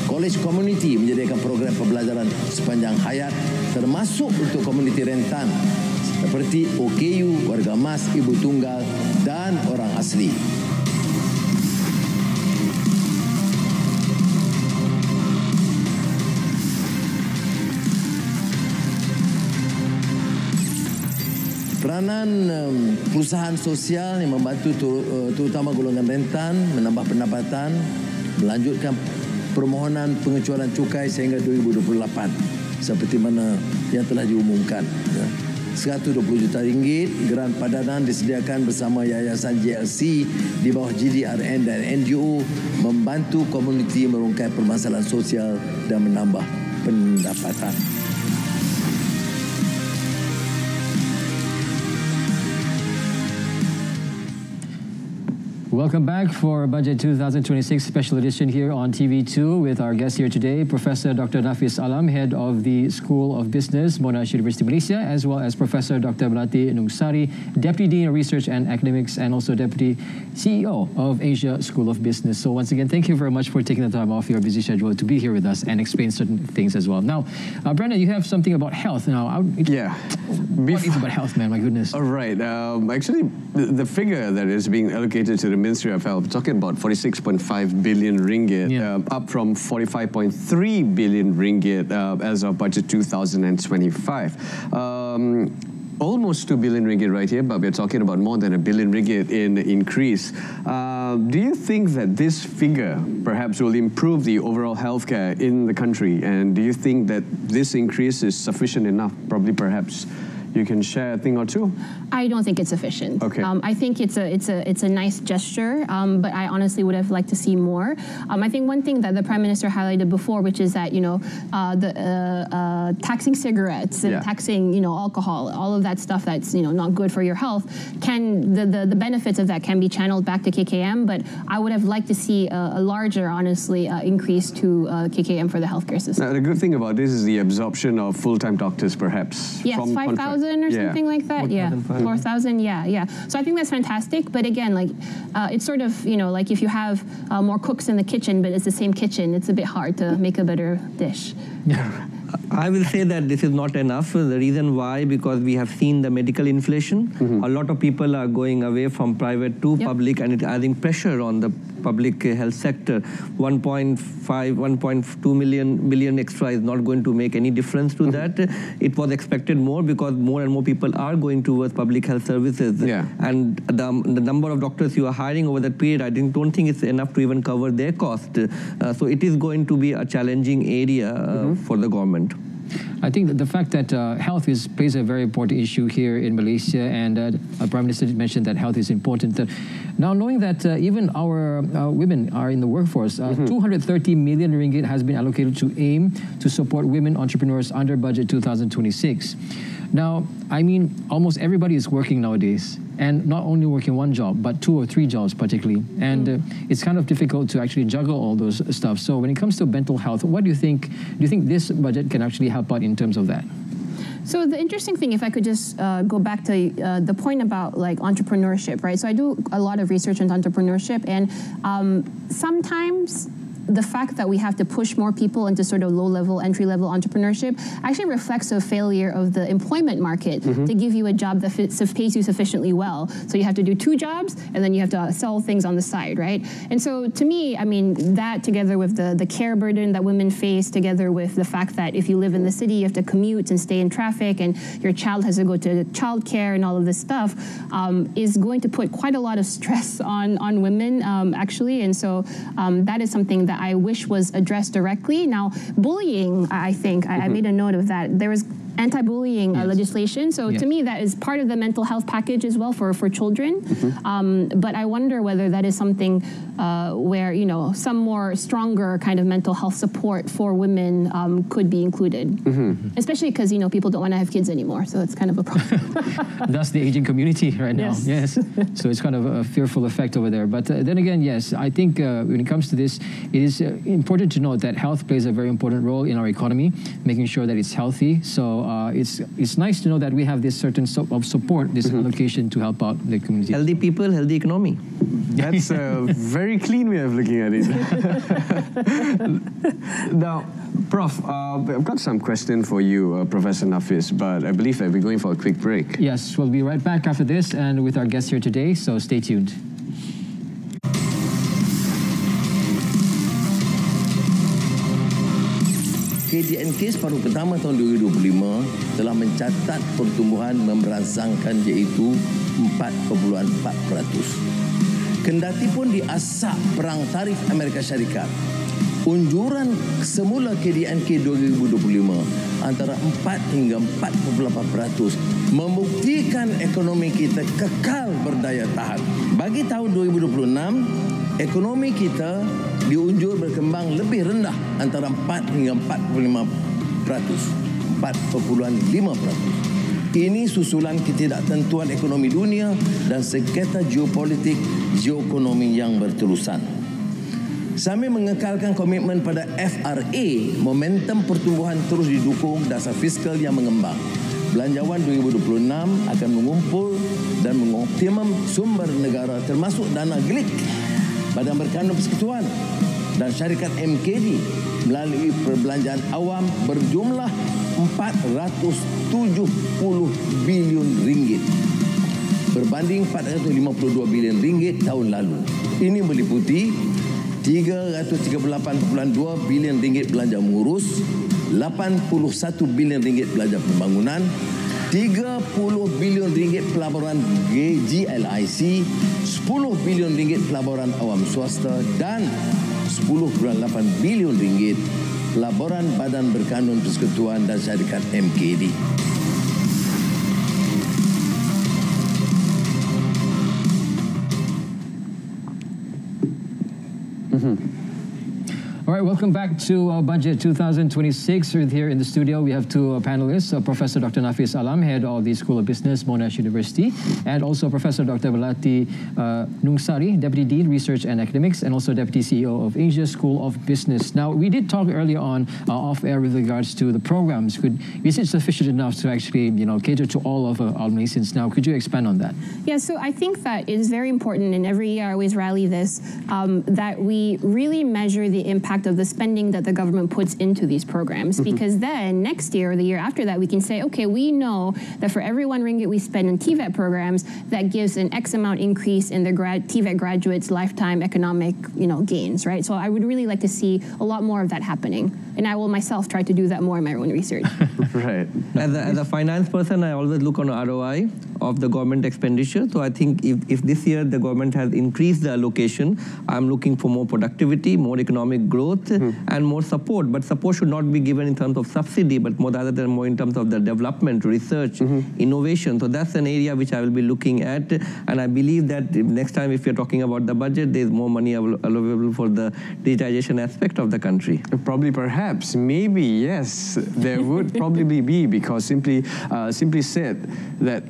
College Community menyediakan program pembelajaran sepanjang hayat termasuk untuk komuniti rentan seperti OKU, warga emas, ibu tunggal dan orang asli. Peranan perusahaan sosial yang membantu terutama golongan rentan menambah pendapatan, melanjutkan permohonan pengecualian cukai sehingga 2028 seperti mana yang telah diumumkan. 120 juta ringgit geran padanan disediakan bersama Yayasan JLC di bawah GDRN dan NGO membantu komuniti merungkai permasalahan sosial dan menambah pendapatan. Welcome back for Budget 2026 special edition here on TV2 with our guest here today, Professor Dr. Nafis Alam, Head of the School of Business, Monash University, Malaysia, as well as Professor Dr. Berita Nungsari, Deputy Dean of Research and Academics, and also Deputy CEO of Asia School of Business. So once again, thank you very much for taking the time off your busy schedule to be here with us and explain certain things as well. Now, Brandon, you have something about health. Now, what is about health, man? My goodness. All right. Actually, the figure that is being allocated to the Ministry of Health, talking about 46.5 billion ringgit, up from 45.3 billion ringgit as of Budget 2025. Almost 2 billion ringgit right here, but we're talking about more than 1 billion ringgit in increase. Do you think that this figure perhaps will improve the overall healthcare in the country? And do you think that this increase is sufficient enough? Probably, perhaps you can share a thing or two. I don't think it's sufficient. Okay. I think it's a nice gesture, but I honestly would have liked to see more. I think one thing that the Prime Minister highlighted before, which is that taxing cigarettes and taxing alcohol, all of that stuff that's not good for your health, the benefits of that can be channeled back to KKM. But I would have liked to see a larger, honestly, increase to KKM for the healthcare system. Now, the good thing about this is the absorption of full-time doctors, perhaps. Yes, 5,000 or something like that. 4,000. Yeah. So I think that's fantastic. But again, it's sort of like if you have more cooks in the kitchen, but it's the same kitchen, it's a bit hard to make a better dish. I will say that this is not enough. The reason why, because we have seen the medical inflation. A lot of people are going away from private to public, and it's adding pressure on the public health sector. 1.2 million extra is not going to make any difference to that. It was expected more because more and more people are going towards public health services. And the number of doctors you are hiring over that period, I don't think it's enough to even cover their cost. So it is going to be a challenging area for the government. I think that the fact that health plays a very important issue here in Malaysia, and Prime Minister mentioned that health is important. Now, knowing that even our women are in the workforce, 230 million ringgit has been allocated to AIM to support women entrepreneurs under Budget 2026. Now, I mean, almost everybody is working nowadays, and not only working one job, but 2 or 3 jobs particularly. And it's kind of difficult to actually juggle all those stuff. So when it comes to mental health, what do you think? Do you think this budget can actually help out in terms of that? So the interesting thing, if I could just go back to the point about entrepreneurship, right? So I do a lot of research into entrepreneurship, and sometimes the fact that we have to push more people into sort of low-level, entry-level entrepreneurship actually reflects a failure of the employment market to give you a job that pays you sufficiently well. So you have to do 2 jobs, and then you have to sell things on the side, right? And so to me, I mean, that together with the care burden that women face, together with the fact that if you live in the city, you have to commute and stay in traffic, and your child has to go to childcare and all of this stuff, is going to put quite a lot of stress on women, actually. And so that is something that I wish was addressed directly. Now, bullying, I think, I made a note of that. There was anti-bullying legislation. So to me, that is part of the mental health package as well for children. But I wonder whether that is something where, some more stronger kind of mental health support for women could be included. Especially because, people don't want to have kids anymore. So it's kind of a problem. That's the aging community right now. Yes. So it's kind of a fearful effect over there. But then again, yes, I think when it comes to this, it is important to note that health plays a very important role in our economy, making sure that it's healthy. So it's nice to know that we have this certain of support, this allocation to help out the community. Healthy people, healthy economy. That's a very clean way of looking at it. Now, Prof, I've got some question for you, Professor Nafis, but I believe that we're going for a quick break. Yes, we'll be right back after this and with our guest here today, so stay tuned. KDNK separuh pertama tahun 2025 telah mencatat pertumbuhan memberangsangkan iaitu 4.4%. Kendati pun diasak perang tarif Amerika Syarikat, unjuran semula KDNK 2025 antara 4 hingga 4.8% membuktikan ekonomi kita kekal berdaya tahan. Bagi tahun 2026, ekonomi kita diunjur berkembang lebih rendah antara 4 hingga 4.5%. Ini susulan ketidaktentuan ekonomi dunia dan sengketa geopolitik geoekonomi yang berterusan. Sambil mengekalkan komitmen pada FRA, momentum pertumbuhan terus didukung dasar fiskal yang mengembang. Belanjawan 2026 akan mengumpul dan mengoptimum sumber negara termasuk dana GLIC, Badan Berkanun Persekutuan dan syarikat MKD melalui perbelanjaan awam berjumlah 470 bilion ringgit berbanding 452 bilion ringgit tahun lalu. Ini meliputi 338.2 bilion ringgit belanja mengurus, 81 bilion ringgit belanja pembangunan, 30 bilion ringgit pelaburan GLIC, 10 bilion ringgit pelaburan awam swasta dan 10.8 bilion ringgit pelaburan Badan Berkanun Persekutuan dan syarikat MKD. All right, welcome back to Budget 2026. Here in the studio, we have two panelists, Professor Dr. Nafis Alam, Head of the School of Business, Monash University, and also Professor Dr. Belati Nungsari, Deputy Dean, Research and Academics, and also Deputy CEO of Asia School of Business. Now, we did talk earlier on off-air with regards to the programs. Is it sufficient enough to actually, cater to all of our Malaysians now? Could you expand on that? Yeah, so I think that it is very important, and every year I always rally this, that we really measure the impact of the spending that the government puts into these programs, because then next year or the year after that we can say, okay, we know that for every RM1 we spend in TVET programs, that gives an X amount increase in the TVET graduates' lifetime economic gains, right? So I would really like to see a lot more of that happening, and I will myself try to do that more in my own research. Right. As a finance person, I always look on ROI of the government expenditure. So I think if this year the government has increased the allocation, I'm looking for more productivity, more economic growth, and more support. But support should not be given in terms of subsidy, but rather than more in terms of the development, research, innovation. So that's an area which I will be looking at. And I believe that next time, if you're talking about the budget, there's more money available for the digitization aspect of the country. Probably, perhaps, maybe, yes, there would probably be, because simply said that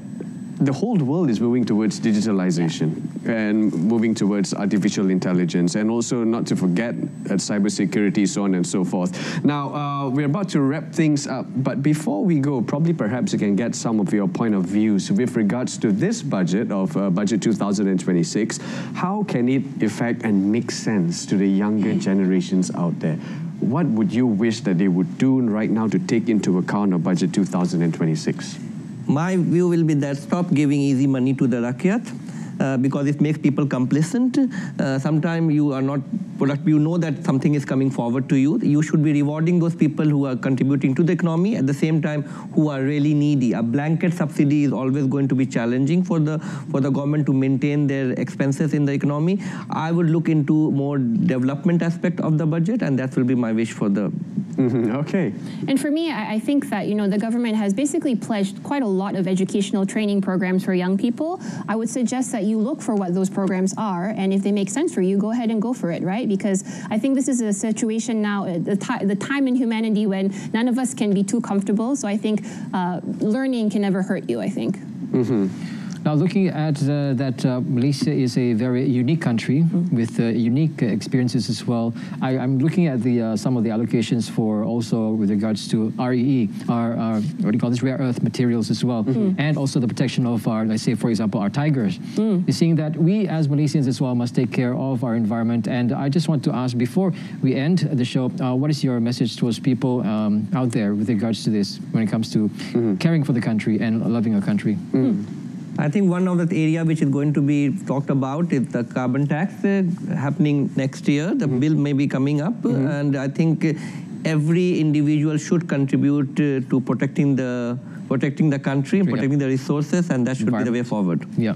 the whole world is moving towards digitalization and moving towards artificial intelligence, and also not to forget cybersecurity, so on and so forth. Now, we're about to wrap things up, but before we go, probably perhaps you can get some of your point of views with regards to this budget of Budget 2026. How can it affect and make sense to the younger generations out there? What would you wish that they would do right now to take into account of Budget 2026? My view will be that stop giving easy money to the Rakyat, because it makes people complacent. Sometimes you are not productive. You know that something is coming forward to you. You should be rewarding those people who are contributing to the economy, at the same time who are really needy. A blanket subsidy is always going to be challenging for the government to maintain their expenses in the economy. I would look into more development aspect of the budget, and that will be my wish for the. Okay. And for me, I think that the government has basically pledged quite a lot of educational training programs for young people. I would suggest that you look for what those programs are, and if they make sense for you, go ahead and go for it, right? Because I think this is a situation now, the time in humanity when none of us can be too comfortable. So I think learning can never hurt you, I think. Now, looking at that Malaysia is a very unique country with unique experiences as well. I'm looking at some of the allocations for also with regards to REE, our what do you call this, rare earth materials as well, and also the protection of our, let's say, for example, our tigers. You're seeing that we as Malaysians as well must take care of our environment. And I just want to ask, before we end the show, what is your message towards people out there with regards to this when it comes to caring for the country and loving our country? I think one of the area which is going to be talked about is the carbon tax happening next year. The bill may be coming up, and I think every individual should contribute to protecting the country, protecting the resources, and that should be the way forward. Yeah.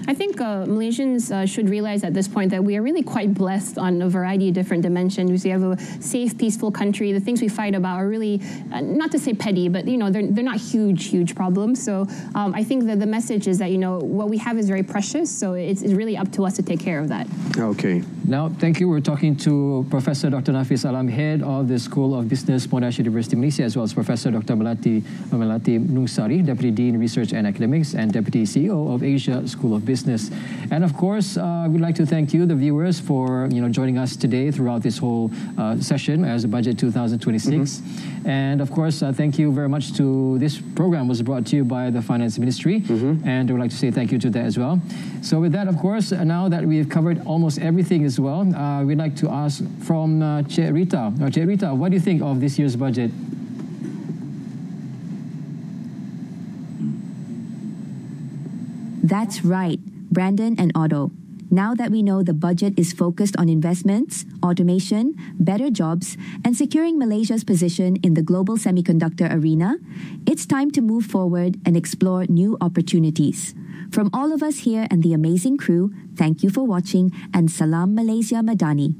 I think Malaysians should realize at this point that we are really quite blessed on a variety of different dimensions. We have a safe, peaceful country. The things we fight about are really, not to say petty, but they're not huge problems. So I think that the message is that what we have is very precious. So it's really up to us to take care of that. Okay. Now, thank you. We're talking to Professor Dr. Nafis Alam, Head of the School School of Business, Monash University, Malaysia, as well as Professor Dr. Melati Nungsari, Deputy Dean Research and Academics and Deputy CEO of Asia School of Business. And of course, we'd like to thank you, the viewers, for joining us today throughout this whole session as Budget 2026. And of course, thank you very much to this program was brought to you by the Finance Ministry, and we'd like to say thank you to that as well. So with that, of course, now that we've covered almost everything as well, we'd like to ask from Cik Rita. Cik Rita, what do you think of this year's budget? That's right, Brandon and Otto. Now that we know the budget is focused on investments, automation, better jobs, and securing Malaysia's position in the global semiconductor arena, it's time to move forward and explore new opportunities. From all of us here and the amazing crew, thank you for watching, and Salam Malaysia Madani.